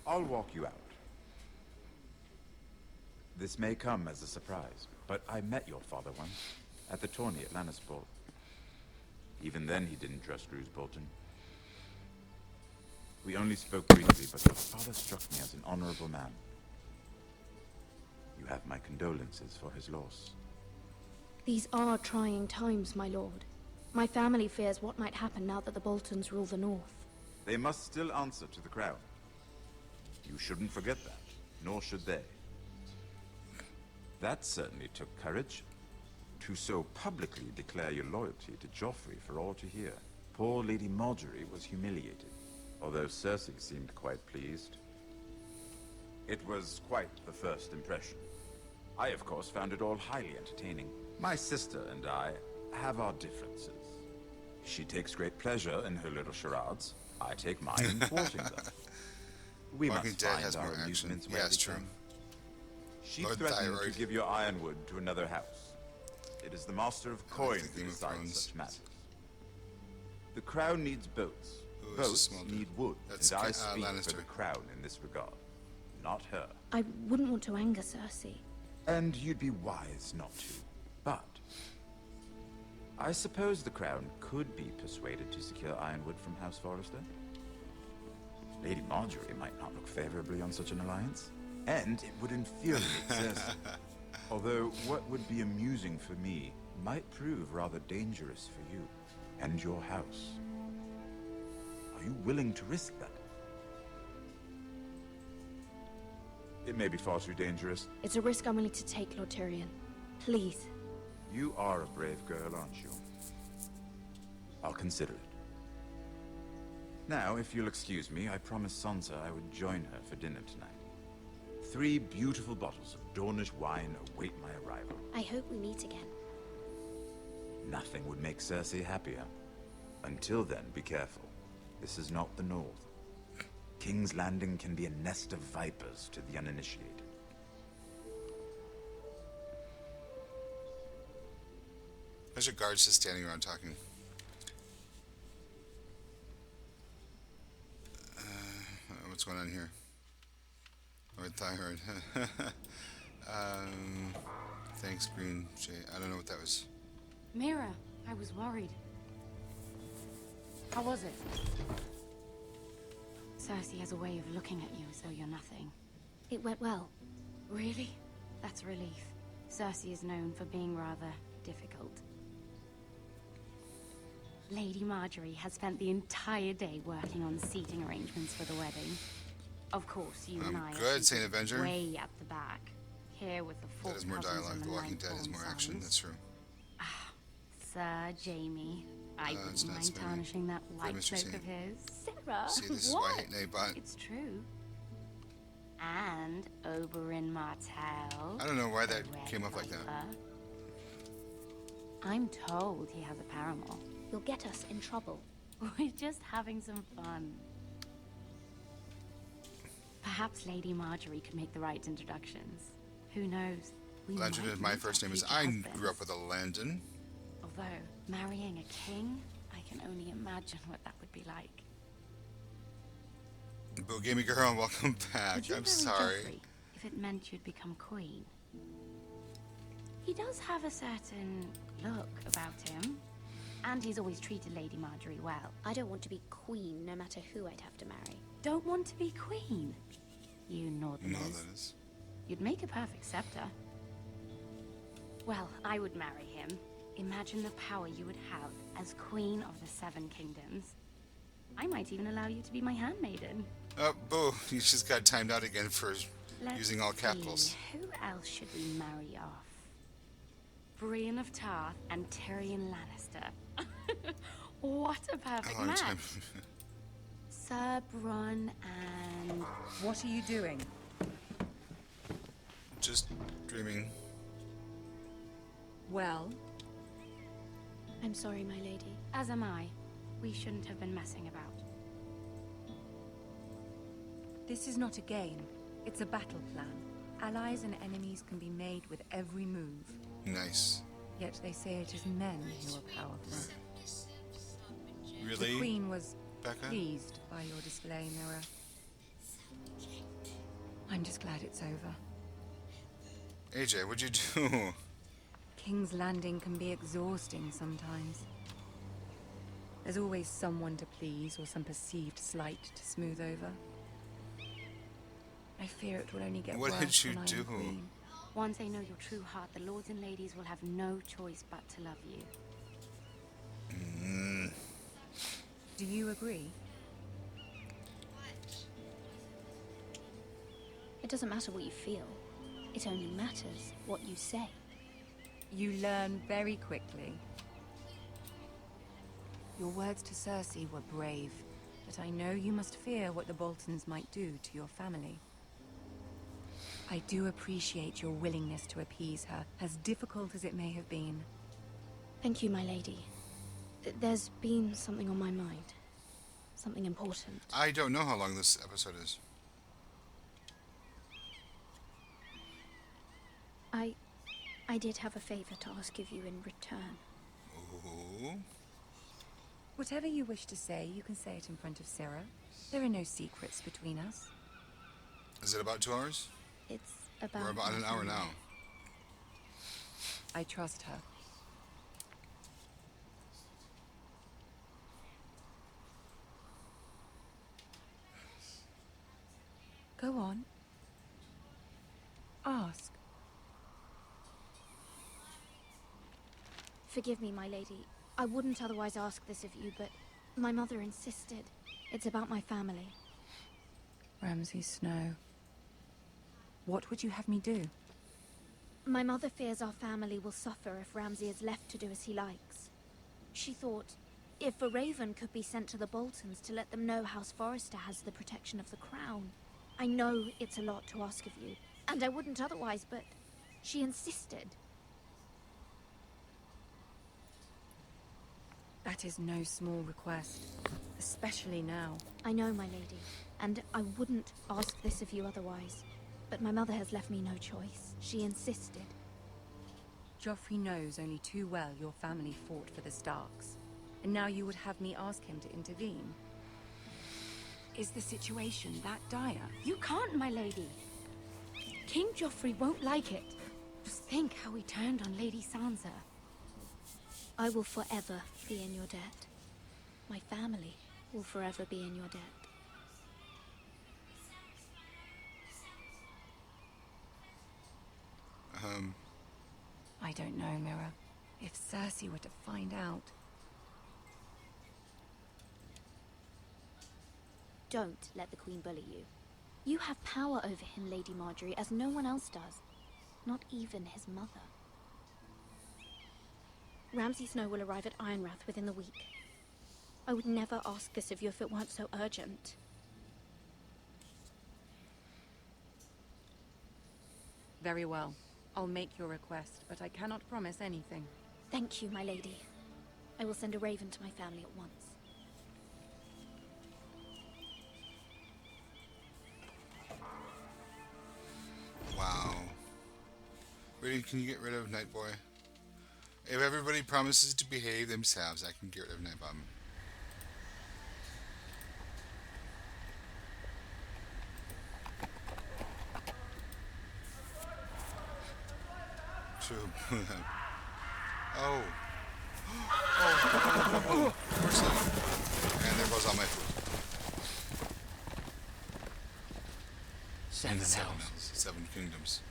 Speaker 14: I'll walk you out. This may come as a surprise, but I met your father once, at the tourney at Lannisport. Even then he didn't trust Roose Bolton. We only spoke briefly, but your father struck me as an honorable man. You have my condolences for his loss.
Speaker 10: These are trying times, my lord. My family fears what might happen now that the Boltons rule the north.
Speaker 14: They must still answer to the crown. You shouldn't forget that, nor should they. That certainly took courage. To so publicly declare your loyalty to Joffrey for all to hear. Poor Lady Marjorie was humiliated, although Cersei seemed quite pleased. It was quite the first impression. I, of course, found it all highly entertaining. My sister and I have our differences. She takes great pleasure in her little charades. I take mine in thwarting them. We
Speaker 1: Walking
Speaker 14: must
Speaker 1: Dead
Speaker 14: find
Speaker 1: has
Speaker 14: our
Speaker 1: more action.
Speaker 14: amusements
Speaker 1: Yeah,
Speaker 14: where
Speaker 1: it's
Speaker 14: we
Speaker 1: true.
Speaker 14: can. She
Speaker 1: Lord
Speaker 14: threatened
Speaker 1: Thyroid.
Speaker 14: to give your ironwood to another house. It is the Master of Coin who
Speaker 1: Game of
Speaker 14: decides
Speaker 1: Thrones.
Speaker 14: such matters. The crown needs boats.
Speaker 1: Ooh, this is
Speaker 14: Boats
Speaker 1: small dude.
Speaker 14: need wood,
Speaker 1: That's
Speaker 14: and I
Speaker 1: Ca-
Speaker 14: speak for
Speaker 1: Lannister.
Speaker 14: the crown in this regard, not her.
Speaker 10: I wouldn't want to anger Cersei.
Speaker 14: And you'd be wise not to. But I suppose the crown could be persuaded to secure ironwood from House Forrester. Lady Marjorie might not look favorably on such an alliance, and it would infuriate Cersei. Although what would be amusing for me might prove rather dangerous for you and your house. Are you willing to risk that? It may be far too dangerous.
Speaker 10: It's a risk I'm willing to take, Lord Tyrion. Please.
Speaker 14: You are a brave girl, aren't you? I'll consider it. Now, if you'll excuse me, I promised Sansa I would join her for dinner tonight. 3 beautiful bottles of Dornish wine await my arrival.
Speaker 10: I hope we meet again.
Speaker 14: Nothing would make Cersei happier. Until then, be careful. This is not the North. King's Landing can be a nest of vipers to the uninitiated.
Speaker 1: There's your guards just standing around talking. What's going on here? Lord Thyroid. Thanks, Green Jay. I don't know what that was.
Speaker 13: Mira, I was worried. How was it? Cersei has a way of looking at you as though you're nothing.
Speaker 10: It went well.
Speaker 13: Really? That's a relief. Cersei is known for being rather difficult. Lady Marjorie has spent the entire day working on seating arrangements for the wedding. Of course, you and I
Speaker 1: good,
Speaker 13: are
Speaker 1: Saint Avenger.
Speaker 13: way at the back.
Speaker 16: Here with the four
Speaker 1: That is more
Speaker 16: cousins
Speaker 1: dialogue.
Speaker 16: and
Speaker 1: The Walking Dead is
Speaker 16: nine-born
Speaker 1: more action.
Speaker 16: sons.
Speaker 1: That's true.
Speaker 16: Sir Jamie, I
Speaker 1: it's
Speaker 16: wouldn't
Speaker 1: not
Speaker 16: mind
Speaker 1: spinning.
Speaker 16: tarnishing that
Speaker 1: For
Speaker 16: white
Speaker 1: Mr.
Speaker 16: cloak
Speaker 1: Scene.
Speaker 16: of his.
Speaker 9: Sarah,
Speaker 1: See, this is why I hate Nate,
Speaker 16: It's true. And Oberyn Martell.
Speaker 1: I don't know why that
Speaker 16: the Red
Speaker 1: came up like that.
Speaker 16: Viper. I'm told he has a paramour.
Speaker 9: you'll get us in trouble.
Speaker 16: We're just having some fun. Perhaps Lady Marjorie could make the right introductions. Who knows? We
Speaker 1: Landon
Speaker 16: might
Speaker 1: is my
Speaker 16: meet
Speaker 1: first
Speaker 16: our
Speaker 1: name is.
Speaker 16: future
Speaker 1: I
Speaker 16: husbands.
Speaker 1: grew up with a Landon.
Speaker 16: Although, marrying a king, I can only imagine what that would be like.
Speaker 1: Boo Gamey Girl, welcome back.
Speaker 16: Would you
Speaker 1: I'm
Speaker 16: marry
Speaker 1: sorry.
Speaker 16: Joffrey if it meant you'd become queen? He does have a certain look about him. And he's always treated Lady Marjorie well.
Speaker 9: I don't want to be queen, no matter who I'd have to marry.
Speaker 16: Don't want to be queen? You northerners.
Speaker 1: No, that is.
Speaker 16: You'd make a perfect scepter. Well, I would marry him. Imagine the power you would have as Queen of the Seven Kingdoms. I might even allow you to be my handmaiden.
Speaker 1: Oh, Boo, you just got timed out again for
Speaker 16: Let's
Speaker 1: using all capitals.
Speaker 16: see, who else should we marry off? Brienne of Tarth and Tyrion Lannister. What a perfect
Speaker 1: long
Speaker 16: match.
Speaker 1: time.
Speaker 16: Sir Bronn and...
Speaker 13: What are you doing?
Speaker 1: Just dreaming.
Speaker 13: Well,
Speaker 9: I'm sorry, my lady.
Speaker 16: As am I. We shouldn't have been messing about.
Speaker 13: this is not a game. It's a battle plan. Allies and enemies can be made with every move.
Speaker 1: Nice.
Speaker 13: Yet they say it is men who are powerful.
Speaker 1: Really?
Speaker 13: The Queen was
Speaker 1: Becca?
Speaker 13: pleased by your display, Mira. I'm just glad it's over.
Speaker 1: AJ, what'd you do?
Speaker 13: King's Landing can be exhausting sometimes. There's always someone to please or some perceived slight to smooth over. I fear it will only get
Speaker 1: What
Speaker 13: worse
Speaker 1: did you
Speaker 13: when I am
Speaker 1: do?
Speaker 13: queen.
Speaker 16: Once they know your true heart, the lords and ladies will have no choice but to love you.
Speaker 13: Do you agree?
Speaker 9: It doesn't matter what you feel. It only matters what you say.
Speaker 13: You learn very quickly. Your words to Cersei were brave, but I know you must fear what the Boltons might do to your family. I do appreciate your willingness to appease her, as difficult as it may have been.
Speaker 9: Thank you, my lady. There's been something on my mind. Something important.
Speaker 1: I don't know how long this episode is.
Speaker 9: I did have a favor to ask of you in return.
Speaker 1: Ooh.
Speaker 13: Whatever you wish to say, you can say it in front of Sarah. There are no secrets between us.
Speaker 1: Is it about 2 hours?
Speaker 9: It's about...
Speaker 1: We're about an hour now.
Speaker 13: I trust her. Go on. Ask.
Speaker 9: Forgive me, my lady. I wouldn't otherwise ask this of you, but my mother insisted. It's about my family.
Speaker 13: Ramsay Snow. What would you have me do?
Speaker 9: My mother fears our family will suffer if Ramsay is left to do as he likes. She thought, if a raven could be sent to the Boltons to let them know House Forrester has the protection of the crown. I know it's a lot to ask of you, and I wouldn't otherwise, but she insisted.
Speaker 13: That is no small request, especially now.
Speaker 9: I know, my lady, and I wouldn't ask this of you otherwise. But my mother has left me no choice. She insisted.
Speaker 13: Joffrey knows only too well your family fought for the Starks, and now you would have me ask him to intervene. Is the situation that dire?
Speaker 16: You can't, my lady. King Joffrey won't like it. Just think how he turned on Lady Sansa.
Speaker 9: I will forever be in your debt. My family will forever be in your debt.
Speaker 13: I don't know, Mira. If Cersei were to find out...
Speaker 9: Don't let the Queen bully you. You have power over him, Lady Marjorie, as no one else does.
Speaker 17: Not even his mother. Ramsay Snow will arrive at Ironrath within the week. I would never ask this of you if it weren't so urgent.
Speaker 13: Very well. I'll make your request, but I cannot promise anything.
Speaker 17: Thank you, my lady. I will send a raven to my family at once.
Speaker 1: Wow. Really, can you get rid of Nightboy? If everybody promises to behave themselves, I can get rid of Nightbomb. True. Oh. Oh. Mercy. And there goes all my food.
Speaker 12: Seven hells.
Speaker 1: 7 kingdoms.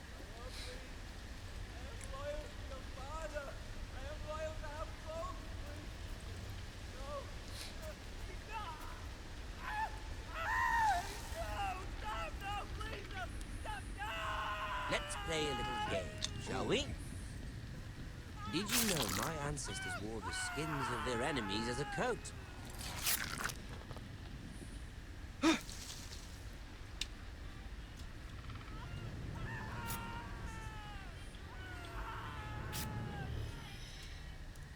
Speaker 18: Let's play a little game, shall we? Did you know my ancestors wore the skins of their enemies as a coat?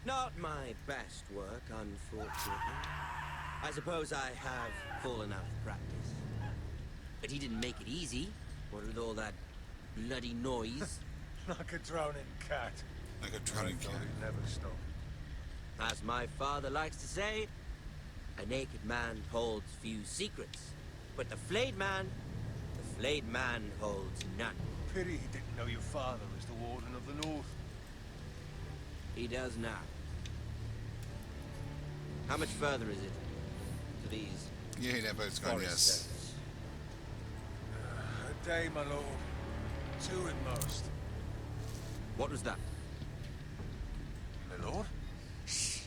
Speaker 18: Not my best work, unfortunately. I suppose I have fallen out of practice. But he didn't make it easy. What with all that bloody noise?
Speaker 6: Like a drowning cat.
Speaker 1: Like a drowning cat.
Speaker 6: He'd never stop.
Speaker 18: As my father likes to say, a naked man holds few secrets. But the flayed man holds none.
Speaker 6: Pity he didn't know your father was the Warden of the North.
Speaker 18: He does now. How much further is it to these?
Speaker 1: Yeah, never. It's gone. Yes.
Speaker 6: A day, my lord. 2 at most.
Speaker 18: What was that?
Speaker 6: My lord?
Speaker 18: Shh.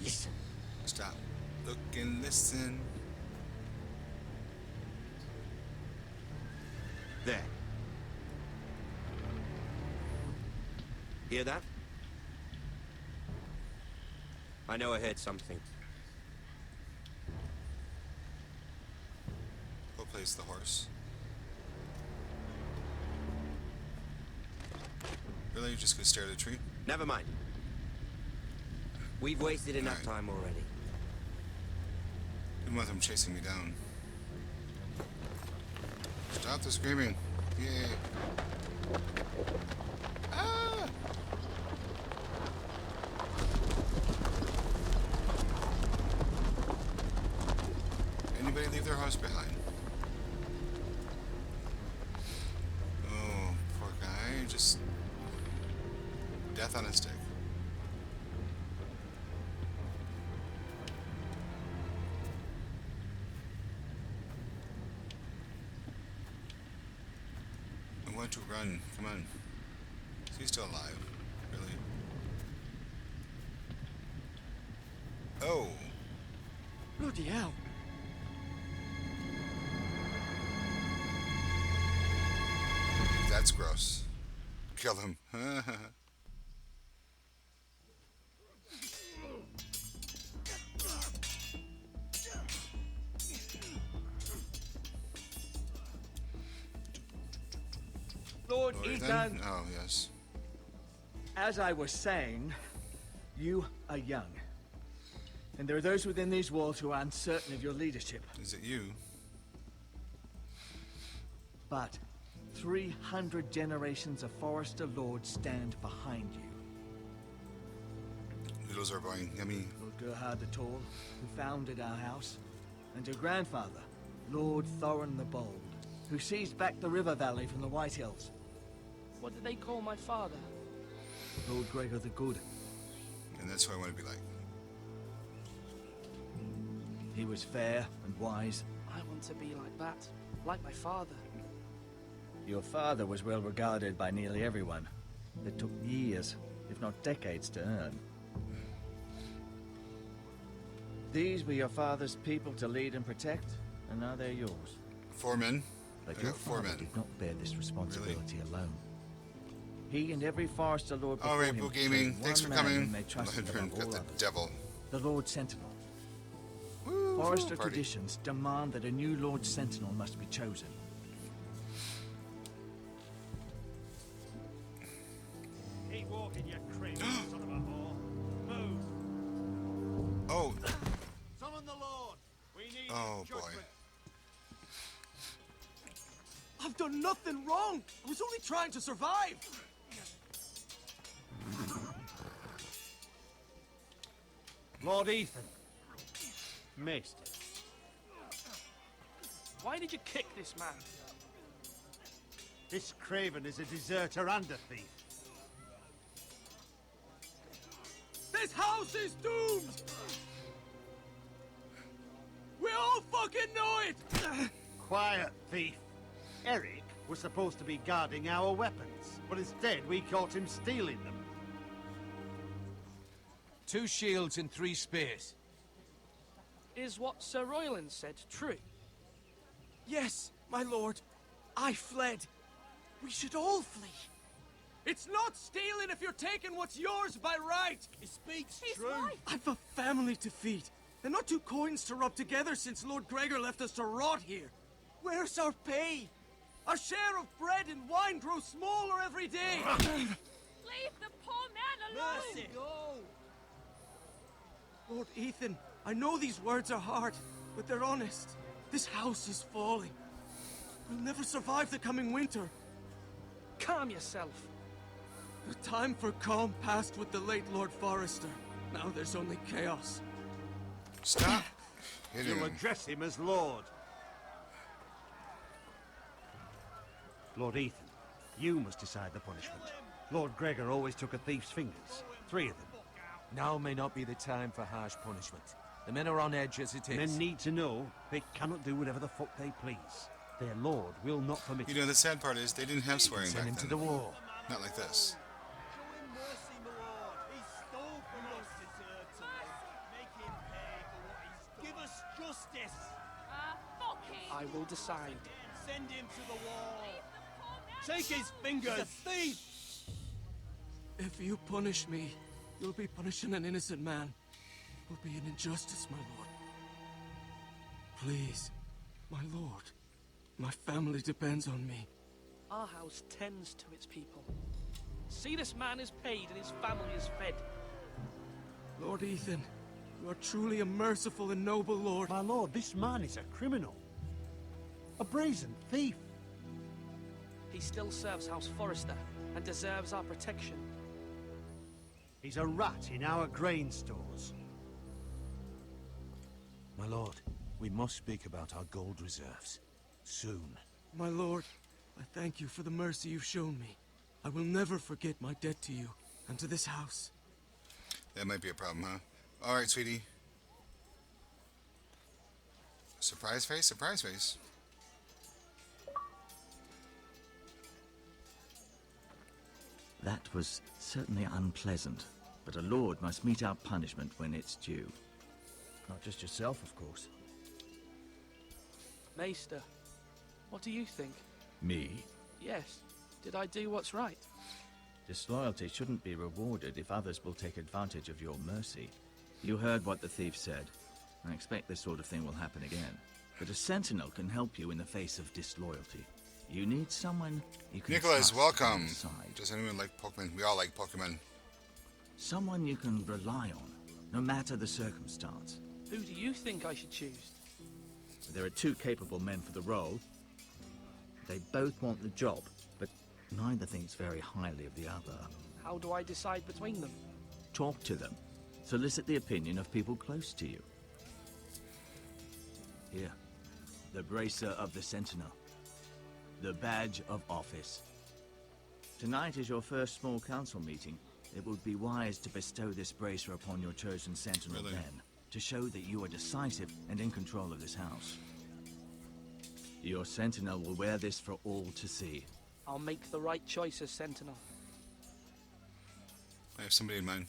Speaker 18: Listen.
Speaker 1: Stop. Look and listen.
Speaker 18: There. Hear that? I know I heard something.
Speaker 1: Go place the horse. Really? You're just gonna stare at a tree?
Speaker 18: Never mind. We've wasted enough time already.
Speaker 1: Didn't want them chasing me down. Stop the screaming. Yay. Ah! Anybody leave their house behind? Oh, poor guy. Just death on a stick. I want to run. Come on. Is he still alive? Really? Oh.
Speaker 12: Bloody hell.
Speaker 1: That's gross. Kill him.
Speaker 3: Lord
Speaker 1: Lord
Speaker 3: Ethan,
Speaker 1: Oh, yes.
Speaker 3: as I was saying, you are young. And there are those within these walls who are uncertain of your leadership.
Speaker 1: Is it you?
Speaker 3: But 300 generations of Forester Lords stand behind you.
Speaker 1: Noodles are going yummy.
Speaker 3: Lord Gerhard the Tall, who founded our house, and your grandfather, Lord Thorin the Bold, who seized back the river valley from the White Hills.
Speaker 4: What did they call my father?
Speaker 3: Lord Gregor the Good.
Speaker 1: And that's who I want to be like.
Speaker 3: He was fair and wise.
Speaker 4: I want to be like that, like my father.
Speaker 3: Your father was well regarded by nearly everyone. It took years, if not decades, to earn. These were your father's people to lead and protect, and now they're yours.
Speaker 1: 4 men.
Speaker 3: But
Speaker 1: I
Speaker 3: your
Speaker 1: got 4
Speaker 3: father
Speaker 1: men.
Speaker 3: did not bear this responsibility alone. He and every Forester Lord before
Speaker 1: All right,
Speaker 3: him
Speaker 1: Boo Gaming,
Speaker 3: chose
Speaker 1: thanks
Speaker 3: one
Speaker 1: for
Speaker 3: man
Speaker 1: coming.
Speaker 3: whom they trusted
Speaker 1: Lantern
Speaker 3: above
Speaker 1: got
Speaker 3: all
Speaker 1: the
Speaker 3: others.
Speaker 1: devil.
Speaker 3: The Lord Sentinel.
Speaker 1: Woo,
Speaker 3: Forester
Speaker 1: party.
Speaker 3: traditions demand that a new Lord Sentinel must be chosen.
Speaker 2: Keep walking, you crazy son of a whore. Move.
Speaker 1: Oh,
Speaker 2: Summon the Lord. We need
Speaker 1: oh
Speaker 2: his
Speaker 1: boy.
Speaker 2: judgment.
Speaker 12: I've done nothing wrong. I was only trying to survive.
Speaker 2: Lord Ethan. Maester.
Speaker 4: Why did you kick this man?
Speaker 2: This Craven is a deserter and a thief.
Speaker 12: This house is doomed. We all fucking know it.
Speaker 2: Quiet, thief. Eric was supposed to be guarding our weapons, but instead we caught him stealing them.
Speaker 7: 2 shields and 3 spears.
Speaker 4: Is what Sir Royland said true?
Speaker 12: Yes, my lord. I fled. We should all flee. It's not stealing if you're taking what's yours by right. He speaks true. I've a family to feed, and not 2 coins to rub together since Lord Gregor left us to rot here. Where's our pay? Our share of bread and wine grows smaller every day.
Speaker 9: Leave the poor man alone!
Speaker 12: Mercy. Lord Ethan, I know these words are hard, but they're honest. This house is falling. We'll never survive the coming winter.
Speaker 4: Calm yourself.
Speaker 12: The time for calm passed with the late Lord Forrester. Now there's only chaos.
Speaker 1: Stop hitting
Speaker 2: You'll
Speaker 1: him.
Speaker 2: address him as Lord. Lord Ethan, you must decide the punishment. Lord Gregor always took a thief's fingers. 3 of them.
Speaker 7: Now may not be the time for harsh punishment. The men are on edge as it is.
Speaker 2: Men need to know they cannot do whatever the fuck they please. Their lord will not permit
Speaker 1: You know, the sad part is they didn't have swearing
Speaker 7: Send
Speaker 1: back
Speaker 7: him
Speaker 1: then.
Speaker 7: to the wall.
Speaker 1: Not like this.
Speaker 12: Give us justice.
Speaker 9: Fuck him!
Speaker 4: I will decide.
Speaker 12: Send him to the wall. Take his fingers. He's a thief. If you punish me, you'll be punishing an innocent man. It will be an injustice, my lord. Please, my lord. My family depends on me.
Speaker 4: Our house tends to its people. See, this man is paid and his family is fed.
Speaker 12: Lord Ethan, you are truly a merciful and noble lord.
Speaker 2: My lord, this man is a criminal. A brazen thief.
Speaker 4: He still serves House Forrester and deserves our protection.
Speaker 2: He's a rat in our grain stores.
Speaker 6: My lord, we must speak about our gold reserves. Soon.
Speaker 12: My lord, I thank you for the mercy you've shown me. I will never forget my debt to you and to this house.
Speaker 1: That might be a problem, huh? Alright, sweetie. Surprise face, surprise face.
Speaker 3: That was certainly unpleasant, but a lord must mete out punishment when it's due. Not just yourself, of course.
Speaker 4: Maester, what do you think?
Speaker 3: Me?
Speaker 4: Yes. Did I do what's right?
Speaker 3: Disloyalty shouldn't be rewarded if others will take advantage of your mercy. You heard what the thief said. I expect this sort of thing will happen again. But a sentinel can help you in the face of disloyalty. You need someone you can
Speaker 1: Nicholas,
Speaker 3: trust
Speaker 1: welcome.
Speaker 3: on your side.
Speaker 1: Does anyone like Pokemon? We all like Pokemon.
Speaker 3: Someone you can rely on, no matter the circumstance.
Speaker 4: Who do you think I should choose?
Speaker 3: There are 2 capable men for the role. They both want the job, but neither thinks very highly of the other.
Speaker 4: How do I decide between them?
Speaker 3: Talk to them. Solicit the opinion of people close to you. Here, the bracer of the Sentinel. The badge of office. Tonight is your first small council meeting. It would be wise to bestow this bracer upon your chosen Sentinel then, to show that you are decisive and in control of this house. Your Sentinel will wear this for all to see.
Speaker 4: I'll make the right choice as Sentinel.
Speaker 1: I have somebody in mind.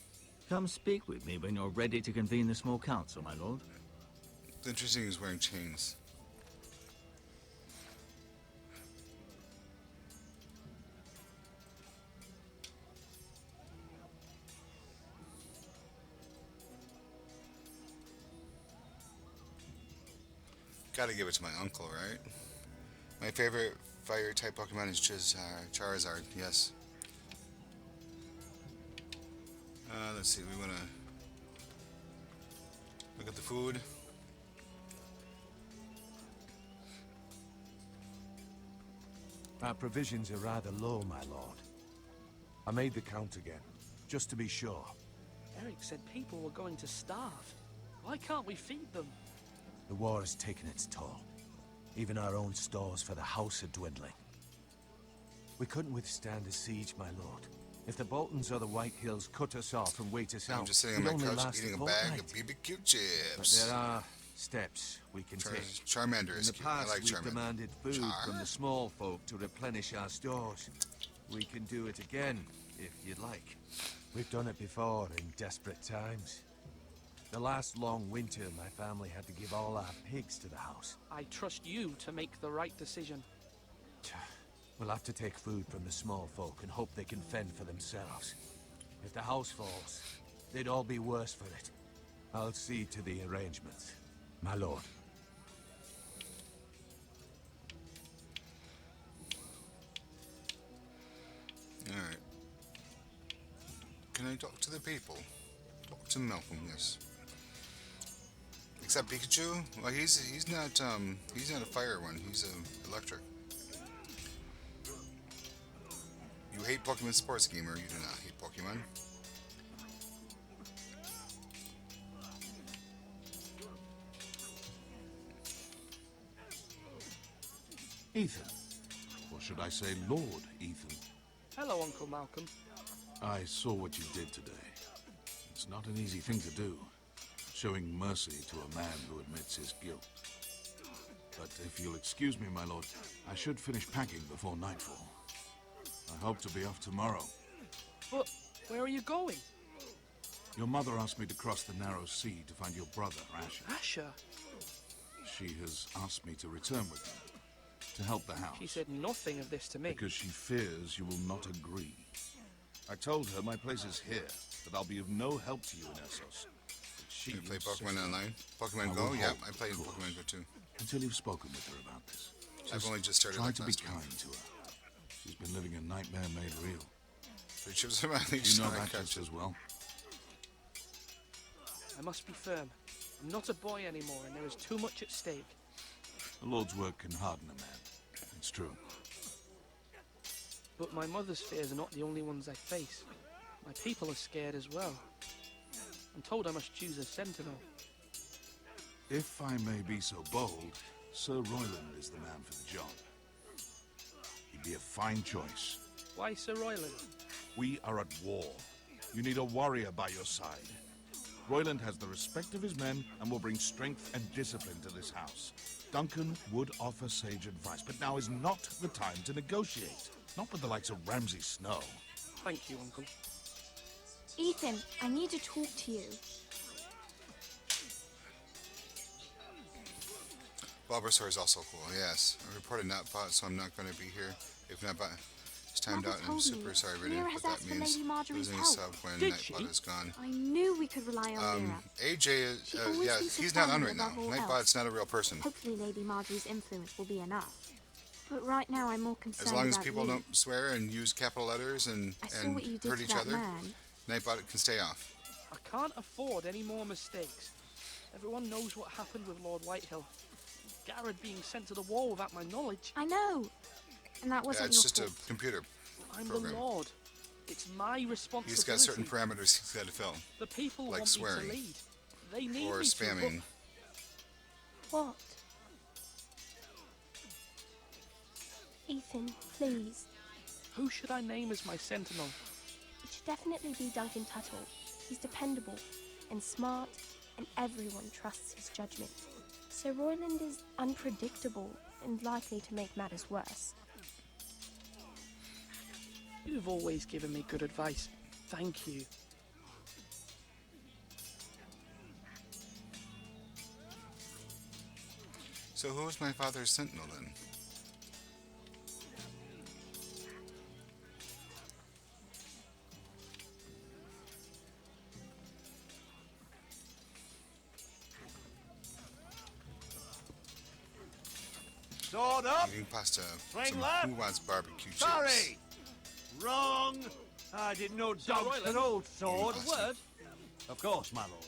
Speaker 3: Come speak with me when you're ready to convene the small council, my lord.
Speaker 1: It's interesting he's wearing chains. Gotta give it to my uncle, right? My favorite fire type Pokemon is just Charizard, yes. Let's see, we wanna look at the food.
Speaker 6: Our provisions are rather low, my lord. I made the count again, just to be sure.
Speaker 4: Eric said people were going to starve. Why can't we feed them?
Speaker 6: The war has taken its toll. Even our own stores for the house are dwindling. We couldn't withstand a siege, my lord. If the Boltons or the White Hills cut us off and wait us out,
Speaker 1: I'm just sitting on
Speaker 6: we'd
Speaker 1: my
Speaker 6: only
Speaker 1: couch
Speaker 6: last
Speaker 1: eating a
Speaker 6: fortnight.
Speaker 1: bag of BBQ
Speaker 6: But
Speaker 1: chips.
Speaker 6: there are steps we can take.
Speaker 1: Charmander
Speaker 6: In
Speaker 1: is
Speaker 6: the
Speaker 1: cute. I
Speaker 6: past,
Speaker 1: like
Speaker 6: we've
Speaker 1: Charmander.
Speaker 6: demanded food from the small folk to replenish our stores. We can do it again, if you'd like. We've done it before in desperate times. The last long winter, my family had to give all our pigs to the house.
Speaker 4: I trust you to make the right decision.
Speaker 6: We'll have to take food from the small folk and hope they can fend for themselves. If the house falls, they'd all be worse for it. I'll see to the arrangements, my lord.
Speaker 1: Alright. Can I talk to the people? Talk to Malcolm, yes. Except Pikachu? Well, he's not a fire one. He's electric. You hate Pokemon Sports Gamer. You do not hate Pokemon.
Speaker 19: Ethan. Or should I say Lord Ethan?
Speaker 4: Hello, Uncle Malcolm.
Speaker 19: I saw what you did today. It's not an easy thing to do, showing mercy to a man who admits his guilt. But if you'll excuse me, my lord, I should finish packing before nightfall. I hope to be off tomorrow.
Speaker 4: But where are you going?
Speaker 19: Your mother asked me to cross the narrow sea to find your brother, Asher.
Speaker 4: Asher?
Speaker 19: She has asked me to return with him, to help the house.
Speaker 4: She said nothing of this to me.
Speaker 19: Because she fears you will not agree. I told her my place is here, that I'll be of no help to you in Essos. She
Speaker 1: You play
Speaker 19: insists.
Speaker 1: Pokemon Online? Pokemon
Speaker 19: I
Speaker 1: Go?
Speaker 19: will
Speaker 1: Yeah,
Speaker 19: hold,
Speaker 1: I play
Speaker 19: of course,
Speaker 1: Pokemon Go too.
Speaker 19: Until you've spoken with her about this.
Speaker 1: I've only just started
Speaker 19: Try
Speaker 1: like
Speaker 19: to be
Speaker 1: last week.
Speaker 19: kind to her. She's been living a nightmare made real.
Speaker 1: Three chips in my
Speaker 19: You
Speaker 1: leash.
Speaker 19: know
Speaker 1: I
Speaker 19: that
Speaker 1: got
Speaker 19: just
Speaker 1: you.
Speaker 19: as well.
Speaker 4: I must be firm. I'm not a boy anymore, and there is too much at stake.
Speaker 19: The Lord's work can harden a man. It's true.
Speaker 4: But my mother's fears are not the only ones I face. My people are scared as well. I'm told I must choose a sentinel.
Speaker 19: If I may be so bold, Sir Royland is the man for the job. He'd be a fine choice.
Speaker 4: Why Sir Royland?
Speaker 19: We are at war. You need a warrior by your side. Royland has the respect of his men and will bring strength and discipline to this house. Duncan would offer sage advice, but now is not the time to negotiate. Not with the likes of Ramsay Snow.
Speaker 4: Thank you, Uncle.
Speaker 9: Ethan, I need to talk to you.
Speaker 1: Bulbasaur is also cool, yes. I reported not bought, so I'm not going to be here. If not bought, it's timed
Speaker 17: Mother
Speaker 1: out, and I'm
Speaker 17: told
Speaker 1: super
Speaker 17: me
Speaker 1: sorry,
Speaker 17: Lyra
Speaker 1: Ridion,
Speaker 17: has
Speaker 1: but
Speaker 17: asked
Speaker 1: that
Speaker 17: for
Speaker 1: means
Speaker 17: Lady Marjorie's
Speaker 1: losing a
Speaker 17: help.
Speaker 1: sub when
Speaker 4: Did
Speaker 1: Nightbot
Speaker 4: she?
Speaker 1: is gone.
Speaker 17: I knew we could rely on Lyra.
Speaker 1: AJ is,
Speaker 17: She always
Speaker 1: yeah,
Speaker 17: thinks of
Speaker 1: he's not on
Speaker 17: family
Speaker 1: right now.
Speaker 17: above all
Speaker 1: Nightbot's
Speaker 17: else.
Speaker 1: not a real person.
Speaker 17: Hopefully Lady Marjorie's influence will be enough. But right now I'm more concerned
Speaker 1: As long as
Speaker 17: about
Speaker 1: people
Speaker 17: you.
Speaker 1: don't swear and use capital letters and
Speaker 17: I saw what you did
Speaker 1: hurt
Speaker 17: to
Speaker 1: each
Speaker 17: that
Speaker 1: other,
Speaker 17: man.
Speaker 1: Nightbot can stay off.
Speaker 4: I can't afford any more mistakes. Everyone knows what happened with Lord Whitehill. Garrett being sent to the wall without my knowledge.
Speaker 17: I know. And that
Speaker 1: Yeah,
Speaker 17: wasn't
Speaker 1: it's
Speaker 17: your
Speaker 1: just
Speaker 17: fault.
Speaker 1: a computer
Speaker 4: I'm
Speaker 1: program.
Speaker 4: the Lord. It's my responsibility.
Speaker 1: He's got certain parameters he's got to fill,
Speaker 4: The people
Speaker 1: like
Speaker 4: want
Speaker 1: swearing
Speaker 4: me to lead. They need
Speaker 1: or
Speaker 4: me
Speaker 1: spamming.
Speaker 17: What?
Speaker 9: Ethan, please.
Speaker 4: to. Who should I name as my sentinel?
Speaker 9: It should definitely be Duncan Tuttle. He's dependable and smart, and everyone trusts his judgment. Sir Royland is unpredictable and likely to make matters worse.
Speaker 4: You've always given me good advice. Thank you.
Speaker 1: So who's my father's sentinel then?
Speaker 5: Sword up.
Speaker 1: Eating pasta.
Speaker 5: Swing
Speaker 1: Some
Speaker 5: left.
Speaker 1: Who wants barbecue chips?
Speaker 5: Sorry. Wrong. I didn't know
Speaker 4: Sir
Speaker 5: dogs
Speaker 4: Royland,
Speaker 5: could hold swords.
Speaker 4: a word?
Speaker 5: Of course, my lord.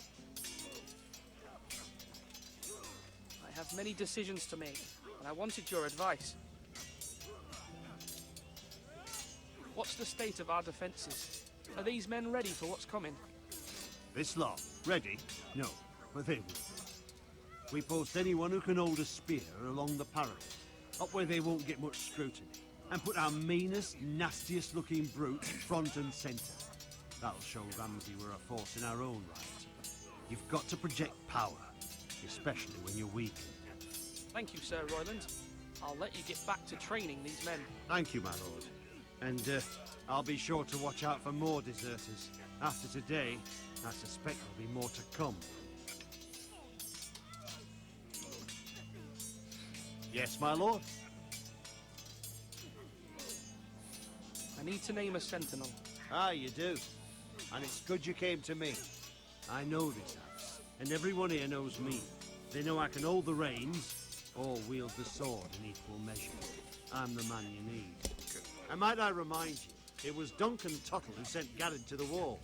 Speaker 4: I have many decisions to make, and I wanted your advice. What's the state of our defences? Are these men ready for what's coming?
Speaker 2: This lot, ready? No, but they will. We post anyone who can hold a spear along the parapet, up where they won't get much scrutiny, and put our meanest, nastiest looking brutes front and centre. That'll show Ramsay we're a force in our own right. You've got to project power, especially when you're weak.
Speaker 4: Thank you, Sir Royland. I'll let you get back to training these men.
Speaker 2: Thank you, my lord. And I'll be sure to watch out for more deserters. After today, I suspect there'll be more to come. Yes, my lord.
Speaker 4: I need to name a sentinel.
Speaker 2: Ah, you do. And it's good you came to me. I know this house, and everyone here knows me. They know I can hold the reins, or wield the sword in equal measure. I'm the man you need. And might I remind you, it was Duncan Tuttle who sent Garrett to the wall.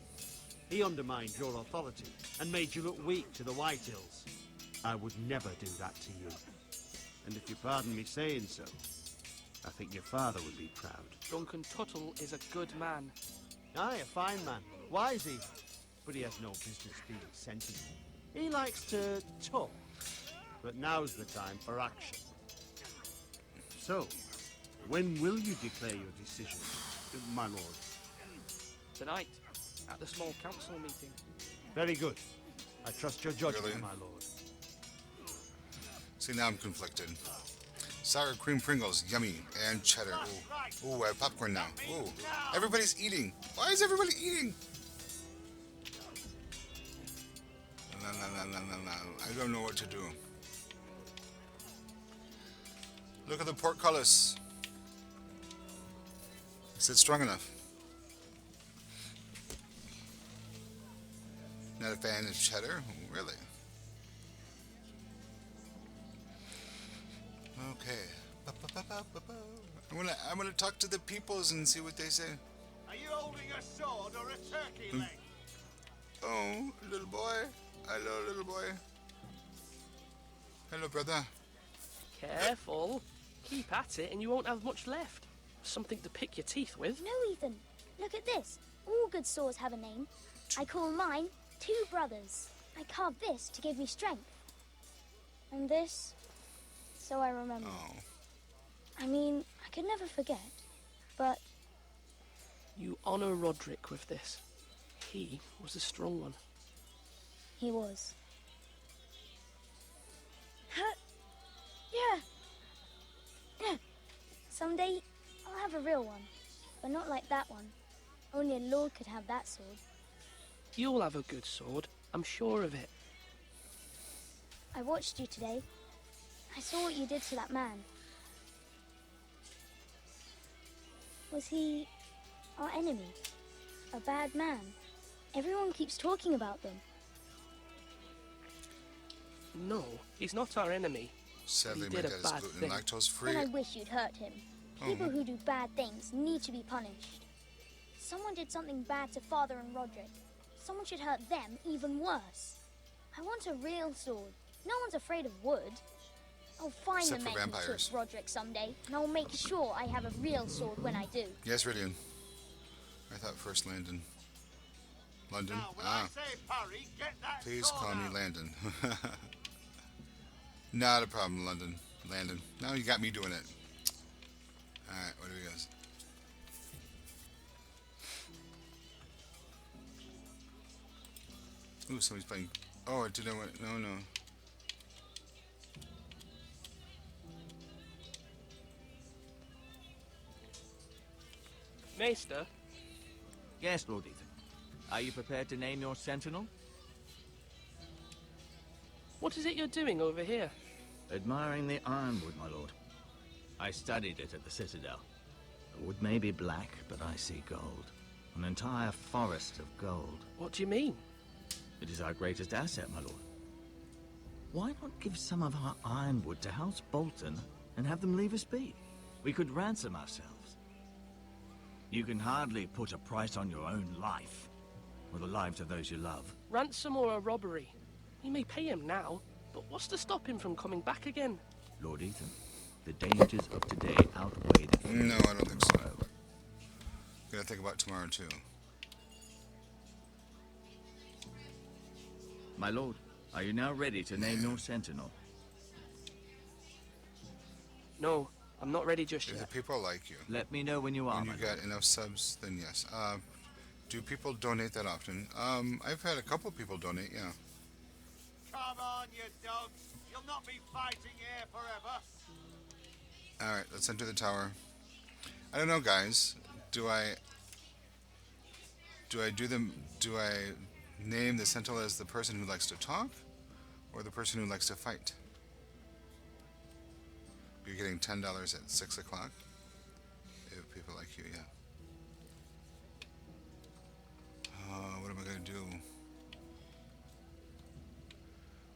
Speaker 2: He undermined your authority, and made you look weak to the Whitehills. I would never do that to you. And if you pardon me saying so, I think your father would be proud.
Speaker 4: Duncan Tuttle is a good man.
Speaker 2: Aye, a fine man. Wise he. But he has no business being sensible. He likes to talk. But now's the time for action. So, when will you declare your decision, my lord?
Speaker 4: Tonight, at the small council meeting.
Speaker 2: Very good. I trust your judgment,
Speaker 1: Really?
Speaker 2: my lord.
Speaker 1: See, now I'm conflicted. Sour cream Pringles, yummy, and cheddar. Ooh, ooh, I have popcorn now. Ooh, everybody's eating. Why is everybody eating? I don't know what to do. Look at the portcullis. Is it strong enough? Not a fan of cheddar? Really? Okay. I'm gonna talk to the peoples and see what they say.
Speaker 5: Are you holding a sword or a turkey leg?
Speaker 1: Oh, little boy. Hello, little boy. Hello, brother.
Speaker 4: Careful. Keep at it and you won't have much left. Something to pick your teeth with.
Speaker 10: No, Ethan. Look at this. All good swords have a name. I call mine Two Brothers. I carved this to give me strength. And this, so I remember.
Speaker 1: Oh.
Speaker 10: I mean, I could never forget, but...
Speaker 4: You honor Roderick with this. He was a strong one.
Speaker 10: He was. Yeah. Someday, I'll have a real one. But not like that one. Only a lord could have that sword.
Speaker 4: You'll have a good sword. I'm sure of it.
Speaker 10: I watched you today. I saw what you did to that man. Was he our enemy? A bad man? Everyone keeps talking about them.
Speaker 4: No, he's not our enemy.
Speaker 1: Sadly,
Speaker 4: He
Speaker 1: my
Speaker 4: did
Speaker 1: dad
Speaker 4: a
Speaker 1: is
Speaker 4: bad
Speaker 1: gluten
Speaker 4: thing.
Speaker 1: and lactose free.
Speaker 10: Then I wish you'd hurt him. People who do bad things need to be punished. Someone did something bad to Father and Roderick. Someone should hurt them even worse. I want a real sword. No one's afraid of wood. I'll find
Speaker 1: Except
Speaker 10: the
Speaker 1: for
Speaker 10: men who
Speaker 1: vampires.
Speaker 10: took Roderick someday, and I'll make sure I have a real sword when I do.
Speaker 1: Yes, Ridian. I thought first Landon. London?
Speaker 5: Now, when
Speaker 1: Ah.
Speaker 5: I say parry, get that
Speaker 1: Please
Speaker 5: sword
Speaker 1: call me
Speaker 5: out.
Speaker 1: Landon. Not a problem, London. Landon. Now you got me doing it. Alright, what do we got? Ooh, somebody's playing. Oh, I didn't want. No.
Speaker 4: Maester,
Speaker 3: Yes, Lord Ethan. Are you prepared to name your sentinel?
Speaker 4: what is it you're doing over here?
Speaker 3: Admiring the ironwood, my lord. I studied it at the Citadel. The wood may be black, but I see gold. An entire forest of gold.
Speaker 4: What do you mean?
Speaker 3: It is our greatest asset, my lord. Why not give some of our ironwood to House Bolton and have them leave us be. We could ransom ourselves. You can hardly put a price on your own life, or the lives of those you love.
Speaker 4: Ransom or a robbery? We may pay him now, but what's to stop him from coming back again?
Speaker 3: Lord Ethan, the dangers of today outweigh the...
Speaker 1: No, I don't think so. Gotta think about tomorrow, too.
Speaker 3: My lord, are you now ready to name your sentinel?
Speaker 4: No, I'm not ready just
Speaker 1: If
Speaker 4: yet.
Speaker 1: the people like you.
Speaker 3: Let me know when you are.
Speaker 1: When you got enough subs, then yes. Do people donate that often? I've had a couple people donate, yeah.
Speaker 5: Come on, you dogs. You'll not be fighting here forever.
Speaker 1: Alright, let's enter the tower. I don't know, guys. Do I name the sentinel as the person who likes to talk, or the person who likes to fight? You're getting $10 at 6 o'clock. If people like you, yeah. What am I gonna do?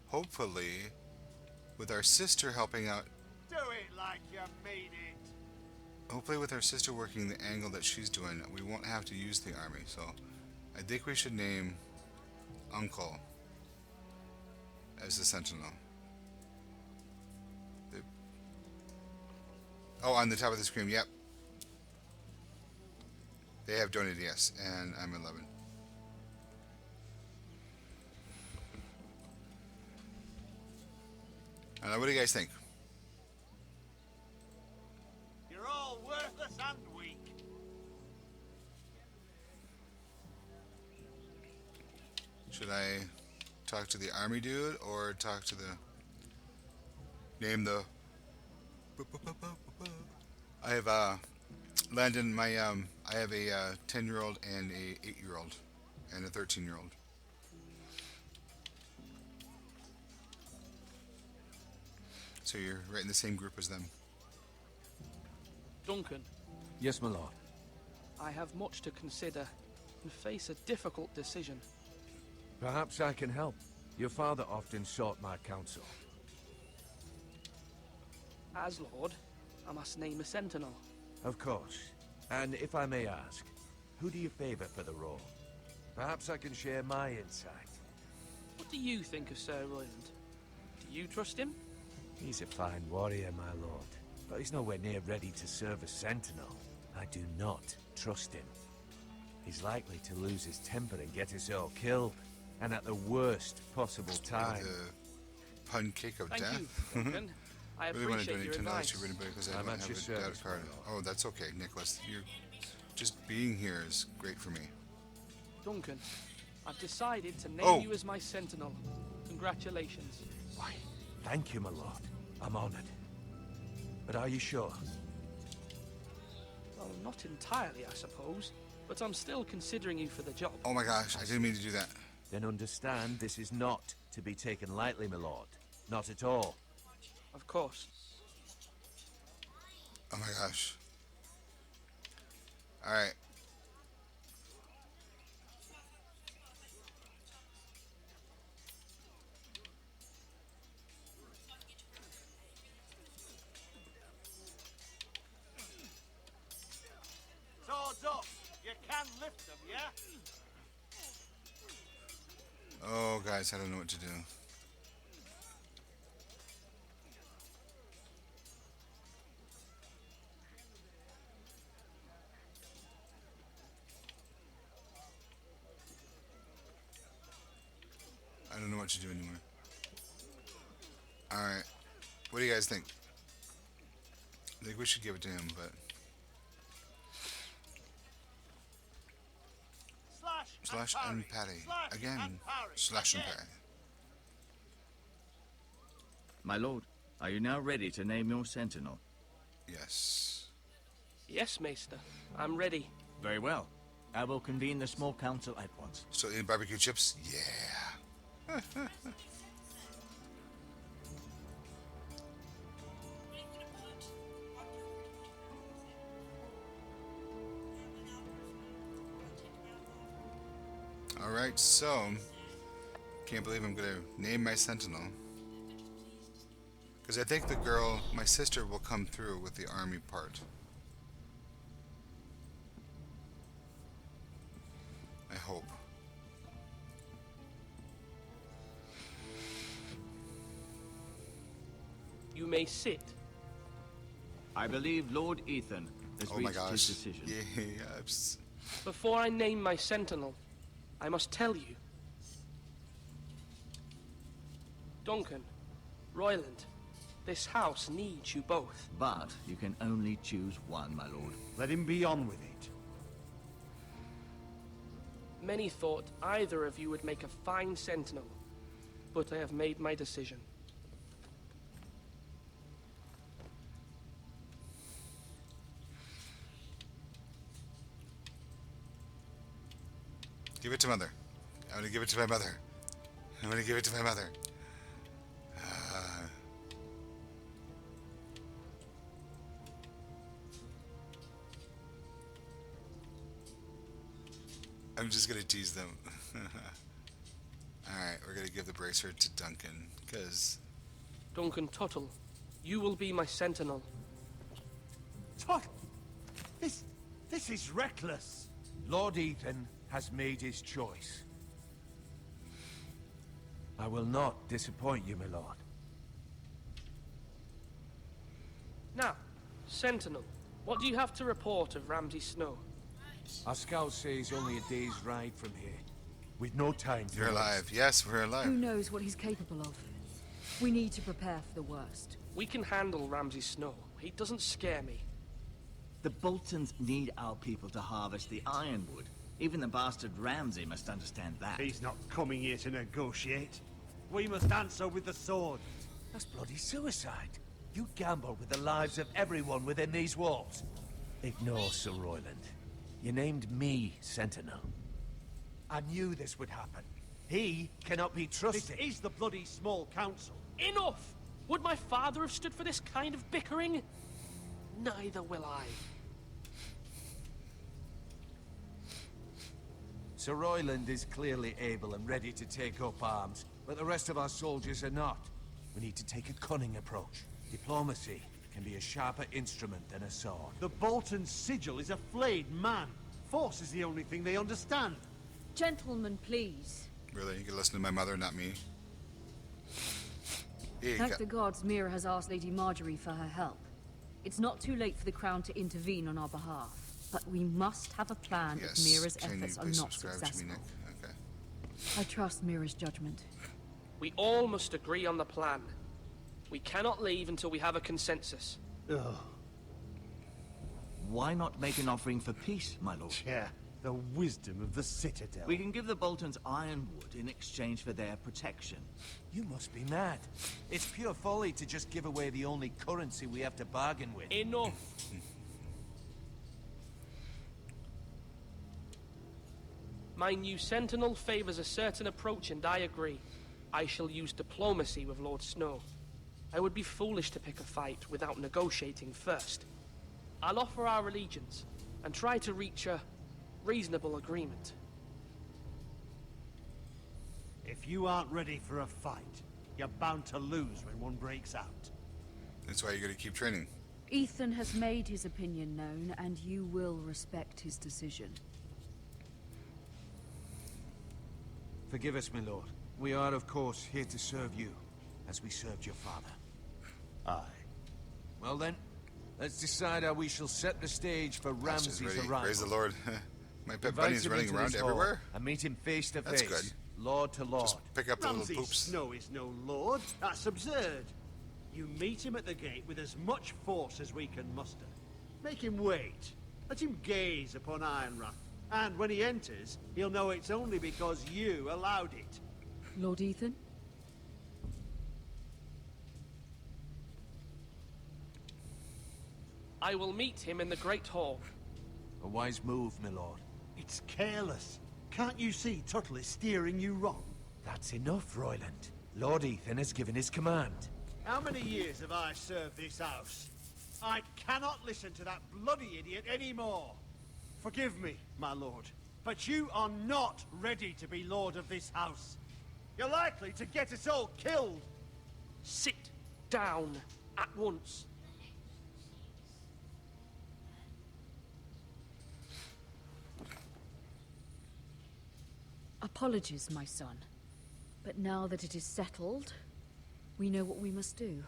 Speaker 1: Hopefully, with our sister helping out.
Speaker 5: Do it like you mean it.
Speaker 1: Hopefully, with our sister working the angle that she's doing, we won't have to use the army. So, I think we should name Uncle as the sentinel. Oh, on the top of the screen, yep. They have donated, yes, and I'm 11. What do you guys think?
Speaker 5: You're all worthless and weak.
Speaker 1: Should I talk to the army dude or talk to the... Name the... I have, Landon, I have a 10-year-old and a 8-year-old and a 13-year-old. So you're right in the same group as them.
Speaker 4: Duncan.
Speaker 6: Yes, my lord.
Speaker 4: I have much to consider and face a difficult decision.
Speaker 6: Perhaps I can help. Your father often sought my counsel.
Speaker 4: As Lord, I must name a sentinel.
Speaker 6: Of course. And if I may ask, who do you favor for the role? Perhaps I can share my insight.
Speaker 4: What do you think of Sir Royland? Do you trust him?
Speaker 6: He's a fine warrior, my lord, but he's nowhere near ready to serve as sentinel. I do not trust him. He's likely to lose his temper and get us all killed, and at the worst possible time.
Speaker 1: The pun cake of
Speaker 4: Thank
Speaker 1: death.
Speaker 4: you, Duncan. I
Speaker 1: really want to
Speaker 4: appreciate
Speaker 1: donate
Speaker 4: your
Speaker 1: $10
Speaker 4: advice.
Speaker 1: to Riddenberg because I
Speaker 6: I'm
Speaker 1: don't
Speaker 6: at
Speaker 1: have
Speaker 6: your
Speaker 1: a
Speaker 6: service,
Speaker 1: debit card.
Speaker 6: my
Speaker 1: Oh, that's okay, Nicholas. You're just being here is great for me.
Speaker 4: Duncan, I've decided to name you as my sentinel. Congratulations.
Speaker 6: Why, thank you, my lord. I'm honored. But are you sure?
Speaker 4: Well, not entirely, I suppose, but I'm still considering you for the job.
Speaker 1: Oh my gosh, I didn't mean to do that.
Speaker 6: Then understand this is not to be taken lightly, my lord. Not at all.
Speaker 4: Of course.
Speaker 1: Oh my gosh. Alright.
Speaker 5: Swords up. You can lift them, yeah?
Speaker 1: Oh, guys, I don't know what to do. I don't know what to do anymore. Alright. What do you guys think? I think we should give it to him, but... Slash and parry. Again. Slash and parry.
Speaker 3: My lord, are you now ready to name your sentinel?
Speaker 1: Yes.
Speaker 4: Yes, Maester. I'm ready.
Speaker 3: Very well. I will convene the small council at once.
Speaker 1: So eating barbecue chips? Yeah. Alright, so can't believe I'm gonna name my sentinel. Because I think the girl, my sister, will come through with the army part. I hope.
Speaker 4: You may sit.
Speaker 3: I believe Lord Ethan has
Speaker 1: Oh my
Speaker 3: reached
Speaker 1: gosh.
Speaker 3: his decision.
Speaker 1: Yes.
Speaker 4: Before I name my sentinel, I must tell you. Duncan, Royland, this house needs you both.
Speaker 3: But you can only choose one, my lord.
Speaker 2: Let him be on with it.
Speaker 4: Many thought either of you would make a fine sentinel, but I have made my decision.
Speaker 1: Give it to Mother. I'm gonna give it to my mother. I'm gonna give it to my mother. I'm just gonna tease them. Alright, we're gonna give the bracer to Duncan, because...
Speaker 4: Duncan Tuttle, you will be my sentinel.
Speaker 2: Tut! This is reckless.
Speaker 6: Lord Ethan has made his choice. I will not disappoint you, my lord.
Speaker 4: Now, sentinel, what do you have to report of Ramsay Snow?
Speaker 6: Our scouts say he's only a day's ride from here. With no time to
Speaker 1: You're alive. Yes, we're alive.
Speaker 8: Who knows what he's capable of? We need to prepare for the worst.
Speaker 4: We can handle Ramsay Snow. He doesn't scare me.
Speaker 3: The Boltons need our people to harvest the ironwood. Even the bastard Ramsay must understand that.
Speaker 2: He's not coming here to negotiate. We must answer with the sword.
Speaker 6: That's bloody suicide. You gamble with the lives of everyone within these walls. Ignore Sir Royland. You named me Sentinel. I knew this would happen. He cannot be trusted.
Speaker 2: This is the bloody small council.
Speaker 4: Enough! Would my father have stood for this kind of bickering? Neither will I.
Speaker 6: Sir Royland is clearly able and ready to take up arms, but the rest of our soldiers are not. We need to take a cunning approach. Diplomacy can be a sharper instrument than a sword.
Speaker 2: The Bolton sigil is a flayed man. Force is the only thing they understand.
Speaker 8: Gentlemen, please.
Speaker 1: Really? You can listen to my mother, not me? Here you
Speaker 8: Thank
Speaker 1: go.
Speaker 8: the gods Mira has asked Lady Marjorie for her help. It's not too late for the Crown to intervene on our behalf, but we must have a plan if
Speaker 1: Yes.
Speaker 8: Mira's
Speaker 1: Can
Speaker 8: efforts
Speaker 1: you
Speaker 8: are
Speaker 1: please
Speaker 8: not
Speaker 1: subscribe
Speaker 8: successful.
Speaker 1: to me, Nick? Okay.
Speaker 8: I trust Mira's judgment.
Speaker 4: We all must agree on the plan. We cannot leave until we have a consensus.
Speaker 2: Ugh.
Speaker 3: Why not make an offering for peace, my lord?
Speaker 2: Yeah, the wisdom of the Citadel.
Speaker 3: We can give the Boltons ironwood in exchange for their protection.
Speaker 6: You must be mad. It's pure folly to just give away the only currency we have to bargain with.
Speaker 4: Enough! My new sentinel favors a certain approach, and I agree. I shall use diplomacy with Lord Snow. I would be foolish to pick a fight without negotiating first. I'll offer our allegiance, and try to reach a reasonable agreement.
Speaker 2: If you aren't ready for a fight, you're bound to lose when one breaks out.
Speaker 1: That's why you're gonna keep training.
Speaker 8: Ethan has made his opinion known, and you will respect his decision.
Speaker 6: Forgive us, my lord. We are, of course, here to serve you, as we served your father.
Speaker 2: Aye.
Speaker 6: Well then, let's decide how we shall set the stage for
Speaker 1: Monster's
Speaker 6: Ramsay's
Speaker 1: ready.
Speaker 6: arrival.
Speaker 1: Praise the Lord. My pet
Speaker 6: Invite
Speaker 1: bunny's
Speaker 6: him
Speaker 1: running
Speaker 6: into
Speaker 1: around
Speaker 6: this hall
Speaker 1: everywhere.
Speaker 6: And meet him face to
Speaker 1: That's
Speaker 6: face,
Speaker 1: good.
Speaker 6: lord to lord.
Speaker 1: Just pick up the
Speaker 2: Ramsay
Speaker 1: little poops.
Speaker 2: Snow is no lord. That's absurd. You meet him at the gate with as much force as we can muster. Make him wait. Let him gaze upon Ironrath. And when he enters, he'll know it's only because you allowed it.
Speaker 8: Lord Ethan?
Speaker 4: I will meet him in the Great Hall.
Speaker 6: A wise move, my lord.
Speaker 2: It's careless. Can't you see Tuttle is steering you wrong?
Speaker 6: That's enough, Royland. Lord Ethan has given his command.
Speaker 2: How many years have I served this house? I cannot listen to that bloody idiot anymore. Forgive me, my lord, but you are not ready to be lord of this house. You're likely to get us all killed.
Speaker 4: Sit. down at once.
Speaker 8: Apologies, my son. But now that it is settled, we know what we must do.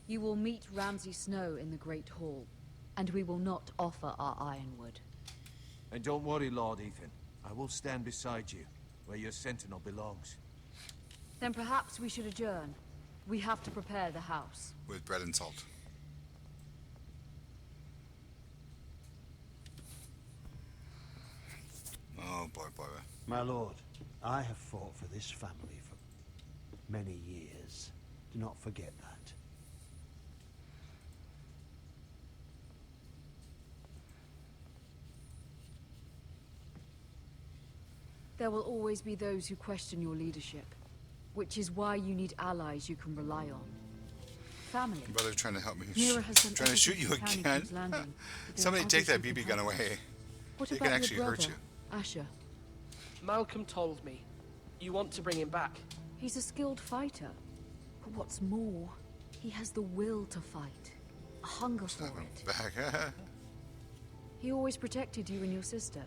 Speaker 8: You will meet Ramsay Snow in the Great Hall, and we will not offer our ironwood.
Speaker 6: And don't worry, Lord Ethan. I will stand beside you, where your sentinel belongs.
Speaker 8: Then perhaps we should adjourn. We have to prepare the house.
Speaker 1: With bread and salt. Oh boy, boy.
Speaker 2: My lord, I have fought for this family for many years. Do not forget that.
Speaker 8: There will always be those who question your leadership, which is why you need allies you can rely on. Family.
Speaker 1: My brother's trying to help me.
Speaker 8: Mira has done
Speaker 1: Trying to shoot you
Speaker 8: everything she can
Speaker 1: again.
Speaker 8: in King's Landing, but there
Speaker 1: Somebody
Speaker 8: are
Speaker 1: take that
Speaker 8: others who
Speaker 1: BB
Speaker 8: can
Speaker 1: gun
Speaker 8: help.
Speaker 1: away.
Speaker 8: What
Speaker 1: It
Speaker 8: about
Speaker 1: can
Speaker 8: your
Speaker 1: actually
Speaker 8: brother,
Speaker 1: hurt you.
Speaker 8: Asher?
Speaker 4: Malcolm told me. You want to bring him back.
Speaker 8: He's a skilled fighter. But what's more, he has the will to fight. A hunger for it.
Speaker 1: Back.
Speaker 8: He always protected you and your sister.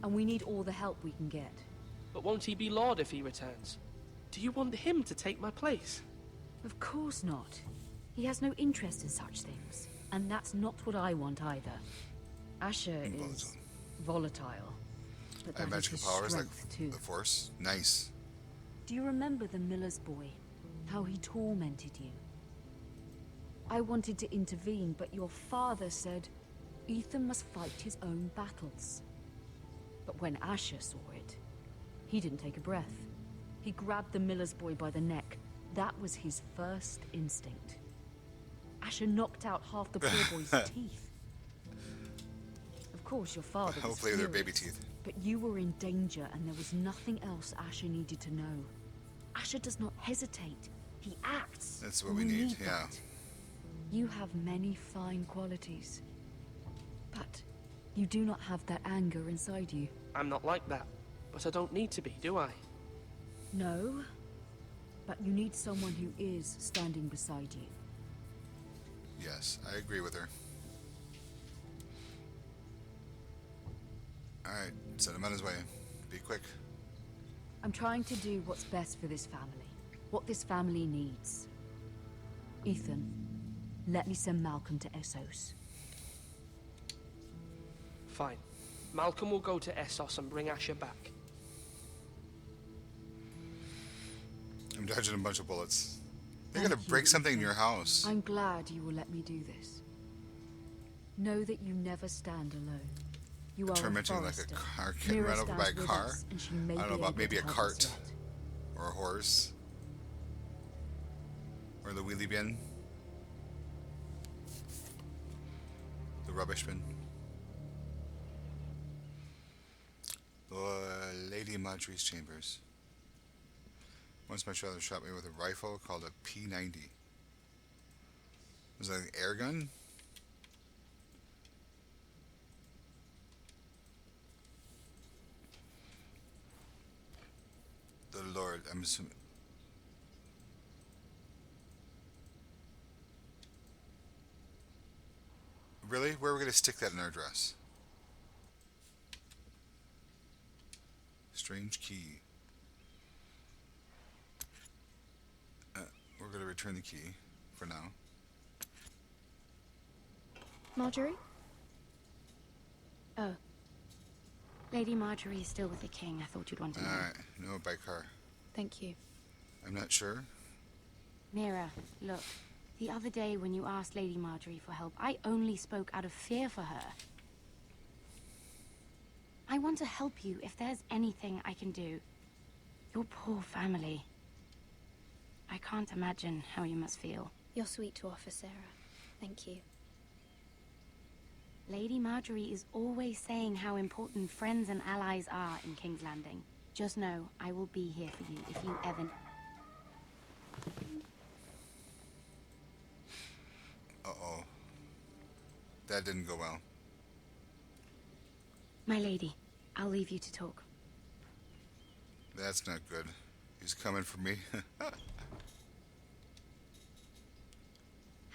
Speaker 8: And we need all the help we can get.
Speaker 4: But won't he be Lord if he returns? Do you want him to take my place?
Speaker 8: Of course not. He has no interest in such things. And that's not what I want either. Asher is volatile. But
Speaker 1: I have
Speaker 8: that is
Speaker 1: magical
Speaker 8: his
Speaker 1: powers like
Speaker 8: strength too.
Speaker 1: the Force. Nice.
Speaker 8: Do you remember the miller's boy? How he tormented you? I wanted to intervene, but your father said Ethan must fight his own battles. But when Asher saw it, he didn't take a breath. He grabbed the miller's boy by the neck. That was his first instinct. Asher knocked out half the poor boy's teeth. Of course, your father was
Speaker 1: Hopefully they're baby
Speaker 8: furious,
Speaker 1: teeth.
Speaker 8: but you were in danger and there was nothing else Asher needed to know. Asher does not hesitate. He acts.
Speaker 1: That's what we need, yeah.
Speaker 8: that. You have many fine qualities. But you do not have that anger inside you.
Speaker 4: I'm not like that. But I don't need to be, do I?
Speaker 8: No. But you need someone who is standing beside you.
Speaker 1: Yes, I agree with her. Alright, send him on his way. Be quick.
Speaker 8: I'm trying to do what's best for this family. What this family needs. Ethan, let me send Malcolm to Essos.
Speaker 4: Fine. Malcolm will go to Essos and bring Asher back.
Speaker 1: I'm dodging a bunch of bullets. They're gonna break something in your house.
Speaker 8: I'm glad you will let me do this. Know that you never stand alone. You are
Speaker 1: Turn
Speaker 8: a
Speaker 1: into like a
Speaker 8: forester.
Speaker 1: car, getting
Speaker 8: Mira
Speaker 1: run over by a
Speaker 8: stands with
Speaker 1: car.
Speaker 8: us, and she
Speaker 1: I
Speaker 8: may
Speaker 1: don't know
Speaker 8: be
Speaker 1: about
Speaker 8: able
Speaker 1: maybe
Speaker 8: to
Speaker 1: a
Speaker 8: help us
Speaker 1: cart
Speaker 8: yet.
Speaker 1: or a horse or the wheelie bin, the rubbish bin. Lady Marjorie's chambers. Once my father shot me with a rifle called a P90. Was that an air gun? The Lord, I'm assuming. Really? Where are we going to stick that in our dress? Strange key. We're going to return the key for now.
Speaker 17: Marjorie?
Speaker 16: Oh. Lady Marjorie is still with the king. I thought you'd want to know.
Speaker 1: Alright, no, by car.
Speaker 17: Thank you.
Speaker 1: I'm not sure.
Speaker 16: Mira, look. The other day when you asked Lady Marjorie for help, I only spoke out of fear for her. I want to help you if there's anything I can do. Your poor family. I can't imagine how you must feel.
Speaker 17: You're sweet to offer, Sarah. Thank you.
Speaker 16: Lady Marjorie is always saying how important friends and allies are in King's Landing. Just know, I will be here for you if you ever...
Speaker 1: Uh-oh. That didn't go well.
Speaker 16: My lady, I'll leave you to talk.
Speaker 1: That's not good. He's coming for me.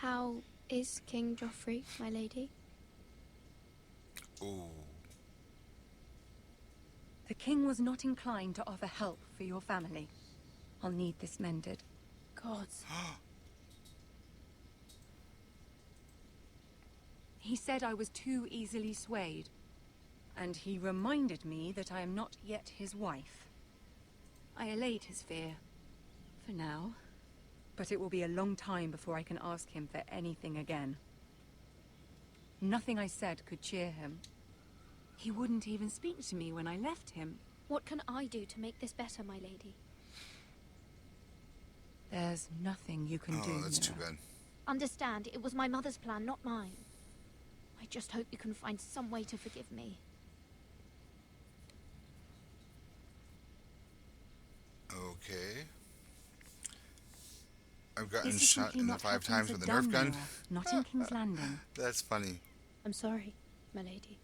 Speaker 17: How is King Joffrey, my lady?
Speaker 1: Ooh.
Speaker 13: The king was not inclined to offer help for your family. I'll need this mended.
Speaker 17: Gods.
Speaker 13: He said I was too easily swayed. And he reminded me that I am not yet his wife. I allayed his fear. For now. But it will be a long time before I can ask him for anything again. Nothing I said could cheer him. He wouldn't even speak to me when I left him.
Speaker 17: What can I do to make this better, my lady?
Speaker 13: There's nothing you can do.
Speaker 1: Oh, that's too bad.
Speaker 17: Understand, it was my mother's plan, not mine. I just hope you can find some way to forgive me.
Speaker 1: Okay. I've gotten
Speaker 13: This is
Speaker 1: shot
Speaker 13: simply
Speaker 1: in the
Speaker 13: not
Speaker 1: 5
Speaker 13: how
Speaker 1: times
Speaker 13: things
Speaker 1: with
Speaker 13: are
Speaker 1: a Nerf
Speaker 13: done,
Speaker 1: gun.
Speaker 13: Nora. Not in King's Landing.
Speaker 1: That's funny.
Speaker 17: I'm sorry, my lady.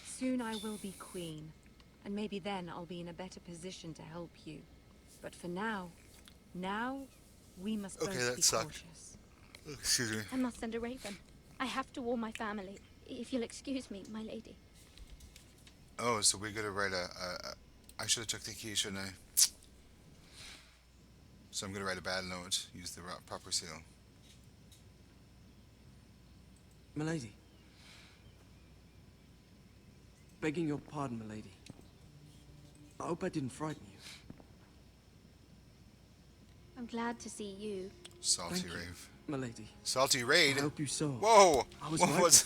Speaker 13: Soon I will be queen, and maybe then I'll be in a better position to help you. But for now, we must
Speaker 1: Okay,
Speaker 13: both
Speaker 1: that
Speaker 13: be
Speaker 1: sucked.
Speaker 13: cautious.
Speaker 1: Excuse me.
Speaker 17: I must send a raven. I have to warn my family. If you'll excuse me, my lady.
Speaker 1: Oh, so we gotta write I should have took the key, shouldn't I? So I'm gonna write a bad note. Use the proper seal.
Speaker 12: Milady. Begging your pardon, milady. I hope I didn't frighten you.
Speaker 17: I'm glad to see you.
Speaker 1: Salty
Speaker 12: Thank you,
Speaker 1: rave.
Speaker 12: milady.
Speaker 1: Salty raid.
Speaker 12: I hope you saw.
Speaker 1: Whoa!
Speaker 12: I was
Speaker 1: What
Speaker 12: right
Speaker 1: was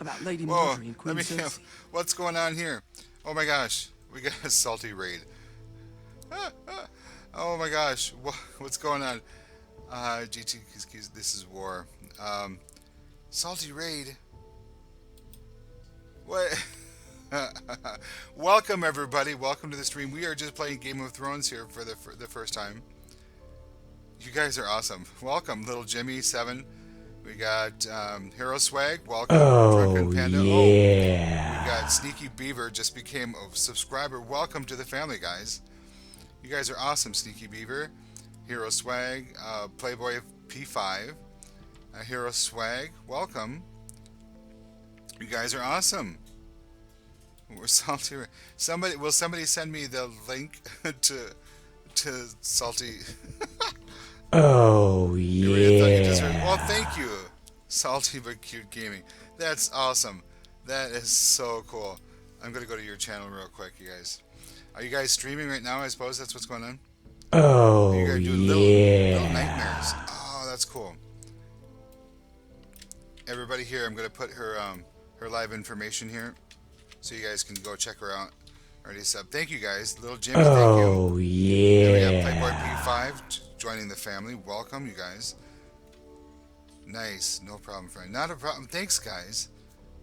Speaker 12: about Lady
Speaker 1: Whoa!
Speaker 12: Marjorie and Queen Cersei.
Speaker 1: What's going on here? Oh my gosh! We got a salty raid. Oh my gosh! What's going on? GT, this is war. Salty raid. What? Welcome everybody. Welcome to the stream. We are just playing Game of Thrones here for the first time. You guys are awesome. Welcome, little Jimmy 7. We got Hero Swag. Welcome, Drunken Panda.
Speaker 20: Yeah.
Speaker 1: Oh, we got Sneaky Beaver. Just became a subscriber. Welcome to the family, guys. You guys are awesome, Sneaky Beaver. Hero Swag. Playboy P5. Hero Swag. Welcome. You guys are awesome. We're salty. Will somebody send me the link to salty?
Speaker 20: Oh yeah.
Speaker 1: Well, thank you, Salty but Cute Gaming. That's awesome. That is so cool. I'm gonna go to your channel real quick, you guys. Are you guys streaming right now? I suppose that's what's going on.
Speaker 20: Oh
Speaker 1: you guys doing
Speaker 20: yeah.
Speaker 1: little nightmares. Oh, that's cool. Everybody here, I'm gonna put her live information here, so you guys can go check her out. Already sub. Thank you guys, little Jimmy. Thank you.
Speaker 20: Oh yeah.
Speaker 1: Then we got Playboy P5 joining the family. Welcome, you guys. Nice, no problem, friend. Not a problem. Thanks, guys.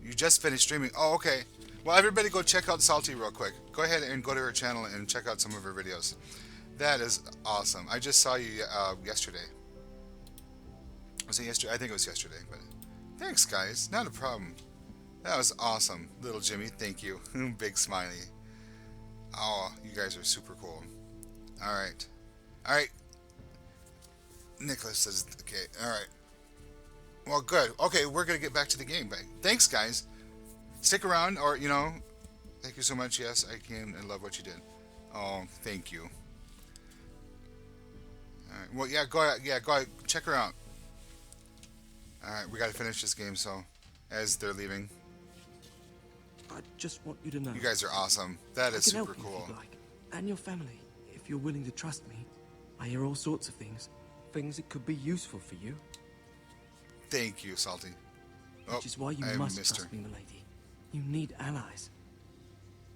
Speaker 1: You just finished streaming. Oh, okay. Well, everybody go check out Salty real quick. Go ahead and go to her channel and check out some of her videos. That is awesome. I just saw you yesterday. Was it yesterday? I think it was yesterday. But thanks, guys. Not a problem. That was awesome, little Jimmy. Thank you. Big smiley. Oh, you guys are super cool. All right. All right. Nicholas says, okay. All right. Well, good. Okay, we're going to get back to the game. Thanks, guys. Stick around, or, thank you so much. Yes, I can and love what you did. Oh, thank you. All right. Well, yeah, go ahead. Check her out. All right, we got to finish this game, so, as they're leaving.
Speaker 12: I just want you to know.
Speaker 1: You guys are awesome. That is super cool.
Speaker 12: If you'd like. And your family, if you're willing to trust me. I hear all sorts of things. Things that could be useful for you.
Speaker 1: Thank you, Salty.
Speaker 12: Which is why you must trust me, milady. You need allies.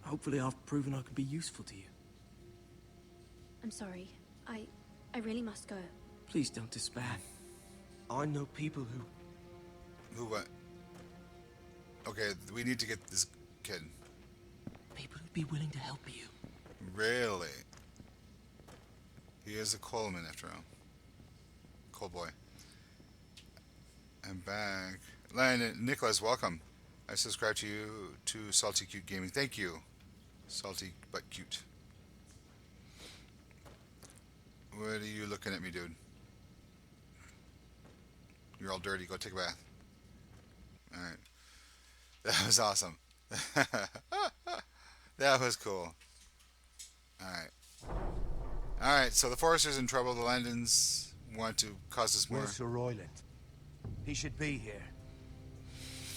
Speaker 12: Hopefully I've proven I can be useful to you.
Speaker 17: I'm sorry. I really must go.
Speaker 12: Please don't despair. I know people who...
Speaker 1: Who what? Okay, we need to get this kid.
Speaker 12: People who'd be willing to help you.
Speaker 1: Really? He is a Coleman after all. Cool boy. I'm back. Nicholas, welcome. I subscribe to you to Salty Cute Gaming. Thank you. Salty but cute. What are you looking at me, dude? You're all dirty. Go take a bath. All right. That was awesome. That was cool. All right. All right. So the Foresters in trouble. The Landons want to cause us more.
Speaker 6: Where's Sir Royland? He should be here.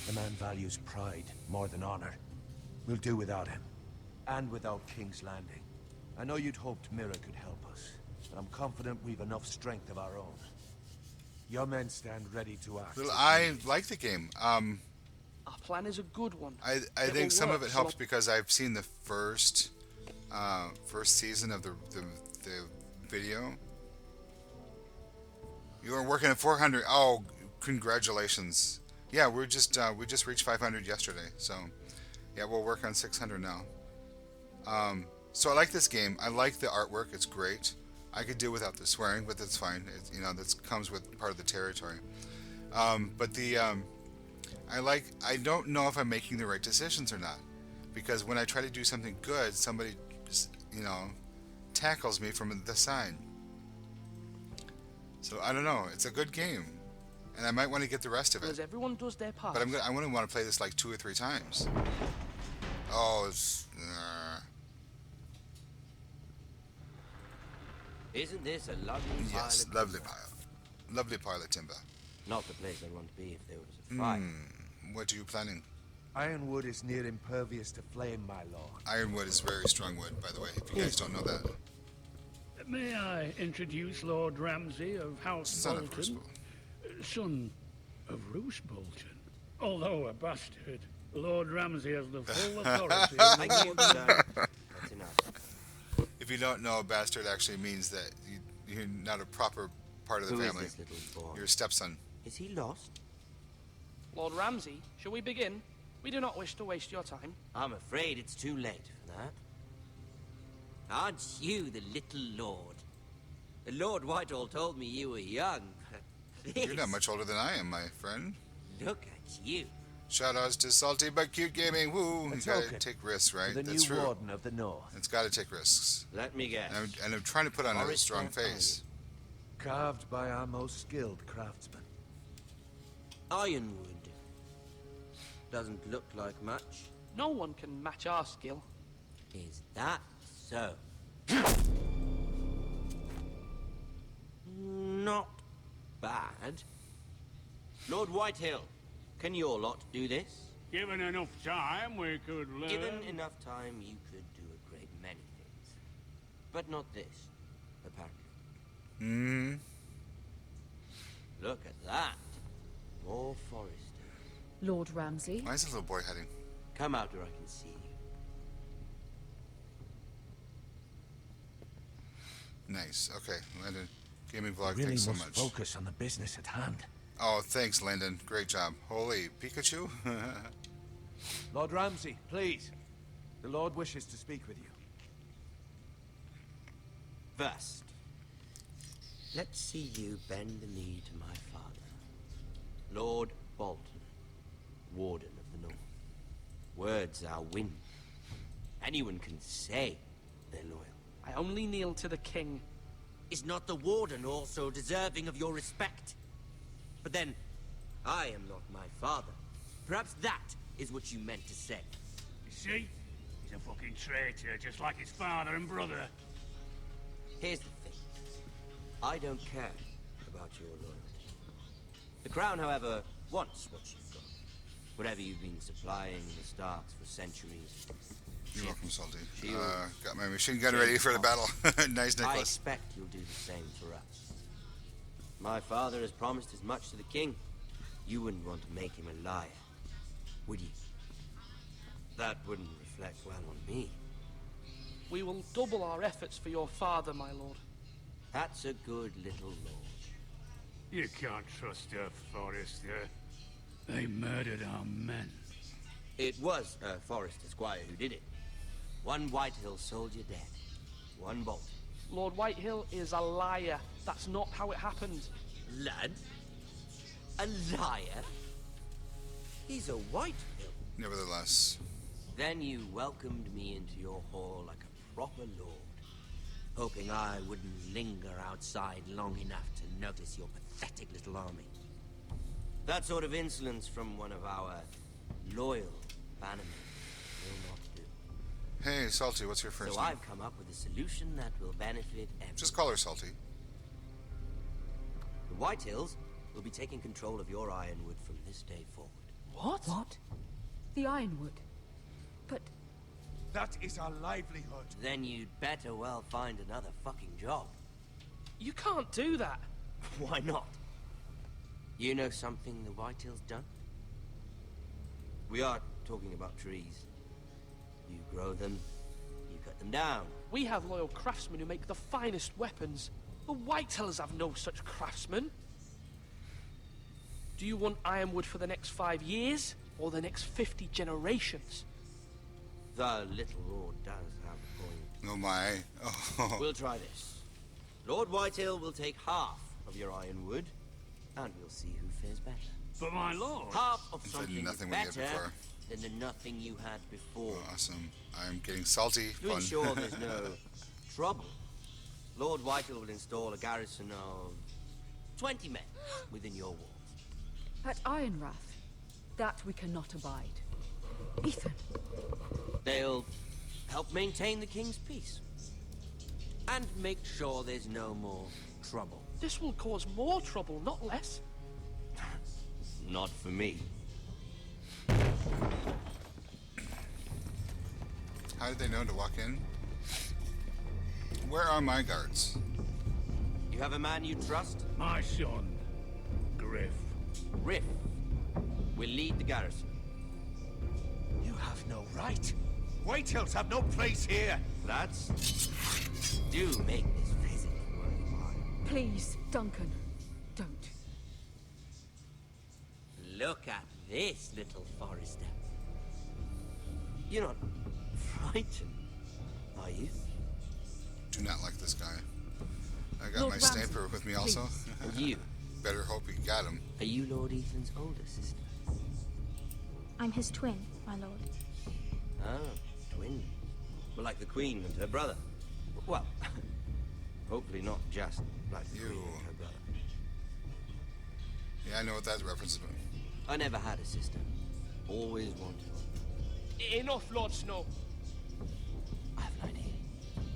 Speaker 6: The man values pride more than honor. We'll do without him. And without King's Landing. I know you'd hoped Mira could help us, but I'm confident we've enough strength of our own. Your men stand ready to act.
Speaker 1: Well, I like the game.
Speaker 4: Our plan is a good one.
Speaker 1: I think some of it helps because I've seen the first season of the video. You are working at 400. Oh, congratulations! Yeah, we just reached 500 yesterday. So yeah, we'll work on 600 now. So I like this game. I like the artwork. It's great. I could do without the swearing, but that's fine. That comes with part of the territory. But I don't know if I'm making the right decisions or not, because when I try to do something good, somebody, tackles me from the side. So I don't know. It's a good game, and I might want to get the rest of it.
Speaker 4: As everyone does their part.
Speaker 1: But I want to play this like 2 or 3 times. Oh,
Speaker 18: Isn't this a lovely pile?
Speaker 1: Yes,
Speaker 18: of
Speaker 1: lovely
Speaker 18: timber?
Speaker 1: pile. Lovely pile of timber.
Speaker 18: Not the place I'd want to be if there was a fire.
Speaker 1: What are you planning?
Speaker 6: Ironwood is near impervious to flame, my lord.
Speaker 1: Ironwood is very strong wood, by the way, if you guys don't know that.
Speaker 11: May I introduce Lord Ramsay of House
Speaker 1: Son of
Speaker 11: Bolton? Son of Roose Bolton. Although a bastard, Lord Ramsay has the full authority.
Speaker 18: Thank you, sir. That's enough.
Speaker 1: If you don't know, bastard actually means that you're not a proper part of the
Speaker 18: Who is
Speaker 1: family.
Speaker 18: this little boy?
Speaker 1: You're a stepson.
Speaker 18: Is he lost?
Speaker 4: Lord Ramsay, shall we begin? We do not wish to waste your time.
Speaker 18: I'm afraid it's too late for that. Aren't you the little lord? Lord Whitehall told me you were young, but
Speaker 1: You're not much older than I am, my friend.
Speaker 18: look at you.
Speaker 1: Shoutouts to Salty but Cute Gaming. Woo!
Speaker 6: A
Speaker 1: You gotta
Speaker 6: token
Speaker 1: take risks, right?
Speaker 6: for the
Speaker 1: That's
Speaker 6: new
Speaker 1: true.
Speaker 6: warden of the north.
Speaker 1: It's gotta take risks.
Speaker 18: Let me guess.
Speaker 1: And I'm trying to put on a
Speaker 18: Forrester
Speaker 1: strong face.
Speaker 6: Carved by our most skilled craftsmen.
Speaker 18: Ironwood. Doesn't look like much.
Speaker 4: No one can match our skill.
Speaker 18: Is that so? Not bad. Lord Whitehill, can your lot do this?
Speaker 11: Given enough time, we could learn.
Speaker 18: Given enough time, you could do a great many things. But not this, apparently. Look at that. More Forrester.
Speaker 8: Lord Ramsay.
Speaker 1: Why is the little boy hiding?
Speaker 18: Come out where I can see you.
Speaker 1: Nice. Okay, Landon. Gaming Vlog,
Speaker 6: Really
Speaker 1: thanks so
Speaker 6: must
Speaker 1: much.
Speaker 6: focus on the business at hand.
Speaker 1: Oh, thanks, Landon. Great job. Holy Pikachu.
Speaker 6: Lord Ramsay, please. The Lord wishes to speak with you.
Speaker 18: First, let's see you bend the knee to my father, Lord Bolton, Warden of the North. Words are wind. Anyone can say they're loyal.
Speaker 4: I only kneel to the king.
Speaker 18: Is not the Warden also deserving of your respect? But then, I am not my father. Perhaps that is what you meant to say.
Speaker 11: You see? He's a fucking traitor, just like his father and brother.
Speaker 18: Here's the thing. I don't care about your loyalty. The Crown, however, wants what you've got. Whatever you've been supplying the Starks for centuries.
Speaker 1: You're welcome, Salty.
Speaker 18: Shield,
Speaker 1: Got my machine gun ready for the battle. Nice
Speaker 18: I
Speaker 1: necklace.
Speaker 18: expect you'll do the same for us. My father has promised as much to the king. You wouldn't want to make him a liar, would you? That wouldn't reflect well on me.
Speaker 4: We will double our efforts for your father, my lord.
Speaker 18: That's a good little lord.
Speaker 11: You can't trust her, Forrester. They murdered our men.
Speaker 18: It was a Forrester Squire who did it. One Whitehill soldier dead. One Bolton.
Speaker 4: Lord Whitehill is a liar. That's not how it happened.
Speaker 18: Lad? A liar? He's a Whitehill.
Speaker 1: Nevertheless.
Speaker 18: Then you welcomed me into your hall like a proper lord. hoping I wouldn't linger outside long enough to notice your pathetic little army. That sort of insolence from one of our loyal bannermen will not do.
Speaker 1: Hey, Salty, what's your first
Speaker 18: So
Speaker 1: name?
Speaker 18: I've come up with a solution that will benefit everyone.
Speaker 1: Just call her Salty.
Speaker 18: The Whitehills will be taking control of your Ironwood from this day forward.
Speaker 8: What? What? The Ironwood? But...
Speaker 6: That is our livelihood.
Speaker 18: Then you'd better well find another fucking job.
Speaker 4: You can't do that.
Speaker 18: Why not? You know something the Whitehills don't? We are talking about trees. You grow them, you cut them down.
Speaker 4: We have loyal craftsmen who make the finest weapons. The Whitehills have no such craftsmen. Do you want Ironwood for the next 5 years, or the next 50 generations?
Speaker 18: The little lord does have a point.
Speaker 1: Oh my. Oh.
Speaker 18: We'll try this. Lord Whitehill will take half of your Ironwood, and we'll see who fares better.
Speaker 11: But my lord...
Speaker 18: Half of
Speaker 1: It's like
Speaker 18: something
Speaker 1: nothing
Speaker 18: is
Speaker 1: we had
Speaker 18: better
Speaker 1: before.
Speaker 18: than the nothing you had before.
Speaker 1: Awesome. I'm getting salty.
Speaker 18: To
Speaker 1: Fun.
Speaker 18: ensure there's no trouble, Lord Whitehill will install a garrison of 20 men within your walls.
Speaker 8: At Ironrath, that we cannot abide. Ethan.
Speaker 18: They'll help maintain the king's peace. And make sure there's no more trouble.
Speaker 4: This will cause more trouble, not less.
Speaker 18: Not for me.
Speaker 1: How did they know to walk in? Where are my guards?
Speaker 18: You have a man you trust?
Speaker 11: My son, Griff.
Speaker 18: Griff will lead the garrison.
Speaker 6: You have no right. Whitehills have no place here.
Speaker 18: That's... do make this visit worthwhile.
Speaker 8: Please, Duncan, don't.
Speaker 18: Look at this, little Forester. You're not frightened, are you?
Speaker 1: Do not like this guy. I got
Speaker 8: Lord
Speaker 1: my
Speaker 8: Ramsay,
Speaker 1: sniper with me also.
Speaker 18: And you?
Speaker 1: Better hope he got him.
Speaker 18: Are you Lord Ethan's older sister?
Speaker 9: I'm his twin, my lord.
Speaker 18: Ah, twin. Well, like the Queen and her brother. Well, hopefully not just like the Queen and her brother.
Speaker 1: Yeah, I know what that reference is.
Speaker 18: I never had a sister. Always wanted one.
Speaker 4: Enough, Lord Snow.
Speaker 18: I have an idea.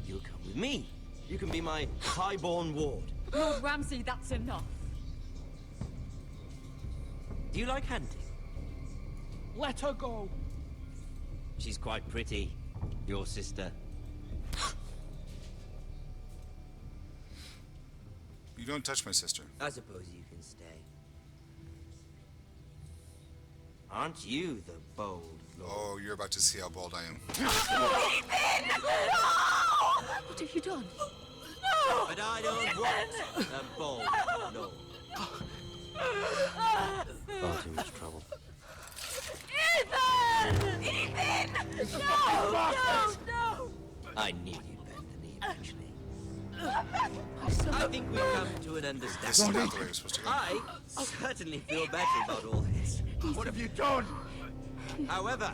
Speaker 18: You'll come with me. You can be my highborn ward.
Speaker 8: Lord Ramsay, that's enough.
Speaker 18: Do you like hunting?
Speaker 4: Let her go.
Speaker 18: She's quite pretty, your sister.
Speaker 1: You don't touch my sister.
Speaker 18: I suppose you can stay. Aren't you the bold lord?
Speaker 1: Oh, you're about to see how bold I am.
Speaker 8: What have you done?
Speaker 18: No! But I don't want a bold lord. Far too much trouble.
Speaker 10: Ethan! Ethan! No! No! No!
Speaker 18: I knew you'd bend the knee eventually. I think we've come to an
Speaker 1: This is
Speaker 18: understanding.
Speaker 1: not the way we're supposed to go.
Speaker 18: I certainly feel better about all this.
Speaker 6: What have you done?
Speaker 18: However,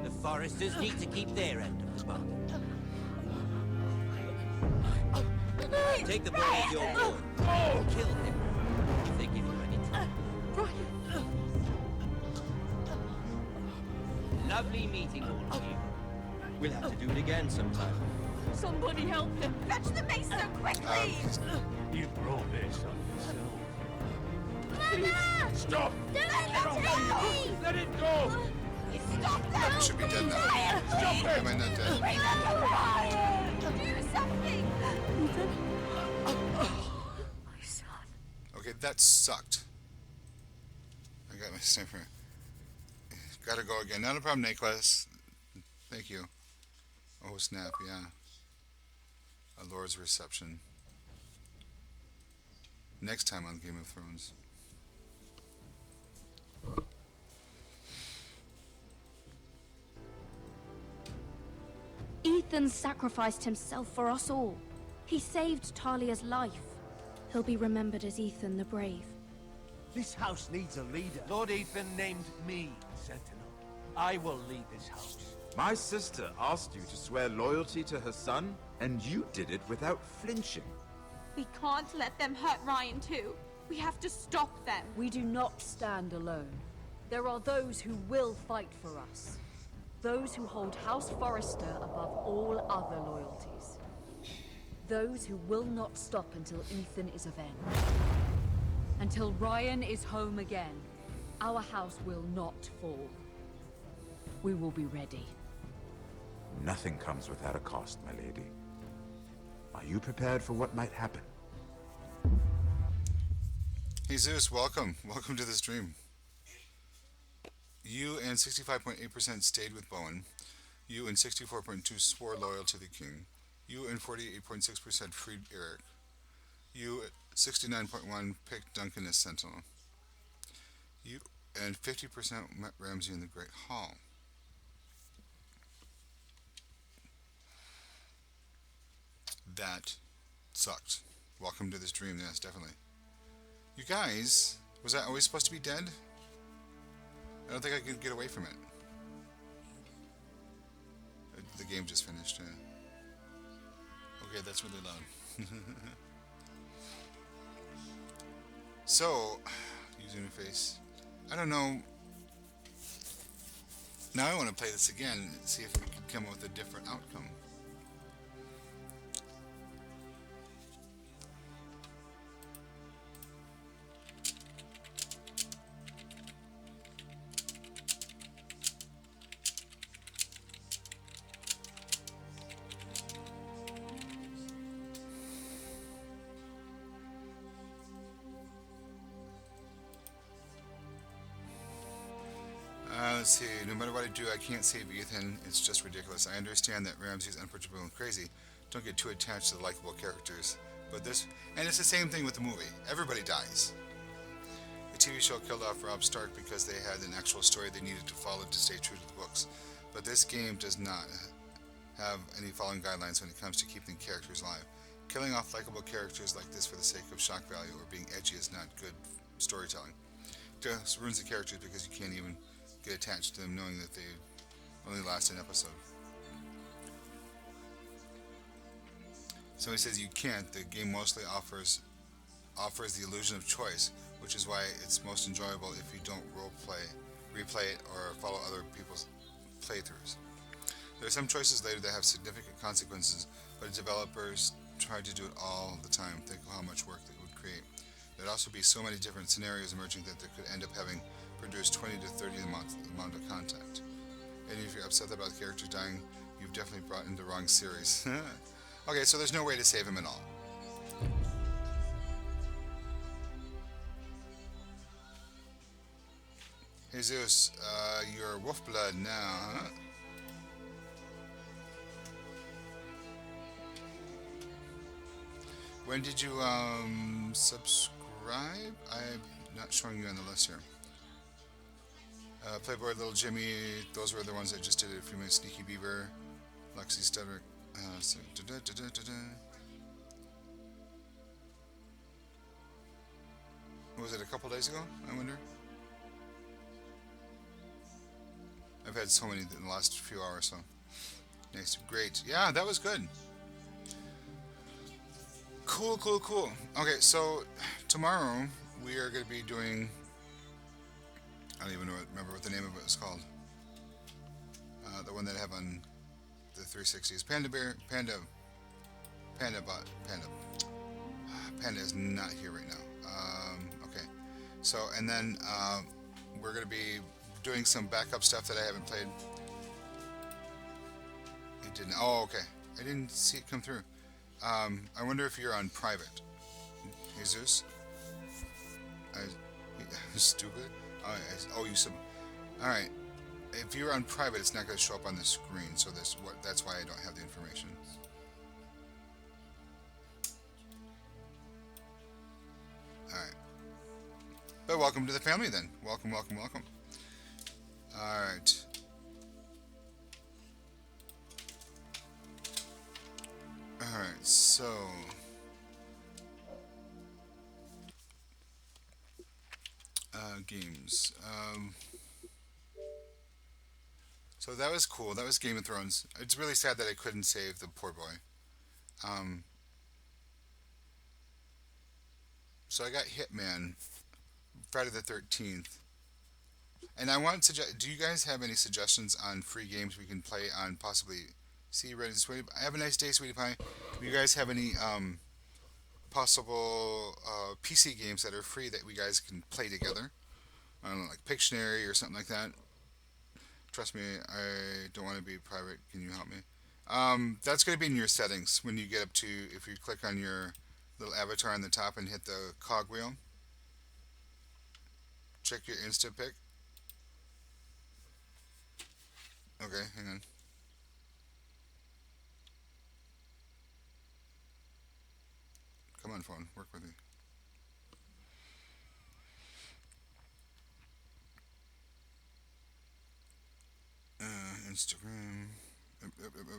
Speaker 18: the Foresters need to keep their end of the bargain. Take the boy as your boy. Kill him if they give you any trouble. Lovely meeting all of you. We'll have to do it again sometime.
Speaker 8: Somebody help him.
Speaker 10: Fetch the mace so quickly!
Speaker 11: You brought this on yourself.
Speaker 10: Mama!
Speaker 11: Stop!
Speaker 10: Don't let me!
Speaker 11: Let it go!
Speaker 10: Stop that!
Speaker 1: You should be dead now.
Speaker 11: Stop
Speaker 1: Am I not dead?
Speaker 10: Remember Ryan! Do something!
Speaker 8: My son.
Speaker 1: Okay, that sucked. I got my sniper. Gotta go again. Not a problem, Nicholas. Thank you. Oh, snap, yeah. A Lord's Reception. Next time on Game of Thrones.
Speaker 9: Ethan sacrificed himself for us all. He saved Talia's life. He'll be remembered as Ethan the Brave.
Speaker 2: This house needs a leader.
Speaker 6: Lord Ethan named me Sentinel. I will lead this house.
Speaker 14: My sister asked you to swear loyalty to her son, And you did it without flinching.
Speaker 21: We can't let them hurt Ryan too. We have to stop them.
Speaker 8: We do not stand alone. There are those who will fight for us. Those who hold House Forrester above all other loyalties. Those who will not stop until Ethan is avenged. Until Ryan is home again, our house will not fall. We will be ready.
Speaker 14: Nothing comes without a cost, my lady. Are you prepared for what might happen?
Speaker 1: Jesus, welcome. Welcome to the stream. You and 65.8% stayed with Bowen. You and 64.2% swore loyal to the king. You and 48.6% freed Eric. You at 69.1% picked Duncan as sentinel. You and 50% met Ramsay in the Great Hall. That sucked. Welcome to this dream, yes, definitely. You guys, was I always supposed to be dead? I don't think I could get away from it. The game just finished. Okay, that's really loud. So, user interface. I don't know. Now I want to play this again and see if we can come up with a different outcome. Let's see, no matter what I do, I can't save Ethan. It's just ridiculous. I understand that Ramsay's unpredictable and crazy. Don't get too attached to the likable characters. But this, and it's the same thing with the movie. Everybody dies. The TV show killed off Robb Stark because they had an actual story they needed to follow to stay true to the books. But this game does not have any following guidelines when it comes to keeping characters alive. Killing off likable characters like this for the sake of shock value or being edgy is not good storytelling. It just ruins the characters because you can't even get attached to them knowing that they only last an episode. Somebody says you can't. The game mostly offers the illusion of choice, which is why it's most enjoyable if you don't replay it, or follow other people's playthroughs. There are some choices later that have significant consequences, but developers try to do it all the time. Think of how much work that would create. There'd also be so many different scenarios emerging that they could end up having produced 20 to 30 amount of content. And if you're upset about the character dying, you've definitely brought in the wrong series. Okay, so there's no way to save him at all. Jesus, you're Wolfblood now, huh? When did you subscribe? I'm not showing you on the list here. Playboy, Little Jimmy, those were the ones that just did it a few minutes. Sneaky Beaver, Lexi Studrick. Was it a couple days ago, I wonder? I've had so many in the last few hours, so. Nice, great. Yeah, that was good. Cool, cool, cool. Okay, so tomorrow we are going to be doing... I don't even remember what the name of it was called. The one that I have on the 360 is Panda is not here right now. Okay, so and then we're going to be doing some backup stuff that I haven't played. It didn't. Oh, okay. I didn't see it come through. I wonder if you're on private, Jesus. Stupid. Oh, you sub. All right. If you're on private, it's not going to show up on the screen. So that's why I don't have the information. All right. But welcome to the family then. Welcome, welcome, welcome. All right. All right. So. Games. So that was cool. That was Game of Thrones. It's really sad that I couldn't save the poor boy. Um, so I got Hitman, Friday the 13th. And I want to suggest, do you guys have any suggestions on free games we can play on possibly See Reddit Sweetie? Have a nice day, Sweetie Pie. Do you guys have any possible PC games that are free that we guys can play together? I don't know, like Pictionary or something like that. Trust me, I don't want to be private. Can you help me? That's going to be in your settings when you get up to, if you click on your little avatar on the top and hit the cogwheel. Check your Insta pick. Okay, hang on. Come on, phone. Work with me. Instagram. There we go.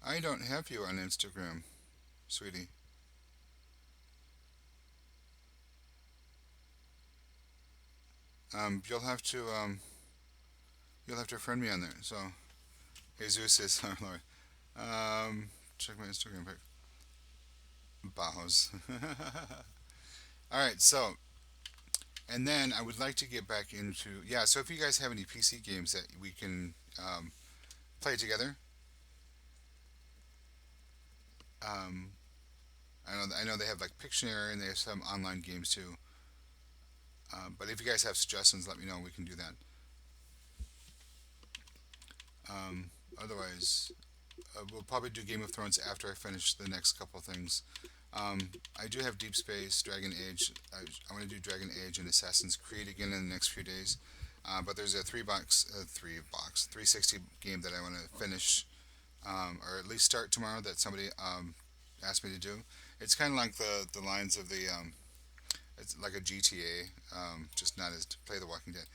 Speaker 1: I don't have you on Instagram, sweetie. You'll have to friend me on there. So, Jesus is our Lord. Check my Instagram pic. Bajos. All right, so, and then I would like to get back into, yeah. So if you guys have any PC games that we can play together, um, I know they have like Pictionary and they have some online games too. But if you guys have suggestions, let me know. We can do that. Otherwise, we'll probably do Game of Thrones after I finish the next couple things. I do have Deep Space, Dragon Age. I want to do Dragon Age and Assassin's Creed again in the next few days. But there's a 360 game that I want to finish, or at least start tomorrow that somebody asked me to do. It's kind of like the lines of the, it's like a GTA, just not as to play The Walking Dead.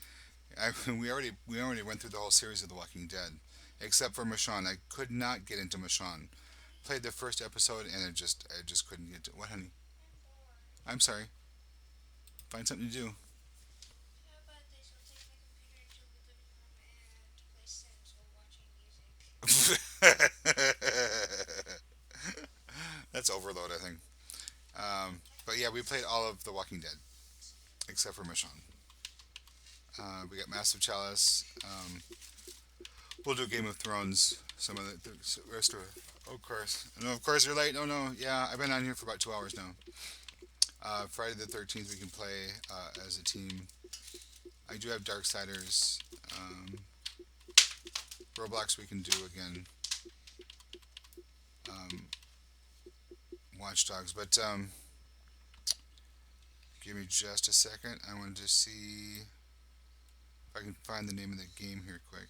Speaker 1: We already went through the whole series of The Walking Dead, except for Michonne. I could not get into Michonne. Played the first episode and I just couldn't get to what, honey? I'm sorry. Find something to do. That's overload, I think. But yeah, we played all of The Walking Dead except for Michonne. We got Massive Chalice. We'll do Game of Thrones. Some of the rest of it. Of course. No, of course you're late. No, no. Yeah, I've been on here for about 2 hours now. Friday the 13th we can play as a team. I do have Darksiders. Roblox we can do again. Watch Dogs. But give me just a second. I wanted to see if I can find the name of the game here quick.